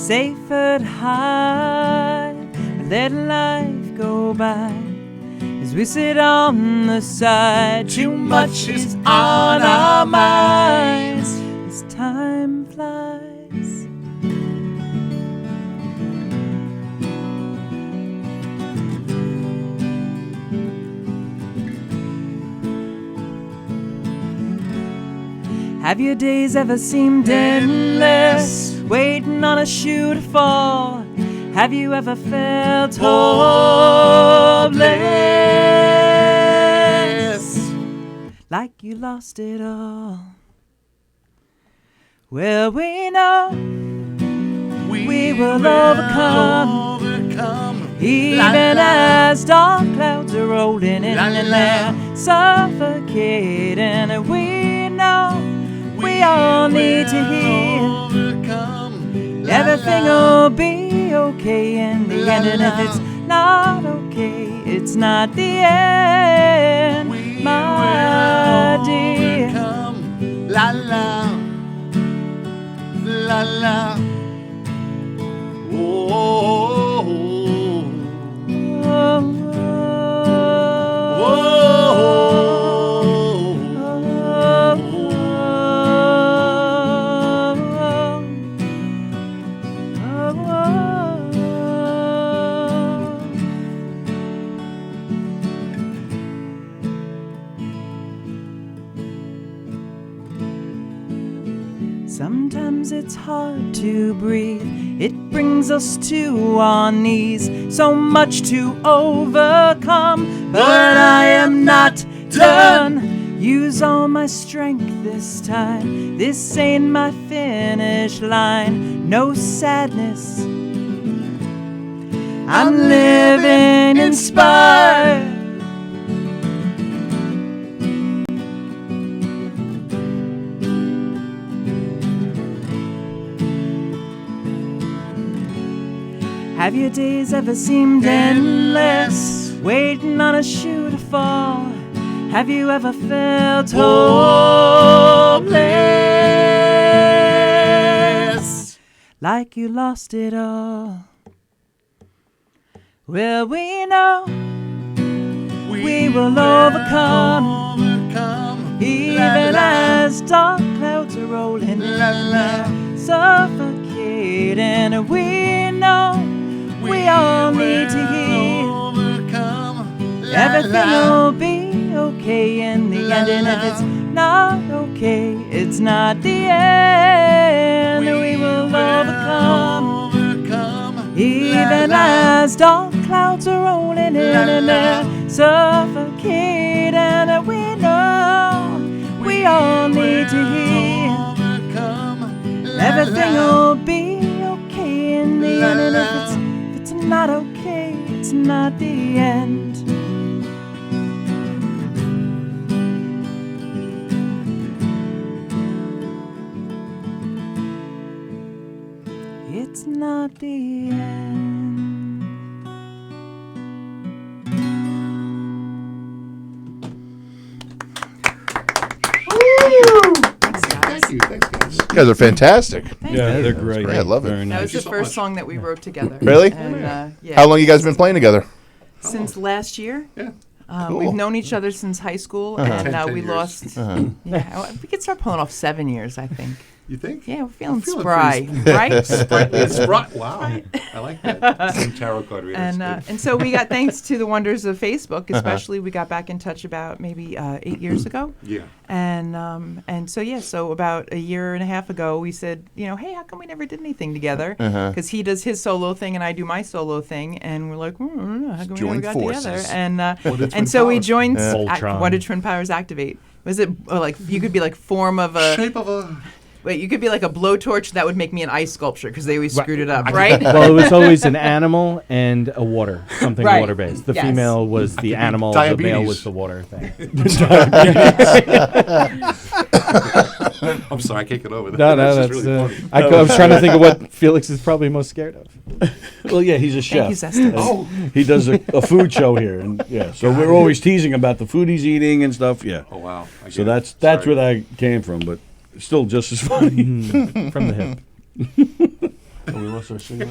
M: safe at high, let life go by as we sit on the side. Too much is on our minds as time flies. Have your days ever seemed endless, waiting on a shoe to fall? Have you ever felt hopeless, like you lost it all? Well, we know we will overcome, even as dark clouds are rolling in and they're suffocating. And we know we all need to heal. Everything will be okay in the end, and if it's not okay, it's not the end, my dear.
D: La la, la la. Oh, oh, oh.
M: Sometimes it's hard to breathe, it brings us to our knees. So much to overcome, but I am not done. Use all my strength this time, this ain't my finish line. No sadness, I'm living inspired. Have your days ever seemed endless, waiting on a shoe to fall? Have you ever felt hopeless, like you lost it all? Well, we know we will overcome, even as dark clouds are rolling in, suffocating. And we know we all need to heal. Everything will be okay in the end, and if it's not okay, it's not the end. We will overcome, even as dark clouds are rolling in and they're suffocating. And we know we all need to heal. Everything will be okay in the end, and if it's not okay, it's not the end. It's not the end.
L: Thank you, guys. You guys are fantastic.
C: Yeah, they're great.
L: I love it.
C: Very
B: That was
C: nice.
B: the first song that we wrote together.
L: Really?
B: And, yeah.
L: How long you guys been playing together?
B: Since last year.
D: Yeah.
L: Cool.
B: We've known each other since high school,
L: Uh-huh.
B: and
D: 10
B: we
D: years.
B: lost. Yeah, we could start pulling off 7 years, I think.
D: You think?
B: Yeah, we're feeling
D: I'm feeling
B: spry,
D: pretty
B: right?
D: Sprightly. Wow. I like that. Some tarot card readers.
B: And so we got, thanks to the wonders of Facebook, especially, we got back in touch about maybe 8 years ago.
D: Yeah.
B: And so about a year and a half ago, we said, hey, how come we never did anything together? Because he does his solo thing and I do my solo thing, and we're like, how come we never
L: Join
B: got
L: forces.
B: together?
D: Twin
B: And so we
D: Powers?
B: joined.
G: Voltron.
B: What did Twin Powers activate? Was it like you could be like form of a
D: Shape of a.
B: wait? You could be like a blowtorch that would make me an ice sculpture because they always screwed it up, right?
G: Well, it was always an animal and a water, something
B: Right.
G: water-based. The
B: Yes.
G: female was the animal, the male was the water thing.
D: I'm sorry, I can't get over that.
G: No,
D: That's
G: that's
D: just really funny.
G: I was trying to think of what Felix is probably most scared of.
C: Well, yeah, he's a chef.
B: you, Zestas.
C: Oh, he does a food show here, and yeah, so we're always teasing about the food he's eating and stuff. Yeah.
D: Oh wow. I
C: So
D: get it.
C: that's
D: Sorry.
C: where that came from, but still just as funny.
G: From the hip.
D: we lost our signal.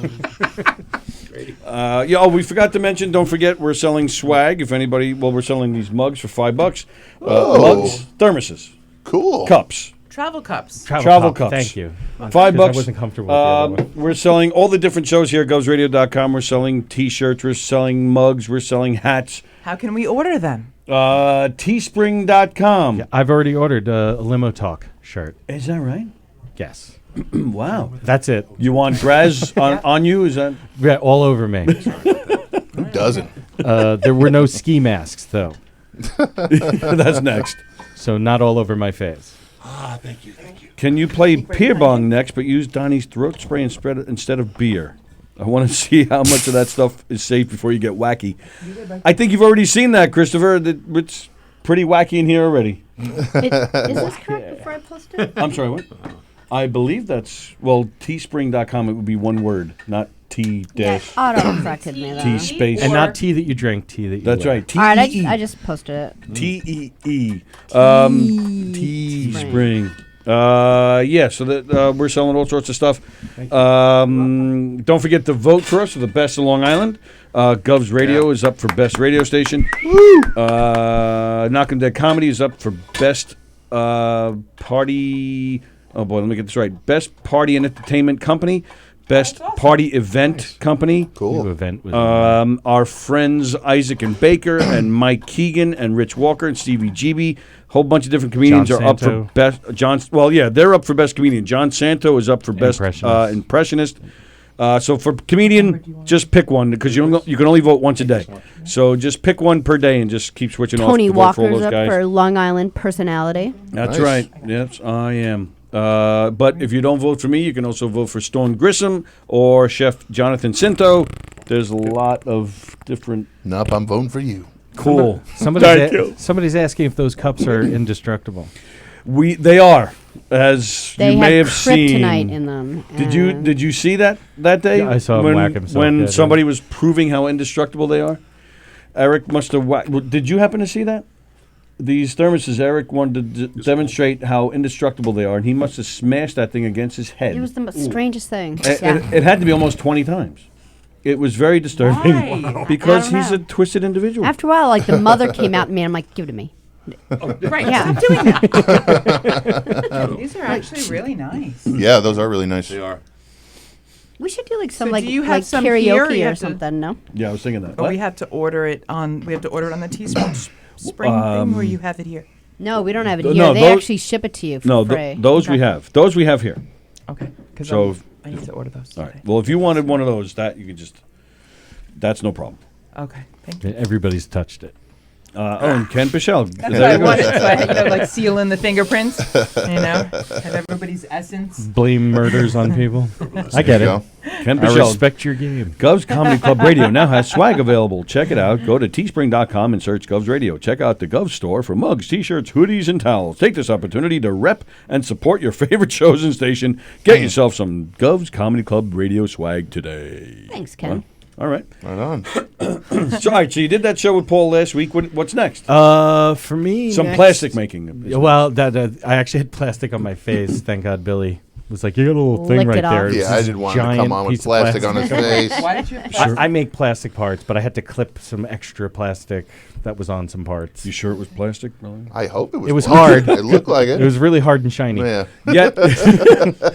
C: We forgot to mention. Don't forget, we're selling swag. If anybody, we're selling these mugs for $5. Mugs, thermoses,
L: cool,
C: cups.
B: Travel cups.
C: Travel cups.
G: Thank you.
C: $5.
G: I wasn't comfortable with the other one.
C: We're selling all the different shows here at GovsRadio.com. We're selling T-shirts. We're selling mugs. We're selling hats.
B: How can we order them?
C: Teespring.com.
G: Yeah, I've already ordered a Limo Talk shirt.
C: Is that right?
G: Yes.
C: Wow.
G: That's it.
C: You want Graz on you? Is that?
G: Yeah, all over me.
L: Who doesn't?
G: There were no ski masks, though.
C: That's next.
G: So not all over my face.
D: Thank you.
C: Can you play beer bong next, but use Donnie's throat spray instead of beer? I want to see how much of that stuff is safe before you get wacky. I think you've already seen that, Christopher. It's pretty wacky in here already.
E: Is this correct before I post it?
C: I'm sorry, what? I believe teespring.com, it would be one word, not T dash.
E: Auto-corrected me, though.
C: T space.
G: And not tea that you drink, tea that you
C: That's
G: wear.
C: right.
E: All right,
C: T-E-E.
E: I just posted it.
C: Teespring. Teespring. So that we're selling all sorts of stuff. Don't forget to vote for us for the best of Long Island. Govs Radio is up for best radio station. Knockin' Dead Comedy is up for best party. Oh boy, let me get this right. Best party and entertainment company. Best party event company.
L: Cool.
G: Event was
C: Our friends Isaac and Baker and Mike Keegan and Rich Walker and Stevie GB. Whole bunch of different comedians
G: John
C: are up for
G: Santo.
C: best. They're up for best comedian. John Santo is up for best impressionist. So for comedian, just pick one because you can only vote once a day. So just pick one per day and just keep switching
E: Tony
C: off to vote for all
E: Walker's
C: those
E: up
C: guys.
E: for Long Island personality.
C: That's
L: Nice.
C: right. Yes, I am. But if you don't vote for me, you can also vote for Storm Grissom or Chef Jonathan Cinto. There's a lot of different.
L: Nope, I'm voting for you.
C: Cool.
G: Somebody's asking if those cups are indestructible.
C: They are, as
E: They
C: you
E: had
C: may have seen.
E: kryptonite in them.
C: Did you see that day?
G: Yeah, I saw him
C: when,
G: whack himself.
C: when
G: Yeah,
C: somebody was proving how indestructible they are. Eric must have whacked. Did you happen to see that? These thermoses, Eric wanted to demonstrate how indestructible they are, and he must have smashed that thing against his head.
E: It was the strangest thing.
C: It had to be almost 20 times. It was very disturbing
E: Why?
C: because
E: I don't
C: he's a twisted individual.
E: After a while, like the mother came out to me, and I'm like, give it to me.
B: Right,
E: Yeah.
B: stop doing that. These are actually really nice.
L: Yeah, those are really nice.
D: They are.
E: We should do like some
B: So
E: like,
B: do you have
E: like
B: some here? You
E: karaoke or
B: have to-
E: something, no?
C: Yeah, I was thinking that.
B: But we
C: What?
B: have to order it on. We have to order it on the Teespring thing, or you have it here.
E: No, we don't have it
C: No,
E: here. They
C: those-
E: actually ship it to you for
C: No,
E: free.
C: those we have. Those we have here.
B: Okay. Because
C: So,
B: I need to order those.
C: all right. Well, if you wanted one of those, that you could just. That's no problem.
B: Okay. Thank you.
G: Everybody's touched it.
C: And Ken Pichelle.
B: That's what I wanted. So I had, like seal in the fingerprints. Have everybody's essence.
G: Blame murders on people. I get
L: There you
G: it.
C: Ken
G: I
C: Pichelle.
G: respect your game.
C: Govs Comedy Club Radio now has swag available. Check it out. Go to teespring.com and search Govs Radio. Check out the Govs store for mugs, t-shirts, hoodies, and towels. Take this opportunity to rep and support your favorite shows and station. Get yourself some Govs Comedy Club Radio swag today.
E: Thanks, Ken.
C: All right.
L: Right on.
C: So, all right, so you did that show with Paul last week. What's next?
G: For me,
C: Some
G: next-
C: plastic making.
G: Yeah, well, I actually had plastic on my face. Thank God, Billy was like, "You got a little thing
E: Licked
G: right
E: it off.
G: there." It's
L: Yeah, I
G: this
L: didn't want him to
G: giant
L: come on with
G: piece of
L: plastic on his face.
B: Why did you?
G: I make plastic parts, but I had to clip some extra plastic that was on some parts.
C: You sure it was plastic? Really?
L: I hope it was.
G: It was
L: plastic.
G: hard.
L: It looked like it.
G: It was really hard and shiny.
L: Yeah.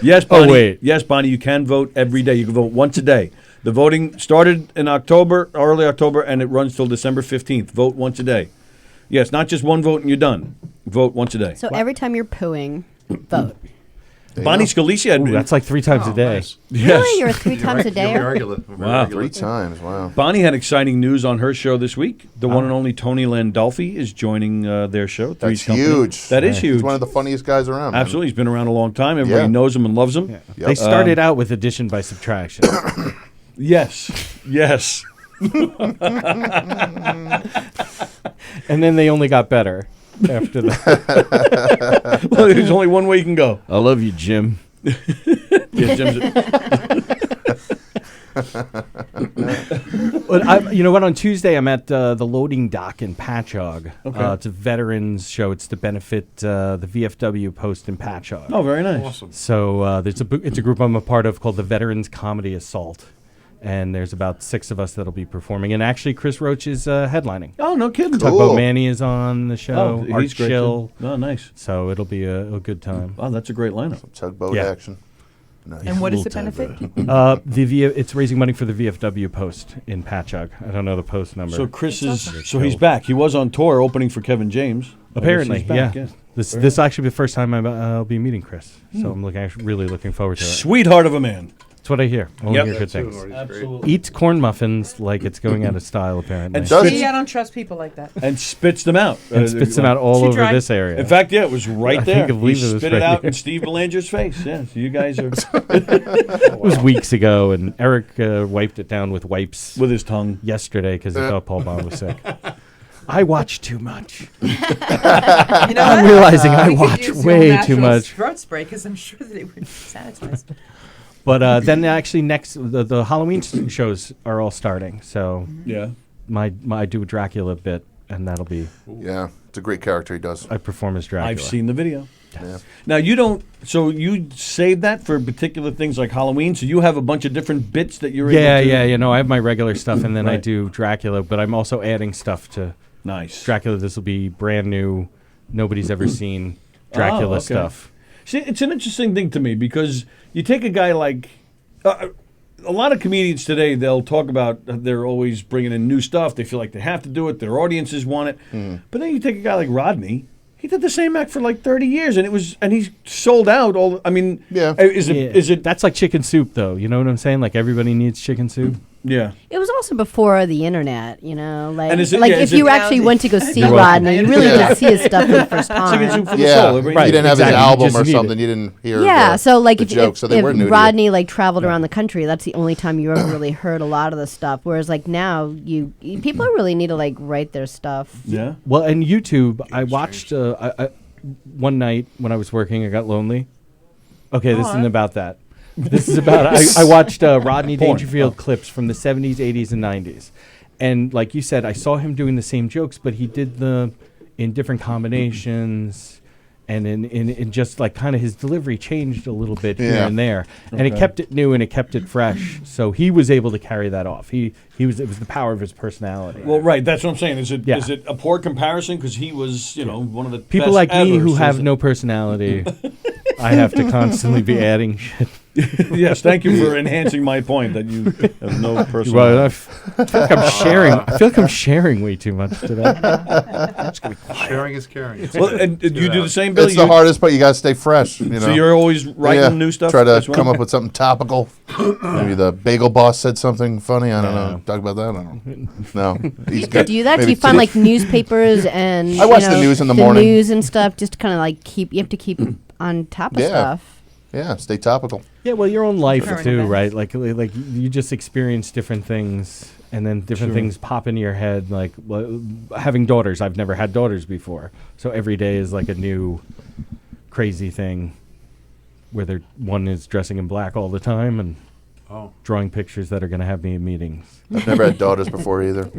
C: Yes, Bonnie.
G: Oh, wait.
C: Yes, Bonnie, you can vote every day. You can vote once a day. The voting started in October, early October, and it runs till December 15th. Vote once a day. Yes, not just one vote and you're done. Vote once a day.
E: So every time you're pooing, vote.
C: Bonnie Scalisi had
G: Ooh, that's like 3 times a day.
C: Yes.
E: Really? You're a 3 times a day?
C: Wow.
L: 3 times. Wow.
C: Bonnie had exciting news on her show this week. The one and only Tony Landolfi is joining their show.
L: That's
C: Three's Company.
L: huge.
C: That is huge.
L: He's one of the funniest guys around. man.
C: Absolutely. He's been around a long time. Everybody knows him and loves him.
L: Yep.
G: They started out with addition by subtraction.
C: Yes. Yes.
G: And then they only got better after that.
C: Well, there's only one way you can go.
A: I love you, Jim.
C: Yeah, Jim's
G: But you know what? On Tuesday, I'm at the loading dock in Patchogue.
C: Okay.
G: It's a veterans show. It's to benefit the VFW post in Patchogue.
C: Oh, very nice.
D: Awesome.
G: So it's a group I'm a part of called the Veterans Comedy Assault. And there's about 6 of us that'll be performing. And actually, Chris Roach is headlining.
C: Oh, no kidding.
G: Tugboat Manny is on the show.
C: Oh,
G: Art
C: he's great,
G: Chill.
C: too. Oh, nice.
G: So it'll be a good time.
C: Oh, that's a great lineup.
L: Tugboat
G: Yeah.
L: action. Nice.
B: And what is the benefit?
G: It's raising money for the VFW post in Patchogue. I don't know the post number.
C: So Chris is he's back. He was on tour opening for Kevin James. I guess
G: Apparently,
C: he's back,
G: yeah. This actually be the first time I'll be meeting Chris. So I'm really looking forward to it.
C: Sweetheart of a man.
G: That's what I hear. Only
C: Yep.
G: hear good
C: That too,
G: things.
C: Artie's Absolutely.
G: Eats corn muffins like it's going out of style, apparently.
C: And
B: See, I don't trust people like that.
C: And spits them out.
G: And spits them out all
B: Too
G: over
B: dry.
G: this area.
C: In fact, yeah, it was right
G: I
C: there.
G: think I believe
C: He
G: it was
C: spit
G: right
C: it out
G: here.
C: in Steve Belanger's face. Yeah, so you guys are
G: It was weeks ago, and Eric wiped it down with wipes
C: with his tongue
G: yesterday because he thought Paul Bond was sick. I watch too much.
B: You know
G: I'm
B: what?
G: realizing I
B: We could
G: watch
B: use
G: way
B: your
G: too
B: natural
G: much.
B: Throat spray, because I'm sure that it would sanitize.
G: But then actually the Halloween shows are all starting. So
C: yeah,
G: I do a Dracula bit, and that'll be
L: Yeah, it's a great character he does.
G: I perform as Dracula.
C: I've seen the video.
L: Yeah.
C: Now you don't. So you save that for particular things like Halloween. So you have a bunch of different bits that you're
G: Yeah,
C: able to.
G: yeah. You know, I have my regular stuff, and then I
C: Right.
G: do Dracula. But I'm also adding stuff to
C: Nice
G: Dracula. This will be brand new. Nobody's ever seen Dracula
C: Oh, okay.
G: stuff.
C: See, it's an interesting thing to me because you take a guy like a lot of comedians today. They'll talk about they're always bringing in new stuff. They feel like they have to do it. Their audiences want it. But then you take a guy like Rodney. He did the same act for like 30 years, and he sold out all. I mean,
L: yeah.
C: Is it?
G: That's like chicken soup, though. You know what I'm saying? Like everybody needs chicken soup.
C: Yeah.
E: It was also before the internet, you know. Like,
C: And is it-
E: like
C: yeah,
E: if
C: is
E: you
C: it-
E: actually went to go see
G: You're welcome.
E: Rodney, you really
L: Yeah.
E: did see his stuff for the first time.
C: Chicken soup for the
L: Yeah,
C: soul.
L: you
C: Everybody-
L: didn't have
G: exactly.
L: his
G: You
L: album
G: just
L: or
G: need
L: something.
G: it.
L: You didn't hear
E: Yeah, so like
L: the
E: if,
L: jokes, so they
E: if
L: were new to
E: Rodney like traveled around the country, that's the only time you ever really heard a lot of the stuff. Whereas like now, people really need to like write their stuff.
C: Yeah.
G: Well, and YouTube, I watched one night when I was working. I got lonely. Okay, this isn't about that. This is about I watched Rodney
C: Porn.
G: Dangerfield clips from the 70s, 80s, and 90s. And like you said, I saw him doing the same jokes, but he did them in different combinations. And in just like kind of his delivery changed a little bit here
L: Yeah.
G: and there. And it
C: Okay.
G: kept it new and it kept it fresh. So he was able to carry that off. It was the power of his personality.
C: Well, right. That's what I'm saying. Is it
G: Yeah.
C: a poor comparison because he was one of the
G: People
C: best
G: like me
C: ever,
G: who
C: so
G: have
C: is it-
G: no personality, I have to constantly be adding shit.
C: Yes, thank you for enhancing my point that you have no personal.
G: Well, I feel like I'm sharing. I feel like I'm sharing way too much today.
D: Sharing is caring. It's
C: Well,
D: good.
C: and
D: It's
C: you
D: good
C: do the
D: out.
C: same, Bill.
L: It's the hardest part. You got to stay fresh. You know?
C: So you're always writing new stuff.
L: Try to
C: as well?
L: come up with something topical. Maybe the Bagel Boss said something funny. I don't know. Talk about that. I don't know. No, he's good.
E: Do you do that? Do
L: Maybe
E: you find
L: two-
E: like newspapers and
L: I watch
E: you
L: the
E: know,
L: news in the morning.
E: news and stuff, just to kind of like keep. You have to keep on top of
L: Yeah.
E: stuff.
L: Yeah, stay topical.
G: Yeah, well, your own life
B: Current
G: too,
B: events.
G: right? Like you just experience different things, and then different
C: Sure.
G: things pop into your head. Like having daughters, I've never had daughters before, so every day is like a new crazy thing. Where one is dressing in black all the time and drawing pictures that are going to have me in meetings.
L: I've never had daughters before either.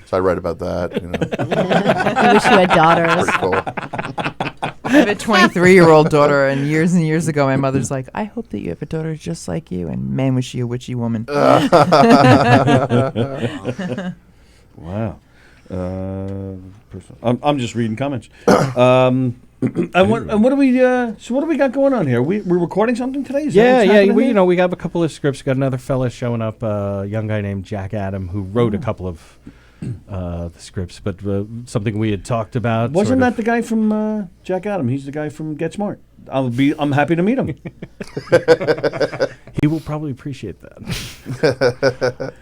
L: So I write about that. You know.
E: I wish you had daughters.
L: Pretty cool.
B: I have a 23-year-old daughter, and years ago, my mother's like, I hope that you have a daughter just like you, and man, was she a witchy woman.
C: Wow. I'm just reading comments. And what do we? So what do we got going on here? We're recording something today. Is that
G: Yeah,
C: what's
G: yeah.
C: happening
G: We
C: here?
G: we have a couple of scripts. Got another fella showing up, a young guy named Jack Adam, who wrote a couple of the scripts, but something we had talked about.
C: Wasn't
G: sort
C: that
G: of-
C: the guy from Jack Adam? He's the guy from Get Smart. I'm happy to meet him.
G: He will probably appreciate that.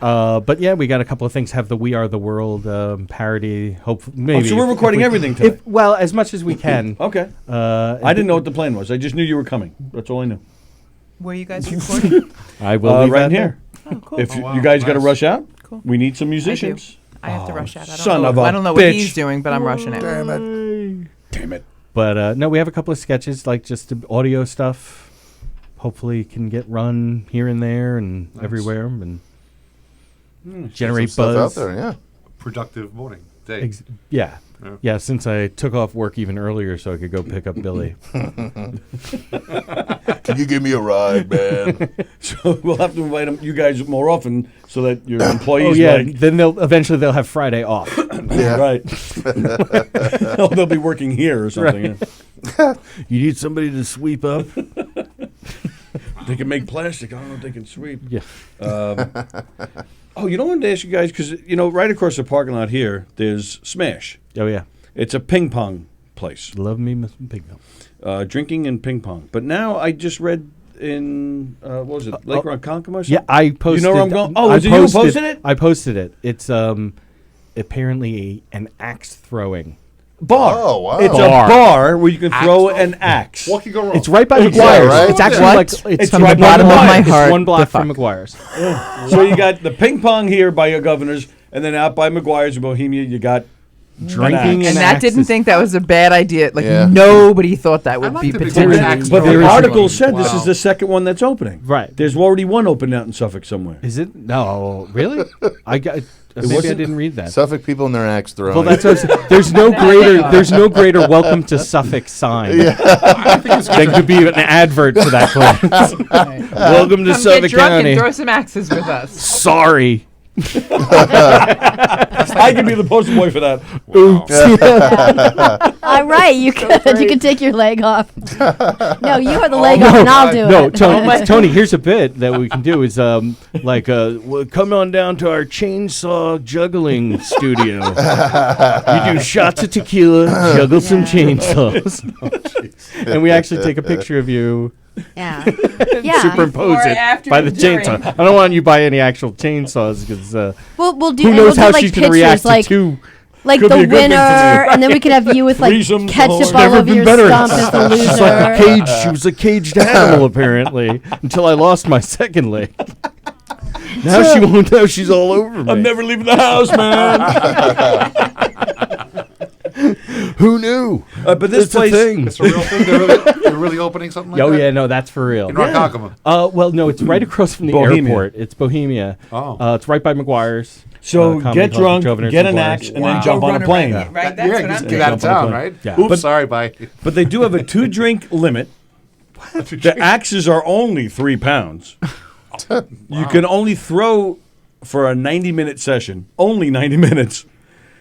G: But yeah, we got a couple of things. Have the "We Are the World" parody. Hopefully, maybe.
C: so we're
G: if
C: recording
G: we-
C: everything today.
G: Well, as much as we can.
C: Okay. I didn't know what the plan was. I just knew you were coming. That's all I knew.
B: Where are you guys recording?
G: I will leave
C: right
G: that
C: in here.
B: Oh, cool.
C: If
D: Oh, wow.
C: you guys got to
D: Nice.
C: rush out,
B: Cool.
C: we need some musicians.
B: I have to rush out. I
C: son of a
B: I don't know what
C: bitch.
B: he's doing, but I'm rushing out.
C: Damn it.
G: But no, we have a couple of sketches, like just the audio stuff. Hopefully, can get run here and there and everywhere. And generate
L: Stuff
G: buzz.
L: out there, yeah.
D: Productive morning day.
G: Yeah.
D: Yeah.
G: Yeah, since I took off work even earlier so I could go pick up Billy.
L: Can you give me a ride, man?
C: So we'll have to invite you guys more often so that your employees.
G: Oh yeah,
C: like,
G: then they'll have Friday off.
L: Yeah.
C: Right. Oh, they'll be working here or something.
G: Right. You need somebody to sweep up.
C: They can make plastic. I don't know if they can sweep.
G: Yeah.
C: Oh, you know, I wanted to ask you guys because right across the parking lot here, there's Smash.
G: Oh yeah.
C: It's a ping pong place.
G: Love me some ping pong.
C: Drinking and ping pong. But now I just read in what was it, Lake Ronkonkoma? Or something?
G: Yeah, I posted.
C: You know where I'm going? Oh,
G: I
C: was it you who posted it?
G: I posted it. It's apparently an axe throwing
C: bar.
L: Oh, wow.
C: It's
G: Bar.
C: a bar where you can throw an axe.
D: What could go wrong?
G: It's right by
L: Exactly,
G: McGuire's.
L: right?
G: It's actually
B: What?
G: like
C: It's
B: from
C: right
B: the
C: by
B: bottom of my
C: McGuire's.
B: heart.
G: It's 1 block
B: the
G: from
B: fuck.
G: McGuire's.
C: So you got the ping pong here by your Governors, and then out by McGuire's in Bohemia, you got
G: Drinking
B: And
G: and
B: Nat didn't
G: axes.
B: think that was a bad idea. Like
L: Yeah.
B: nobody thought that would
D: like
B: be
D: the big
B: potentially.
D: axe
C: But
D: throwing.
C: the
D: Wow.
C: article said this
D: Wow.
C: is the second one that's opening.
G: Right.
C: There's already one open out in Suffolk somewhere.
G: Is it? No, really? Maybe I didn't read that.
L: Suffolk people and their axe throwing.
G: Well, that's what I was, there's no greater welcome to Suffolk sign than could be an advert for that place. Welcome to
B: Come
G: Suffolk
B: get drunk
G: County.
B: and throw some axes with us.
G: Sorry.
C: I can be the poster boy for that.
G: Oops.
E: All right, you could take your leg off. No, you have the leg off, and I'll do
G: No,
E: it.
G: Tony, here's a bit that we can do is well, come on down to our chainsaw juggling studio. You do shots of tequila, juggle some chainsaws. And we actually take a picture of you.
E: Yeah. Yeah.
G: Superimpose
B: Before,
G: it
B: after,
G: by the
B: and during.
G: chainsaw. I don't want you to buy any actual chainsaws because
E: We'll do.
G: who
E: and
G: knows
E: we'll
G: how
E: do, like,
G: she's going to react
E: pictures,
G: to two.
E: like
C: Could
E: the
C: be a good thing
E: winner,
C: for me.
E: and then we could have you with like
C: Threesomes,
E: ketchup
C: It's
E: all
G: Never
E: over
G: been
E: your
G: better.
E: stump as the loser.
G: She's like a cage. She was a caged animal apparently until I lost my second leg. Now she won't know she's all over me.
C: I'm never leaving the house, man.
G: Who knew?
C: But this
G: It's a
C: place,
G: thing.
D: It's a real thing. They're really opening something like
G: Oh
D: that?
G: yeah, no, that's for real.
D: In Ronkonkoma.
G: Well, no, it's right across from the
C: Bohemia.
G: airport. It's Bohemia.
D: Oh.
G: It's right by McGuire's.
C: So
G: Comedy
C: get
G: Club,
C: drunk,
G: Governors
C: get
G: and
C: an
G: McGuire's.
C: axe, and then jump on a plane.
B: Right, that's
D: Yeah,
B: what
D: just
B: I'm
D: get out of
C: Jump on a
D: town,
C: plane.
D: right?
G: Yeah.
D: Oops,
C: But-
D: sorry, bye.
C: But they do have a 2-drink limit. The axes are only 3 pounds. You can only throw for a 90-minute session. Only 90 minutes.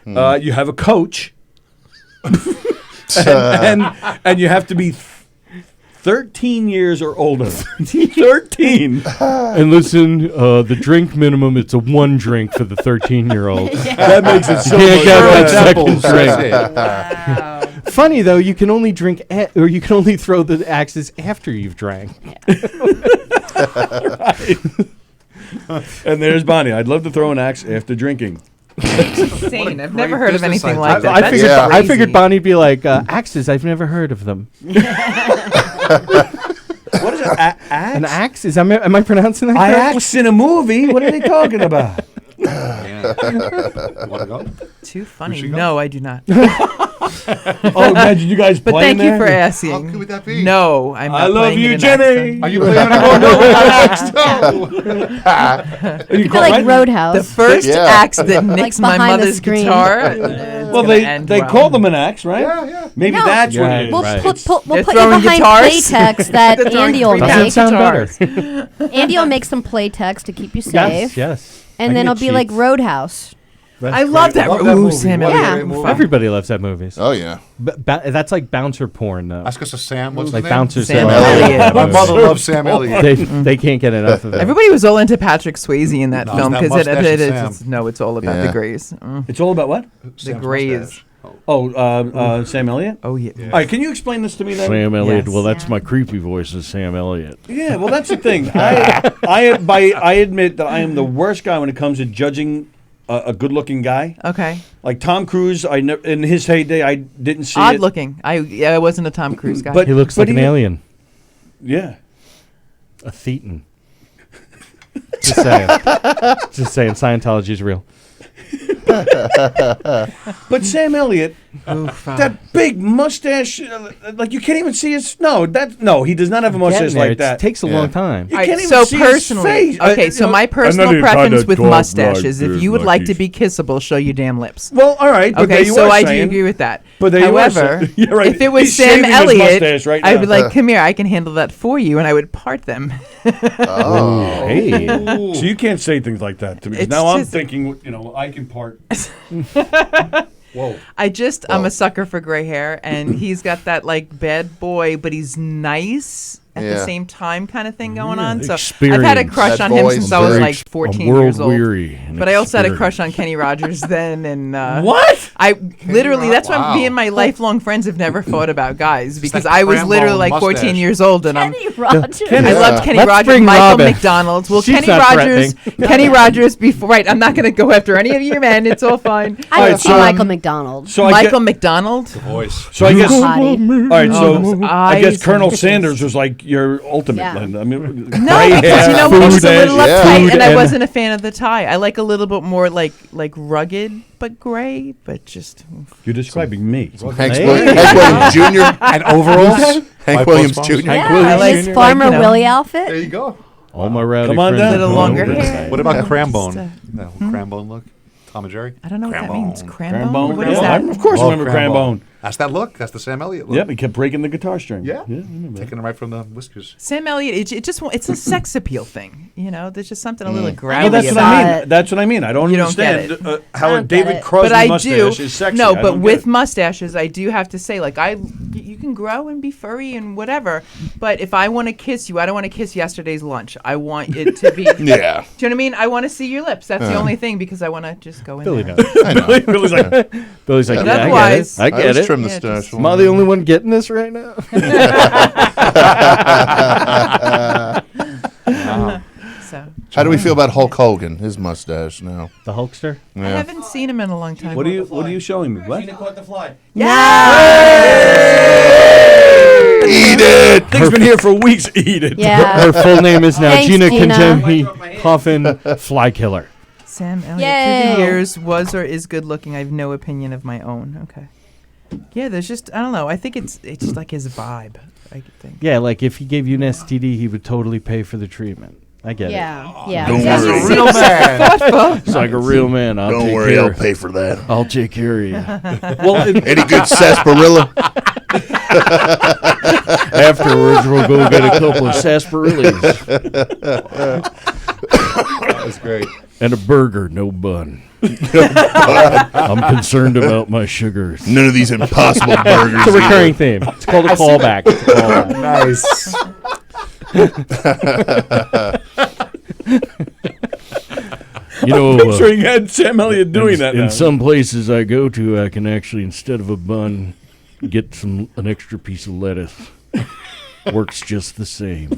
C: You have a coach, and you have to be 13 years or older. 13.
G: And listen, the drink minimum, it's a 1 drink for the 13-year-old.
C: That makes it so
G: Can't
C: much
G: get
C: better.
G: that second
D: Apples,
G: drink.
D: that's it.
G: Funny though, you can only drink or you can only throw the axes after you've drank.
C: And there's Bonnie. I'd love to throw an axe after drinking.
B: insane. I've never
D: great
B: heard of
D: business
B: anything
D: idea.
B: like that.
G: I
B: That's
G: figured
L: Yeah.
G: I figured
B: crazy.
G: Bonnie'd be like axes. I've never heard of them.
C: What is it? Axe?
G: An axe? Am I pronouncing that
C: I
G: correctly?
C: axe in a movie? What are they talking about?
D: Want to go?
B: Too funny.
D: should go.
B: No, I do not.
C: Oh, imagine you guys
B: But
C: playing
B: thank you for
C: there?
B: asking.
D: How good would that be?
B: No, I'm not
C: I love
B: playing
C: you,
B: it in
C: Jenny.
B: accent.
D: Are you playing anymore? No, axe, no.
C: You
E: Feel like Roadhouse.
B: The first
L: Yeah.
B: axe that nicks my
E: behind the
B: mother's
E: screen.
B: guitar.
C: Well, they call them an axe, right?
D: Yeah, yeah.
C: Maybe
E: No.
C: that's what it is.
E: We'll
G: Right.
E: we'll
B: They're
E: put you
B: throwing
E: behind
B: guitars.
E: playtext that
B: They're throwing
E: Andy will
B: three
E: make.
B: pounds
G: Doesn't sound
B: guitars.
G: better.
E: Andy will make some playtext to keep you safe.
G: Yes, yes.
E: And
G: I
E: then
G: get
E: it'll be like
G: cheats.
E: Roadhouse.
G: That's
B: I love
G: great.
B: that.
C: Love that
B: Ooh,
C: movie.
B: Sam
C: What a
E: Yeah.
C: great movie.
G: Everybody loves that movies.
L: Oh yeah.
G: That's like bouncer porn, though.
D: That's because of Sam. What's
G: Like
D: his name?
G: bouncers.
B: Sam
G: that love
B: Elliott.
G: that
D: My
G: movie.
D: mother loves Sam Elliott.
G: They can't get enough of it.
B: Everybody was all into Patrick Swayze in that
D: No,
B: film
D: it's
B: because
D: that mustache of Sam.
B: no, it's all about
L: Yeah.
B: the Greys.
C: It's all about what?
B: The
D: Sam's
B: Greys.
D: mustache.
C: Oh, Sam Elliott?
B: Oh yeah.
C: All right, can you explain this to me then?
G: Sam Elliott.
B: Yes.
G: Well, that's my creepy voice is Sam Elliott.
C: Yeah, well, that's the thing. I admit that I am the worst guy when it comes to judging a good-looking guy.
B: Okay.
C: Like Tom Cruise, in his heyday, I didn't see
B: Odd
C: it.
B: looking. I wasn't a Tom Cruise guy.
C: But-
G: He looks like an
C: he-
G: alien.
C: Yeah.
G: A Thetan. Just saying. Just saying. Scientology is real.
C: But Sam Elliott, that big mustache, like you can't even see his. No, he does not have a mustache like that.
G: It takes a long time.
C: You
B: All right,
C: can't even
B: so
C: see his
B: personally,
C: face.
B: okay, so my personal preference with mustaches, if you would like to be kissable, show your damn lips.
C: Well, all right. But
B: Okay,
C: there you
B: so
C: are
B: I do
C: saying-
B: agree with that.
C: But there you are
B: However,
C: saying- you're right.
B: if it was
C: He's
B: Sam
C: shaving his
B: Elliott,
C: mustache right
B: I'd be
C: now.
B: like, come here, I can handle that for you, and I would part them.
L: Oh.
G: Hey.
C: So you can't say things like that to me. 'cause
B: It's
C: now I'm
B: just-
C: thinking, I can part. Whoa.
B: I'm a sucker for gray hair, and he's got that like bad boy, but he's nice at the
L: Yeah.
B: same time kind of thing going on. So I've had a crush
L: That
B: on him
L: voice.
B: since I was
G: Very
B: like 14
G: world
B: years old.
G: weary and
B: But I also had a crush
G: experienced.
B: on Kenny Rogers then, and
C: What?
B: I literally that's why
D: Wow.
B: me and my lifelong friends have never fought about guys because
D: that
B: I was
D: Crambo
B: literally like 14
D: mustache.
B: years old, and
E: Kenny Rogers.
B: I loved Kenny
G: Let's
B: Rogers,
G: bring
B: Michael
G: Robin.
B: McDonald. Well,
G: She's
B: Kenny
G: not
B: Rogers,
G: threatening.
B: Kenny Rogers before. Right, I'm not going to go after any of you men. It's all fine.
E: I
C: Alright,
E: didn't see
C: so-
E: Michael McDonald.
C: So
B: Michael McDonald.
D: Voice.
C: So I guess.
E: Hottie.
C: All right, so
B: those
C: I guess
B: eyes
C: Colonel
B: and-
C: Sanders was like your ultimate.
E: Yeah.
C: Linda. I mean,
B: No,
C: gray
B: because
C: hair,
B: you know what? It was a
C: food
B: little
C: and-
L: Yeah.
B: uptight,
G: Food
B: and I
G: and-
B: wasn't a fan of the tie. I like a little bit more like rugged but gray, but just
C: You're describing me.
L: Hank
G: Hey.
L: Williams Jr.
D: And overalls.
L: Hank
D: White
L: Williams
D: post
L: Jr.
D: bumps.
E: Yeah,
B: Williams
E: his
B: Jr.
E: Farmer
B: Like, you know.
E: Willie
D: There
E: outfit.
D: you go.
G: All my rowdy
C: Come on
G: friends
C: down.
G: are
B: Little longer
G: older
B: hair.
G: than I
D: What
G: am.
D: about
B: Just,
D: Crambone?
B: uh,
D: That whole Crambone look? Tom and Jerry?
B: I don't know what that means.
D: Crambone.
B: Crambone? What is
C: Yeah,
B: that?
C: of course, I
D: Love
C: remember Crambone.
D: That's that look. That's the Sam Elliott look.
C: Yep, he kept breaking the guitar string.
D: Yeah.
C: I remember that.
D: Taking it right from the whiskers.
B: Sam Elliott, it's a sex appeal thing. You know, there's just something a little
C: Well,
B: grabby
C: that's what
B: about
C: I
B: it.
C: mean. That's what I mean. I don't
B: You don't get
C: understand
B: it.
C: how
E: I
C: a
E: don't get
C: David
E: it.
C: Crosby
B: But I
C: mustache
B: do.
C: is sexy.
B: No,
C: I
B: but
C: don't get
B: with
C: it.
B: mustaches, I do have to say, like, you can grow and be furry and whatever. But if I want to kiss you, I don't want to kiss yesterday's lunch. I want it to be.
L: Yeah.
B: Do you know what I mean? I want to see your lips. That's the only thing because I want to just go in
G: Billy
B: there.
G: knows.
L: I know.
C: Billy's like,
G: Billy's like,
B: But
G: yeah, I get
B: otherwise-
G: it. I
L: I
G: get
L: just
G: it.
L: trimmed the
B: Yeah,
L: stash.
B: just-
G: Am I the only one getting this right now?
B: So
L: How do we feel about Hulk Hogan? His mustache now.
G: The Hulkster?
B: I
L: Yeah.
B: haven't seen him in a long time.
C: what are you showing me? What?
A: caught the fly.
L: Eat it.
C: Thing's been here for weeks. Eat it.
E: Yeah.
G: Her full name is now
E: Thanks,
G: Gina
E: Gina.
G: Contemi Coffin Fly Killer.
B: Sam Elliott
E: Yay.
B: through the years was or is good looking. I have no opinion of my own. Okay. Yeah, there's just I don't know. I think it's just like his vibe. I think.
G: Yeah, like if he gave you an STD, he would totally pay for the treatment. I get it.
E: Yeah. Yeah.
L: Don't
E: Yeah.
L: worry.
D: Real man.
G: It's like a real man. I'll
L: Don't
G: take
L: worry,
G: care.
L: I'll pay for that.
G: I'll take care of you.
C: Well,
L: Any good sarsaparilla?
G: Afterwards, we'll go get a couple of sarsaparillas
D: That was great.
G: and a burger, no bun. I'm concerned about my sugars.
L: None of these impossible burgers.
G: It's a recurring
L: either.
G: theme. It's called a callback. It's a callback.
D: Nice.
G: You know,
C: picturing had Sam Elliott doing that now.
G: in some places I go to, I can actually, instead of a bun, get an extra piece of lettuce. Works just the same.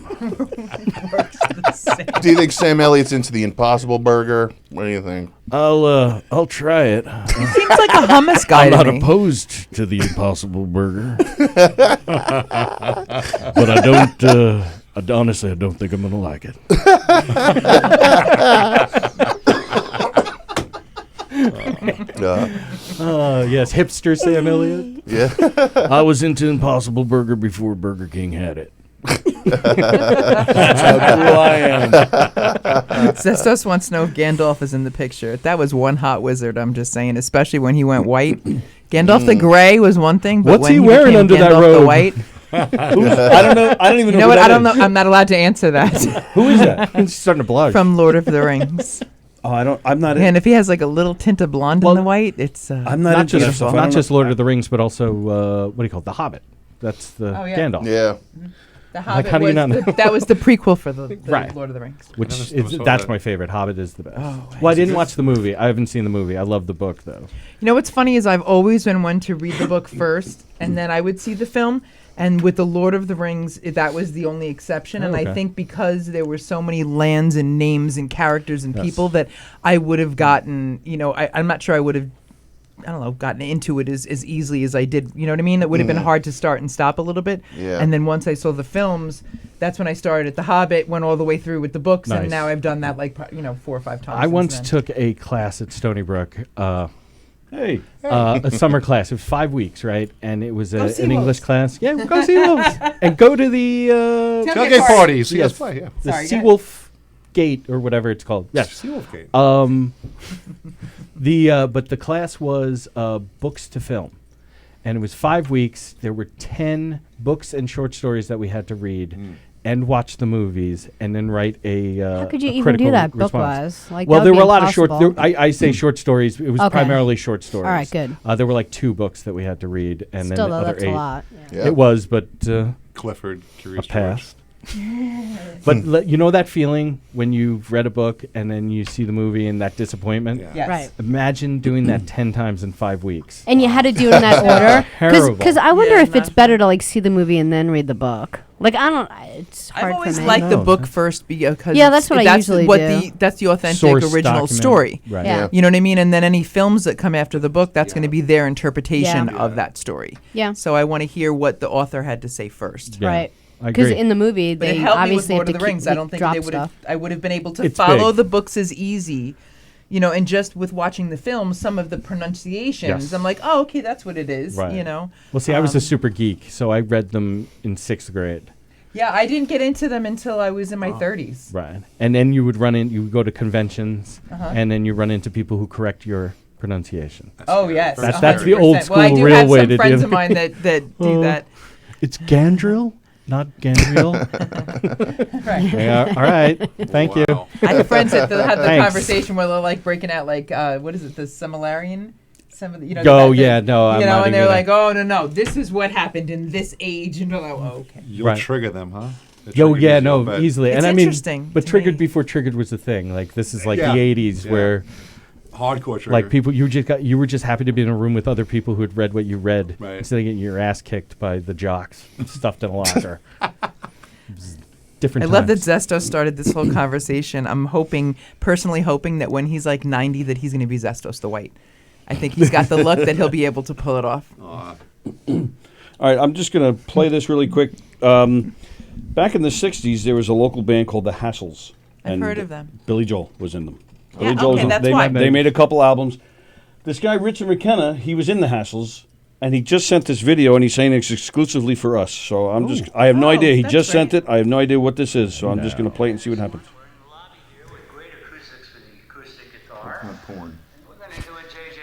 L: Do you think Sam Elliott's into the Impossible Burger? What do you think?
G: I'll try it.
B: Seems like a hummus guy
G: I'm
B: to
G: not
B: me.
G: opposed to the Impossible Burger, but I don't. Honestly, I don't think I'm gonna like it. Yes, hipster Sam Elliott.
L: Yeah.
G: I was into Impossible Burger before Burger King had it.
C: That's how cool I am.
B: Zestos wants to know if Gandalf is in the picture. That was one hot wizard. I'm just saying, especially when he went white. Gandalf the Gray was one thing, but
G: What's
B: when
G: he wearing
B: became
G: under that
B: Gandalf the
G: robe?
B: White,
C: I don't know. I don't even
B: you
C: know.
B: know what?
C: who
B: I
C: that
B: don't know.
C: is.
B: I'm not allowed to answer that.
G: Who is that? He's starting to blush.
B: From Lord of the Rings.
C: Oh, I don't. I'm not.
B: And if he has like a little tint of blonde in the white, it's
C: I'm not
G: not
C: into that
G: just
C: stuff. I
G: not
C: don't
G: just
C: know.
G: Lord of the Rings, but also what do you call it? The Hobbit. That's the
B: Oh, yeah.
G: Gandalf.
L: Yeah.
B: The
G: Like,
B: Hobbit
G: how do you
B: was
G: not know?
B: that was the prequel for the
G: Right.
B: Lord of the Rings.
G: Which
D: I never
G: is
D: saw
G: that's
D: that.
G: my favorite. Hobbit is the best.
B: Oh,
G: well, I didn't watch the movie. I haven't seen the movie. I love the book though.
B: You know what's funny is I've always been one to read the book first, and then I would see the film. And with the Lord of the Rings, that was the only exception. And
G: Okay.
B: I think because there were so many lands and names and characters and
G: Yes.
B: people that I would have gotten, you know, I'm not sure I would have, I don't know, gotten into it as easily as I did. You know what I mean? It would have been hard to start and stop a little bit.
L: Yeah.
B: And then once I saw the films, That's when I started. The Hobbit went all the way through with the books,
G: Nice.
B: and now I've done that 4 or 5 times.
G: I
B: since
G: once
B: then.
G: took a class at Stony Brook.
C: Hey.
G: A summer class. It was 5 weeks, right? And it was
B: Go
G: an
B: Sea
G: English
B: Wolves.
G: class. Yeah, go see Wolves. And go to the
D: Tailgate parties.
G: Yes,
D: Yes, play, yeah.
G: the
B: Sorry, go
G: Seawolf Gate or whatever it's called. Yes.
D: Seawolf Gate.
G: But the class was books to film, and it was 5 weeks. There were 10 books and short stories that we had to read. And watch the movies, and then write a.
E: How could you
G: a
E: even
G: critical
E: do that
G: response.
E: book-wise? Like,
G: well,
E: that
G: there
E: would
G: were
E: be
G: a lot of short.
E: impossible.
G: I say short stories. It was
E: Okay.
G: primarily short stories.
E: All right, good.
G: There were like 2 books that we had to read, and
E: Still,
G: then the
E: though,
G: other
E: that's
G: 8.
E: a lot.
L: Yeah.
G: It was, but
D: Clifford,
G: a
D: Curious George.
G: pass. But you know that feeling when you've read a book and then you see the movie and that disappointment.
D: Yeah.
B: Yes.
E: Right.
G: Imagine doing that 10 times in 5 weeks.
E: And you had to do it in that order.
G: Terrible.
E: Because I wonder
B: Yeah,
E: if it's
B: not
E: better to like see the movie and then read the book. Like I don't. It's hard
B: I've always
E: for me.
B: liked the
G: No.
B: book first because
E: Yeah, that's what I usually do.
B: That's the authentic
G: Source
B: original
G: document.
B: story.
G: Right.
E: Yeah.
B: You know what I mean? And then any films that come after the book, that's going to be their interpretation
E: Yeah.
B: of that story.
E: Yeah.
B: So I want to hear what the author had to say first.
G: Yeah.
E: Right.
G: I
E: Because
G: agree.
E: in the movie,
B: But it
E: they
B: helped me with
E: obviously
B: Lord
E: have
B: of
E: to
B: the Rings. I don't think
E: drop
B: they would have.
E: stuff.
B: I would have been able to
G: It's
B: follow
G: big.
B: the books as easy, and just with watching the film, some of the pronunciations,
G: Yes.
B: I'm like, oh, okay, that's what it is.
G: Right.
B: You know.
G: Well, see, I was a
B: Um,
G: super geek, so I read them in 6th grade.
B: Yeah, I didn't get into them until I was in my 30s.
G: Right. And then you would you would go to conventions,
B: Uh-huh.
G: and then you run into people who correct your pronunciation.
B: Oh yes,
G: That's the
B: 100%.
G: old
B: Well, I
G: school
B: do
G: real
B: have
G: way
B: some
G: to do
B: friends
G: it.
B: of mine that do that.
G: It's Gandril, not Gandriel.
B: Right.
G: Yeah, all right. Thank you.
D: Wow.
B: I have friends that have the
G: Thanks.
B: conversation where they're like breaking out like what is it, the Similarian? Some of the, you know.
G: Oh,
B: the-
G: yeah, no, I'm
B: You know,
G: not
B: and they're
G: even
B: like, oh no, this is what happened in this age, and they're like, oh, okay.
D: You'll
G: Right.
D: trigger them, huh? It
G: Yo,
D: triggers
G: yeah,
D: you,
G: no,
D: I'll bet.
G: easily.
B: It's
G: and I mean,
B: interesting
G: but
B: to
G: Triggered
B: me.
G: before Triggered was the thing. Like this is like
D: Yeah.
G: the 80s
D: Yeah.
G: where
D: Hardcore trigger.
G: like people you were just happy to be in a room with other people who had read what you read
D: Right.
G: instead of getting your ass kicked by the jocks stuffed in a locker. It was different
B: I love that
G: times.
B: Zesto started this whole conversation. I'm personally hoping that when he's like 90, that he's going to be Zestos the White. I think he's got the look that he'll be able to pull it off.
C: All right, I'm just going to play this really quick. Back in the 60s, there was a local band called the Hassles.
B: I've
C: and
B: heard of them.
C: Billy Joel was in them.
B: Yeah,
C: Billy Joel was
B: okay,
C: in-
B: that's
C: they,
B: why.
C: they made a couple albums. This guy, Richard McKenna, he was in the Hassles, and he just sent this video, and he's saying it's exclusively for us. So I have no
B: Oh,
C: idea. He
B: that's
C: just sent
B: great.
C: it. I have no idea what this is, so I'm just going to play it and see what happens.
L: Not porn.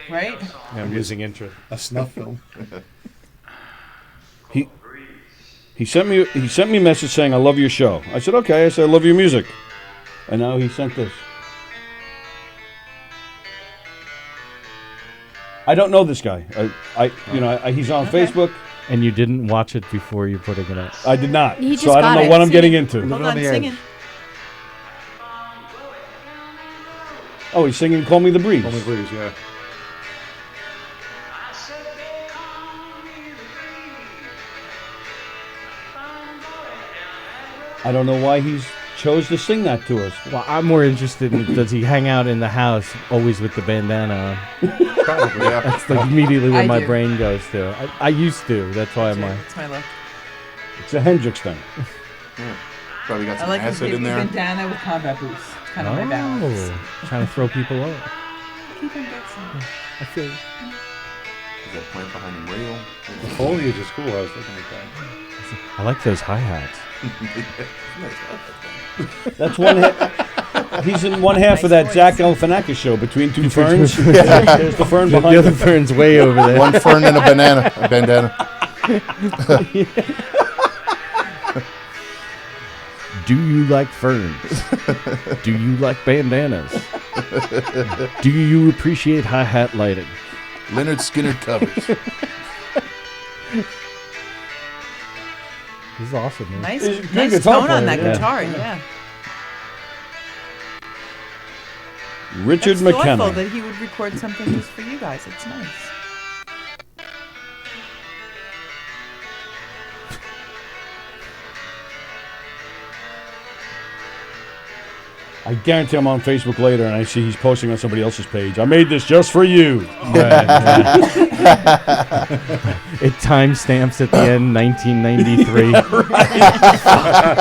B: Right?
G: I'm losing interest.
D: A snuff film.
C: He sent me a message saying I love your show. I said okay. I said I love your music, and now he sent this. I don't know this guy. He's on Facebook.
G: And you didn't watch it before you putting it up.
C: I did not,
E: He
C: so
E: just
C: I don't
E: got
C: know
E: it.
C: what I'm
E: Sing
C: getting
E: it.
C: into.
B: Hold
D: on
B: on,
D: the
B: singing.
C: Oh, he's singing "Call Me the Breeze."
D: Only Breeze, yeah.
C: I don't know why he's chose to sing that to us.
G: Well, I'm more interested in does he hang out in the house always with the bandana on?
L: Probably, yeah.
G: That's like immediately where
B: I
G: my
B: do.
G: brain goes to. I used to. That's why I'm like.
B: That's my look.
C: It's a Hendrix thing.
L: Yeah. Probably got
B: I
L: some
B: like his
L: acid in there.
B: bandana with combat boots. It's kind of my balance.
G: Trying to throw people off.
B: Keep him guessing.
G: I feel.
L: Is that plant behind the rail?
D: The foliage is cool. I was looking at that.
G: I like those hi hats.
C: That's one. He's in one half of that Zach Galifianakis show, Between Two Ferns.
L: Yeah.
C: There's the fern
G: The
C: behind
G: other
C: him.
G: fern's way over there.
L: One fern and a bandana.
G: Do you like ferns? Do you like bandanas? Do you appreciate hi hat lighting?
L: Leonard Skinner covers.
G: This is awesome, man.
B: Nice,
C: He's a good
B: nice
C: guitar
B: tone on
C: player,
B: that
C: yeah.
B: guitar, yeah.
C: Richard
B: It's
C: McKenna.
B: thoughtful that he would record something just for you guys. It's nice.
C: I guarantee I'm on Facebook later and I see he's posting on somebody else's page. I made this just for you.
G: It timestamps at the end 1993.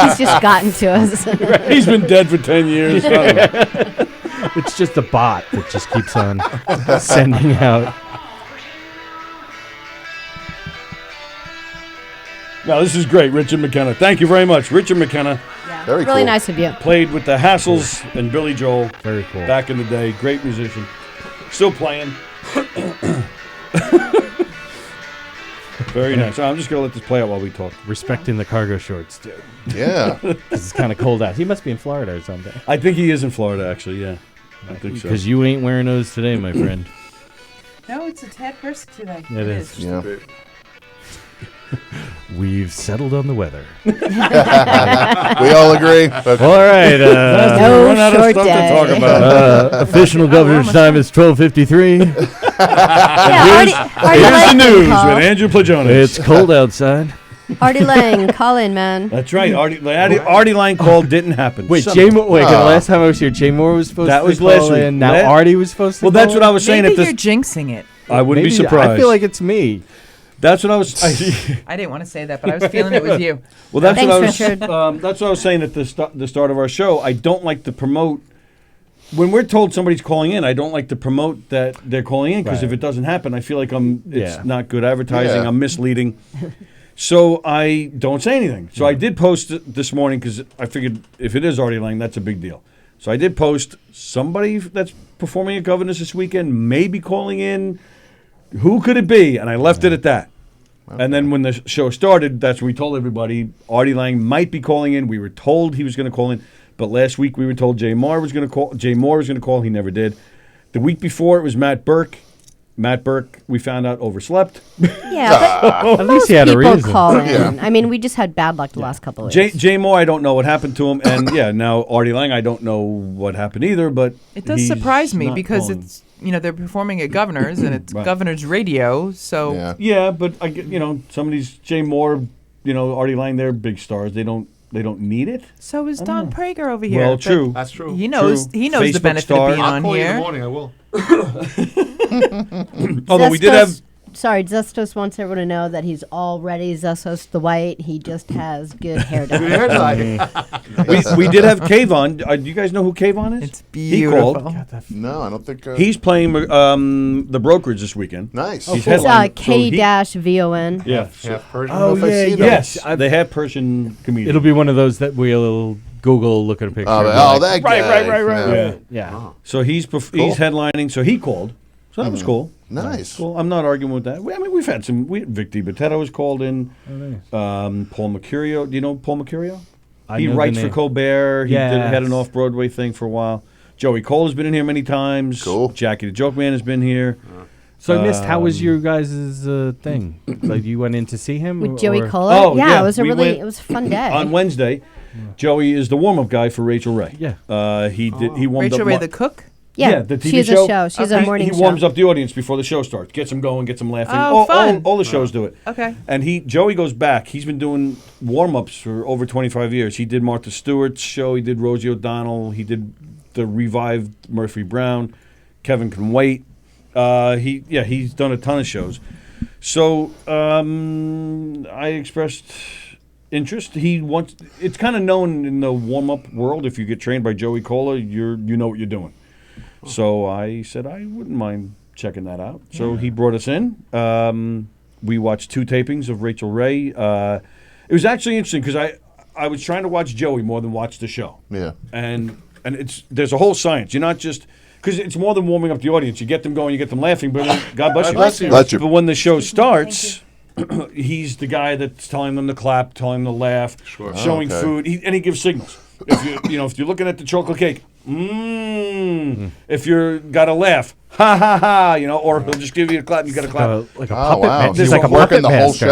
E: He's just gotten to us.
C: He's been dead for 10 years. I don't know.
G: It's just a bot that just keeps on sending out.
C: No, this is great, Richard McKenna. Thank you very much, Richard McKenna.
L: Very
E: Really
L: cool.
E: nice of you.
C: Played with the Hassles and Billy Joel.
G: Very cool.
C: Back in the day, great musician. Still playing. Very nice. I'm just gonna let this play out while we talk.
G: Respecting the cargo shorts, dude.
L: Yeah.
G: 'Cause it's kind of cold out. He must be in Florida or something.
C: I think he is in Florida, actually. Yeah, I think so.
G: Because you ain't wearing those today, my friend.
B: No, it's a tad brisk today.
G: It is.
L: Yeah.
G: We've settled on the weather.
L: We all agree. Okay.
G: All right.
E: No
C: run out of
E: short
C: stuff to
E: day.
C: talk about.
G: Official governor's time is 12:53.
E: Yeah, Artie
C: Here's
E: Lang
C: the
E: can
C: news
E: call.
C: with Andrew Plajonis.
G: It's cold outside.
E: Artie Lang, call in, man.
C: That's right. Artie Line call didn't happen.
G: Wait,
C: Son
G: Jay
C: of a-
G: Moore. Wait, the last time I was here, Jay Moore was supposed
C: That
G: to
C: was
G: call
C: last week.
G: in. Now
C: La-
G: Artie was supposed to.
C: Well, that's
G: call
C: what I was saying.
B: Maybe
C: At
B: you're
C: this,
B: jinxing it.
C: I wouldn't be
G: Maybe-
C: surprised.
G: I feel like it's me.
C: That's what I was.
B: I didn't want to say that, but I was feeling it was you.
C: Well, that's
E: Thanks,
C: what I was.
E: Richard.
C: That's what I was saying at the start of our show. I don't like to promote when we're told somebody's calling in. I don't like to promote that they're calling in because
G: Right.
C: if it doesn't happen, I feel like it's
G: Yeah.
C: not good advertising.
L: Yeah.
C: I'm misleading. So I don't say anything. So I did post it this morning because I figured if it is Artie Lang, that's a big deal. So I did post somebody that's performing at Governor's this weekend may be calling in. Who could it be? And I left it at that. And then when the show started, that's when we told everybody Artie Lang might be calling in. We were told he was going to call in, but last week we were told Jay Moore was going to call. Jay Moore was going to call. He never did. The week before it was Matt Burke. Matt Burke, we found out, overslept.
E: Yeah, but
G: At least he had a
E: people
G: reason.
E: call in.
L: Yeah.
E: I mean, we just had bad luck the last couple of
C: Jay,
E: weeks.
C: Jay Moore, I don't know what happened to him, and yeah, now Artie Lang, I don't know what happened either. But
B: It does
C: he's
B: surprise me
C: not
B: because
C: calling.
B: it's they're performing at Governor's and it's
C: Right.
B: Governor's Radio, so
L: Yeah.
C: Yeah, but I get some of these Jay Moore, Artie Lang, they're big stars. They don't need it.
B: so is Don Prager over here.
C: Well,
B: but
C: true.
D: That's true.
B: He knows
C: True.
B: he knows the
C: Facebook
B: benefit
C: star.
B: of being
D: I'll
B: on
D: call you in the
B: here.
D: morning. I will.
C: Although we did have.
E: Sorry, Zestos wants everyone to know that he's already Zestos the White. He just has good hair dye.
D: Good hair dye.
C: We did have Kayvon. Do you guys know who Kayvon is?
B: It's
C: He called.
B: beautiful.
L: No, I don't think.
C: He's playing the brokerage this weekend.
L: Nice.
C: He's
E: It's
C: headlining. So he-
E: K-VON.
C: Yeah.
D: Half Persian.
L: I don't know if I've seen him.
C: Yes. They have Persian comedians.
G: It'll be one of those that we'll Google, look at a picture.
L: Oh,
G: and be
L: oh,
G: like,
L: that guy.
C: Yeah.
L: Yeah.
G: yeah.
C: So he's headlining. So he called. So that was cool.
L: Nice.
C: Cool. I'm not arguing with that. I mean, we've had some. Vic DiBattista was called in.
G: Oh, nice.
C: Paul Mercurio. Do you know Paul Mercurio?
G: I
C: He
G: know the
C: writes for
G: name.
C: Colbert. He had an
G: Yes.
C: off-Broadway thing for a while. Joey Cole has been in here many times.
L: Cool.
C: Jackie the Joke Man has been here.
G: So I missed. How was your guys' thing? Like you went in to see him
E: With Joey
G: or-
E: Cola?
C: Oh,
E: yeah,
C: yeah,
E: it was a
C: we
E: really
C: went
E: it was a fun day.
C: On Wednesday, Joey is the warm-up guy for Rachel Ray.
G: Yeah.
C: He warmed
B: Rachel
C: up.
B: Ray the cook?
E: yeah,
C: the TV
E: she has
C: show.
E: a show. She has a morning
C: He
E: show.
C: warms up the audience before the show starts. Gets them going, gets them laughing.
B: Oh, fun.
C: All the shows do it.
B: Okay.
C: And Joey goes back. He's been doing warm-ups for over 25 years. He did Martha Stewart's show. He did Rosie O'Donnell. He did the revived Murphy Brown. Kevin Can Wait. He's done a ton of shows. So I expressed interest. It's kind of known in the warm-up world. If you get trained by Joey Cola, you know what you're doing. So I said I wouldn't mind checking that out. So he brought us in. We watched 2 tapings of Rachel Ray. It was actually interesting because I was trying to watch Joey more than watch the show.
L: Yeah.
C: And there's a whole science. You're not just because it's more than warming up the audience. You get them going, you get them laughing. But God bless you.
L: Bless you. Bless you.
C: But when the show starts, he's the guy that's telling them to clap, telling them to laugh, showing
L: okay.
C: food, and he gives signals. If you're looking at the chocolate cake, if you're got to laugh, ha ha ha, or he'll just give you a clap. And you got to clap.
G: Like a
L: Oh,
G: puppet.
L: wow.
G: ma-
L: He's
G: It's like a
L: working
G: puppet
L: the whole
G: master.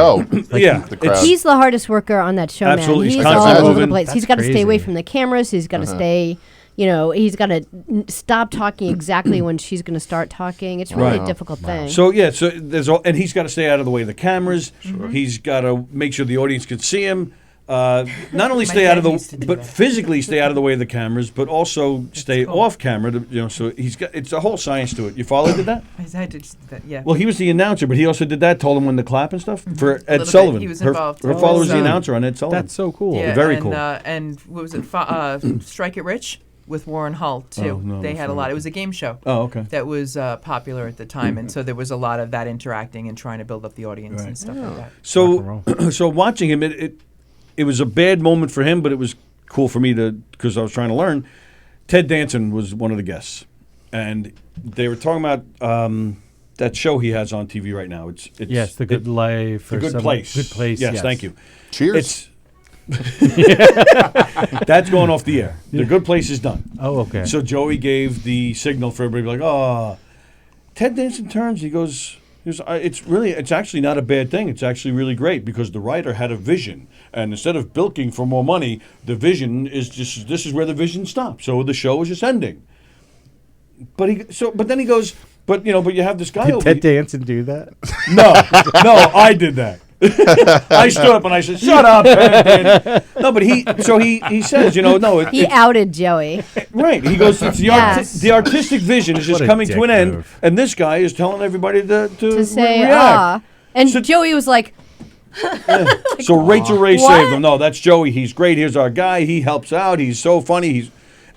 L: show.
C: Yeah,
L: The crowd.
E: He's the hardest worker on that show,
C: Absolutely.
E: man.
C: He's
E: He's all
C: constantly
E: over the
C: moving.
E: place.
G: That's
E: He's got to stay away
G: crazy.
E: from the cameras. He's got to stay. He's got to stop talking exactly when she's going to start talking. It's really
C: Right.
E: a difficult thing.
C: So there's and he's got to stay out of the way of the cameras. He's got to make sure the audience can see him. not only stay out of the, but physically stay out of the way of the cameras, but also stay off camera. So it's a whole science to it. Your father did that?
B: Yeah.
C: Well, he was the announcer, but he also did that. Told him when to clap and stuff for Ed
B: little
C: Sullivan.
B: bit. He was
C: her
B: involved.
C: her father was the
B: So-
C: announcer on Ed Sullivan.
G: That's so cool.
B: Yeah,
C: Very
B: and,
C: cool.
B: And what was it? Strike It Rich with Warren Hull too.
C: Oh, no,
B: they
C: that's
B: had a
C: not
B: lot.
C: it.
B: It was a game show.
C: Oh, okay.
B: That was popular at the time, and so there was a lot of that interacting and trying to build up the audience and stuff like that.
C: So, so watching him, it was a bad moment for him, but it was cool for me because I was trying to learn. Ted Danson was one of the guests, and they were talking about that show he has on TV right now. It's
G: Yes, The Good Life.
C: The
G: or
C: Good
G: some-
C: Place.
G: Good Place.
C: Yes, thank you.
L: Cheers.
C: That's going off the air. The Good Place is done.
G: Oh, okay.
C: So Joey gave the signal for everybody to be like, oh. Ted Danson turns. He goes, it's actually not a bad thing. It's actually really great because the writer had a vision. And instead of bilking for more money, the vision is just, this is where the vision stops. So the show is just ending. But then he goes, but you have this guy
G: Did
C: over
G: Ted Danson do that?
C: No, I did that. I stood up and I said, "Shut up, Ted." No, but he says, no.
E: He outed Joey.
C: Right. He goes, it's the artistic vision is just
G: What a
C: coming to
G: dick
C: an end,
G: move.
C: and this guy is telling everybody to
E: Say
C: react.
E: And Joey was like,
C: So Rachel Ray
E: What?
C: saved him. No, that's Joey. He's great. Here's our guy. He helps out. He's so funny.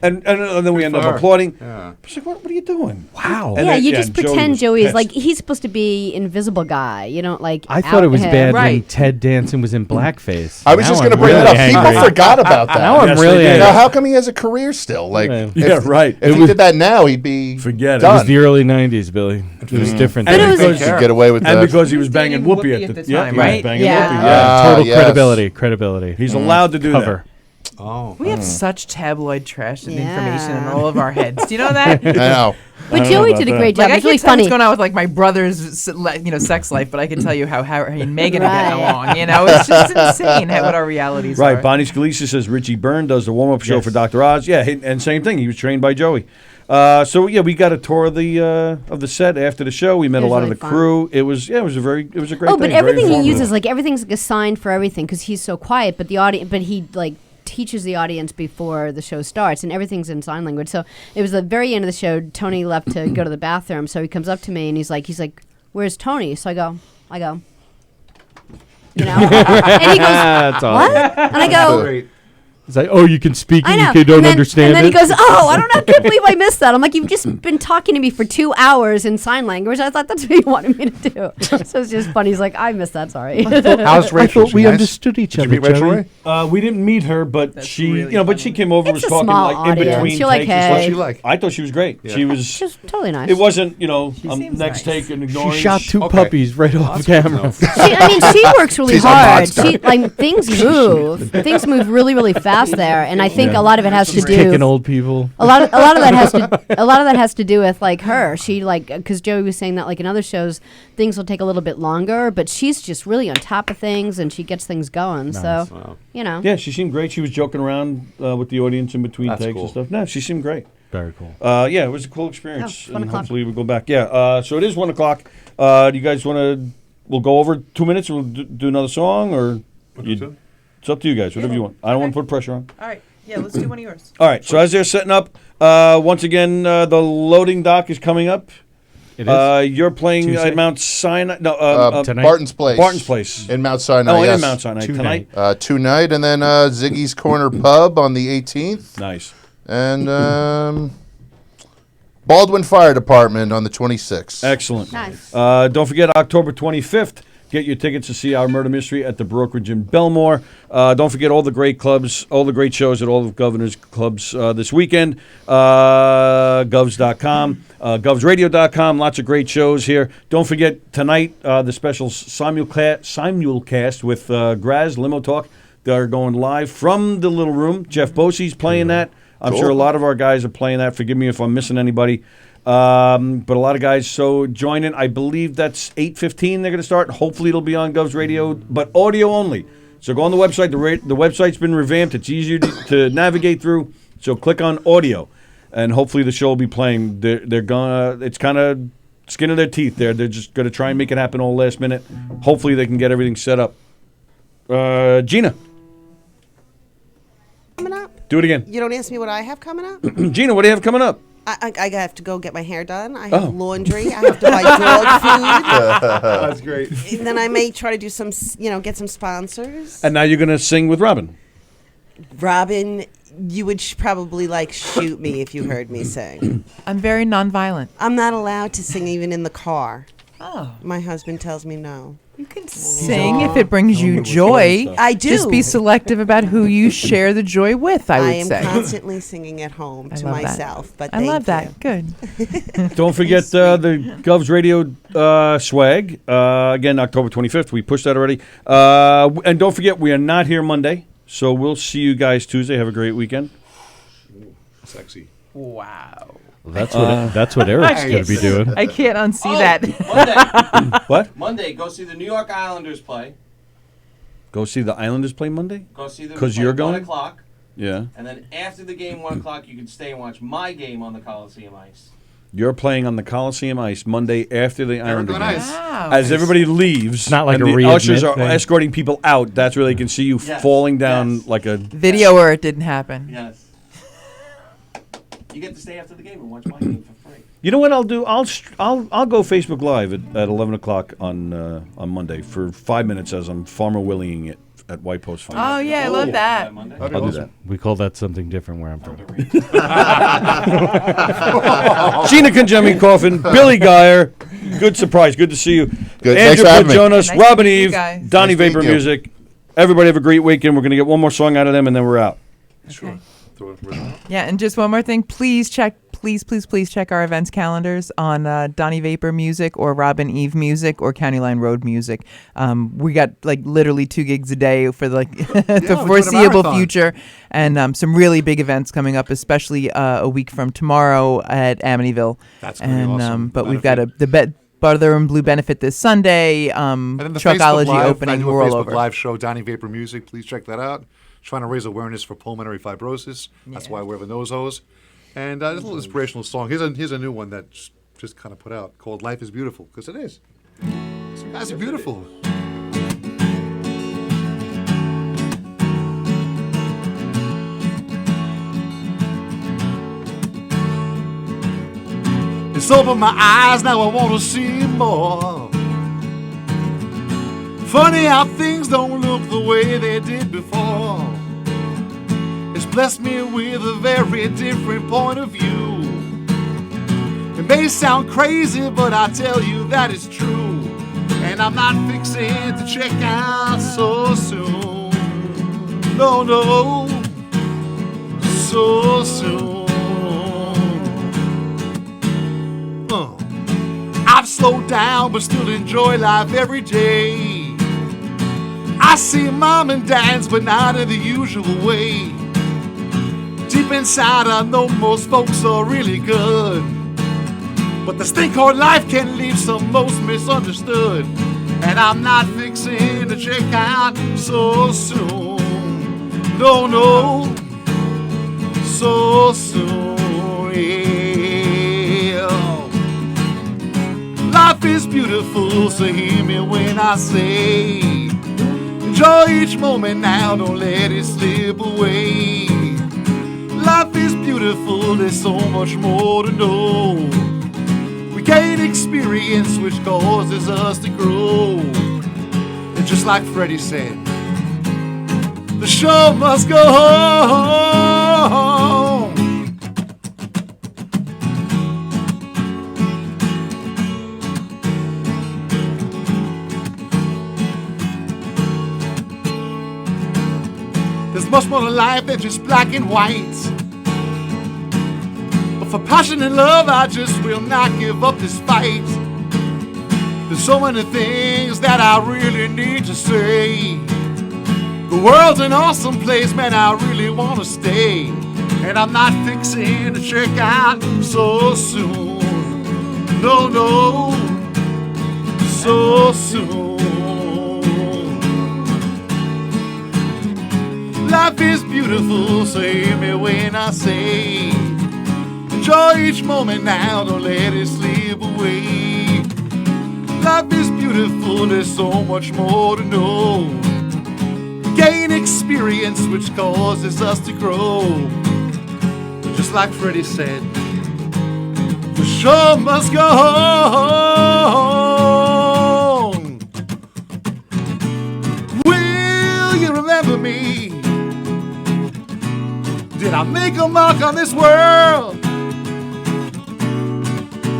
C: And then we end up applauding.
D: Yeah.
C: It's like, what are you doing?
G: Wow.
C: And
E: yeah,
C: then-
E: you just
C: and Joey
E: pretend
C: was
E: Joey is
C: pissed.
E: like, he's supposed to be invisible guy. You don't like.
G: I thought it was
E: out him.
G: bad when
B: Right.
G: Ted Danson was in blackface.
L: I was
G: Now
L: just
G: I'm
L: going to bring
G: really
L: that up.
G: angry.
L: People forgot about that.
G: Now I'm
C: Yes,
G: really
C: they did.
G: angry.
L: Now, how come he has a career still? Like,
G: Yeah.
C: Yeah, right.
L: If he did that now, he'd be
C: Forget it.
G: It was
L: done.
G: the early 90s, Billy. It was different.
C: And
G: then.
E: it was-
L: He'd get away with
C: And
L: that.
C: because he was
B: dating
C: banging Whoopi
B: Whoopi
C: at
B: at
C: the
B: the
C: yeah,
B: time,
C: he was
B: right?
C: banging
E: Yeah.
C: Whoopi. Yeah.
G: Total
L: yes.
G: credibility.
C: He's allowed to do
G: Cover.
D: Oh.
B: We have such tabloid trash and information in
E: Yeah.
B: all of our heads. Do you know that?
L: I know.
E: But Joey did a great job.
B: Like, I
E: It's really
B: can't tell
E: funny.
B: what's going on with like my brother's sex life, but I can tell you how Harry and Meghan are getting
E: Right.
B: along. It's just insane what our realities
C: Right.
B: are.
C: Bonnie Scalise says Richie Byrne does the warm-up show
G: Yes.
C: for Dr. Oz. Yeah, and same thing. He was trained by Joey. We got a tour of the set after the show. We met
E: It
C: a
E: was
C: lot
E: really
C: of the
E: fun.
C: crew. It was a great
E: Oh,
C: thing.
E: but
C: Very
E: everything he
C: informative.
E: uses, like everything's like assigned for everything because he's so quiet. But the audience, but he like teaches the audience before the show starts, and everything's in sign language. So it was the very end of the show. Tony left to go to the bathroom, so he comes up to me and he's like, "Where's Tony?" So I go, and he goes,
G: That's
E: "What?"
G: awesome.
E: And I go,
D: Great.
G: It's like, oh, you can speak
E: I
G: and
E: know.
G: you don't
E: and then,
G: understand
E: and then
G: it.
E: he goes, "Oh, I can't believe I missed that." I'm like, "You've just been talking to me for 2 hours in sign language. I thought that's what you wanted me to do." So it's just funny. He's like, "I missed that. Sorry."
D: How's
G: I
D: Rachel?
G: thought we
D: She nice?
G: understood each
D: Did
G: other,
D: you meet Rachel
G: Joey.
D: Ray?
C: We didn't meet her, but she,
B: really
C: but she came over,
E: It's
C: was
E: a
C: talking
E: small
C: like in
E: audience.
C: between
E: You're like,
C: takes and stuff.
E: hey.
D: What's she like?
C: I thought she was great.
D: Yeah.
C: She was.
E: She's totally nice.
C: It wasn't,
B: seems
C: next
B: nice.
C: take and
G: She
C: ignoring.
G: shot two
D: Okay.
G: puppies right off camera.
E: She works really
L: She's on
E: hard.
L: Hotstar.
E: Things move. Things move really, really fast there, and I think a lot of it has to
G: She's
E: do.
G: kicking old people.
E: A lot of that has to do with like her. She because Joey was saying that like in other shows things will take a little bit longer, but she's just really on top of things and she gets things going. So
D: Wow.
C: Yeah, she seemed great. She was joking around with the audience in between
D: That's
C: takes
D: cool.
C: and stuff. No, she seemed great.
G: Very cool.
C: Yeah, it was a cool experience.
E: Oh, 1
C: and
E: o'clock.
C: hopefully we'll go back. Yeah, so it is 1 o'clock. Do you guys want to? We'll go over 2 minutes and we'll do another song, or it's up to you guys. Whatever you want. I don't want to put pressure on.
B: All right. Yeah, let's do one of yours.
C: All right. So as they're setting up, once again, the loading dock is coming up.
G: It is.
C: You're playing
G: Tuesday?
C: at Mount Sinai. No,
G: Tonight?
L: Barton's Place.
C: Barton's Place.
L: In Mount Sinai.
C: Oh,
L: yes.
C: in Mount Sinai
G: Tonight.
C: tonight.
L: Tonight, and then Ziggy's Corner Pub on the 18th.
C: Nice.
L: And Baldwin Fire Department on the 26th.
C: Excellent.
E: nice.
C: Don't forget October 25th. Get your tickets to see our murder mystery at the Brokerage in Belmore. Don't forget all the great clubs, all the great shows at all the Governor's clubs this weekend. Govs.com, govsradio.com. Lots of great shows here. Don't forget tonight the special simulcast with Graz Limo Talk. They're going live from the Little Room. Jeff Bosey's playing that. I'm sure a lot of our guys are playing that. Forgive me if I'm missing anybody. But a lot of guys, so join in. I believe that's 8:15 they're going to start. Hopefully it'll be on Govs Radio, but audio only. So go on the website. The website's been revamped. It's easier to navigate through. So click on audio, and hopefully the show will be playing. They're gonna. It's kind of skin of their teeth there. They're just going to try and make it happen all last minute. Hopefully they can get everything set up. Gina.
I: up?
C: Do it again.
I: You don't ask me what I have coming up?
C: Gina, what do you have coming up?
I: I have to go get my hair done. I have
C: Oh.
I: laundry. I have to buy dog food.
D: That's great.
I: And then I may try to do some, get some sponsors.
C: And now you're going to sing with Robin.
I: Robin, you would probably shoot me if you heard me sing.
B: I'm very nonviolent.
I: I'm not allowed to sing even in the car.
B: Oh.
I: My husband tells me no.
B: You can sing if it brings you joy.
I: I do.
B: Just be selective about who you share the joy with, I would
I: am
B: say.
I: constantly singing at home to
B: love that.
I: myself. But
B: I love
I: thank
B: that.
I: you.
B: Good.
C: Don't forget the Govs Radio swag. Again, October 25th. We pushed that already. And don't forget, we are not here Monday. So we'll see you guys Tuesday. Have a great weekend.
D: Sexy.
B: Wow.
G: That's what Eric's going to be doing.
B: I can't unsee that.
A: Monday.
C: What?
A: Monday, go see the New York Islanders play.
C: Go see the Islanders play Monday?
A: Go see them
C: Because
A: play
C: you're
A: at
C: going?
A: 1 o'clock.
C: Yeah.
A: And then after the game, 1 o'clock, you can stay and watch my game on the Coliseum Ice.
C: You're playing on the Coliseum Ice Monday after the Islander game.
D: Ice.
B: Wow.
C: As everybody leaves,
G: Not like
C: and
G: a
C: the ushers
G: readmit
C: are
G: thing.
C: escorting people out. That's where they can see you
A: Yes.
C: falling down
A: Yes.
C: like a.
B: Video or it didn't happen.
A: Yes. You get to stay after the game and watch my game for free.
C: You know what I'll do? I'll go Facebook Live at 11 o'clock on Monday for 5 minutes as I'm Farmer Willieing it at White Post Farm.
B: Oh, yeah, I love that.
A: Monday?
D: That'd be
C: I'll do
D: awesome.
C: that.
G: We call that something different where I'm from.
C: Gina Conjemi Coffin, Billy Geyer. Good surprise. Good to see you.
L: Good.
C: Andrew
L: Thanks for having me.
C: Jonas,
B: Nice to
C: Robin
B: meet you
C: Eve,
B: guys.
C: Donnie
L: Nice to meet
C: Vapor
L: you.
C: Music. Everybody have a great weekend. We're going to get one more song out of them and then we're out.
D: Sure. Throw it in.
B: Yeah, and just one more thing. Please check our events calendars on Donnie Vapor Music or Robin Eve Music or County Line Road Music. We got literally 2 gigs a day for the
D: we're doing a
B: foreseeable
D: marathon.
B: future, and some really big events coming up, especially a week from tomorrow at Amityville.
D: That's gonna be awesome.
B: But we've got Brother and Blue benefit this Sunday.
D: And then the
B: Truckology
D: Facebook Live, I
B: opening.
D: do
B: We're
D: a
B: all
D: Facebook
B: over.
D: Live show, Donnie Vapor Music. Please check that out. Trying to raise awareness for pulmonary fibrosis. That's why we're the nose hose. And there's a little inspirational song. Here's a new one that just kind of put out called "Life Is Beautiful" because it is. You guys are beautiful. It's opened my eyes, now I want to see more. Funny how things don't look the way they did before. It's blessed me with a very different point of view. It may sound crazy, but I tell you that it's true. And I'm not fixing to check out so soon. No, no, so soon. I've slowed down but still enjoy life every day. I see mom and dads but not in the usual way. Deep inside I know most folks are really good, but this thing called life can leave some most misunderstood. And I'm not fixing to check out so soon. No, no, so soon, yeah. Life is beautiful, so hear me when I say, enjoy each moment now, don't let it slip away. Life is beautiful, there's so much more to know. We gain experience which causes us to grow. And just like Freddie said, the show must go on. There's much more to life than just black and white. But for passion and love, I just will not give up this fight. There's so many things that I really need to say. The world's an awesome place, man, I really want to stay. And I'm not fixing to check out so soon. No, no, so soon. Life is beautiful, so hear me when I say, enjoy each moment now, don't let it slip away. Life is beautiful, there's so much more to know. Gain experience experience which causes us to grow. Just like Freddie said, the show must go on. Will you remember me? Did I make a mark on this world?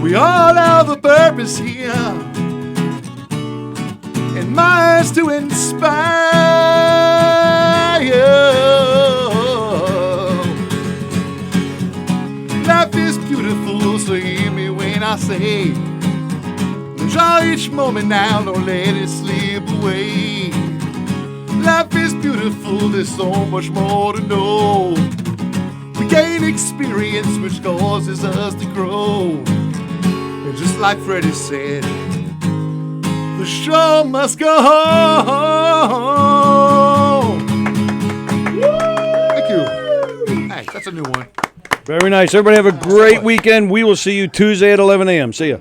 D: We all have a purpose here, and mine's to inspire you. Life is beautiful, so hear me when I say, enjoy each moment now, don't let it slip away. Life is beautiful, there's so much more to know. We gain experience which causes us to grow. And just like Freddie said, the show must go on. Thank you. Hey, that's a new one.
C: Very nice. Everybody have a great weekend. We will see you Tuesday at 11 a.m. See ya.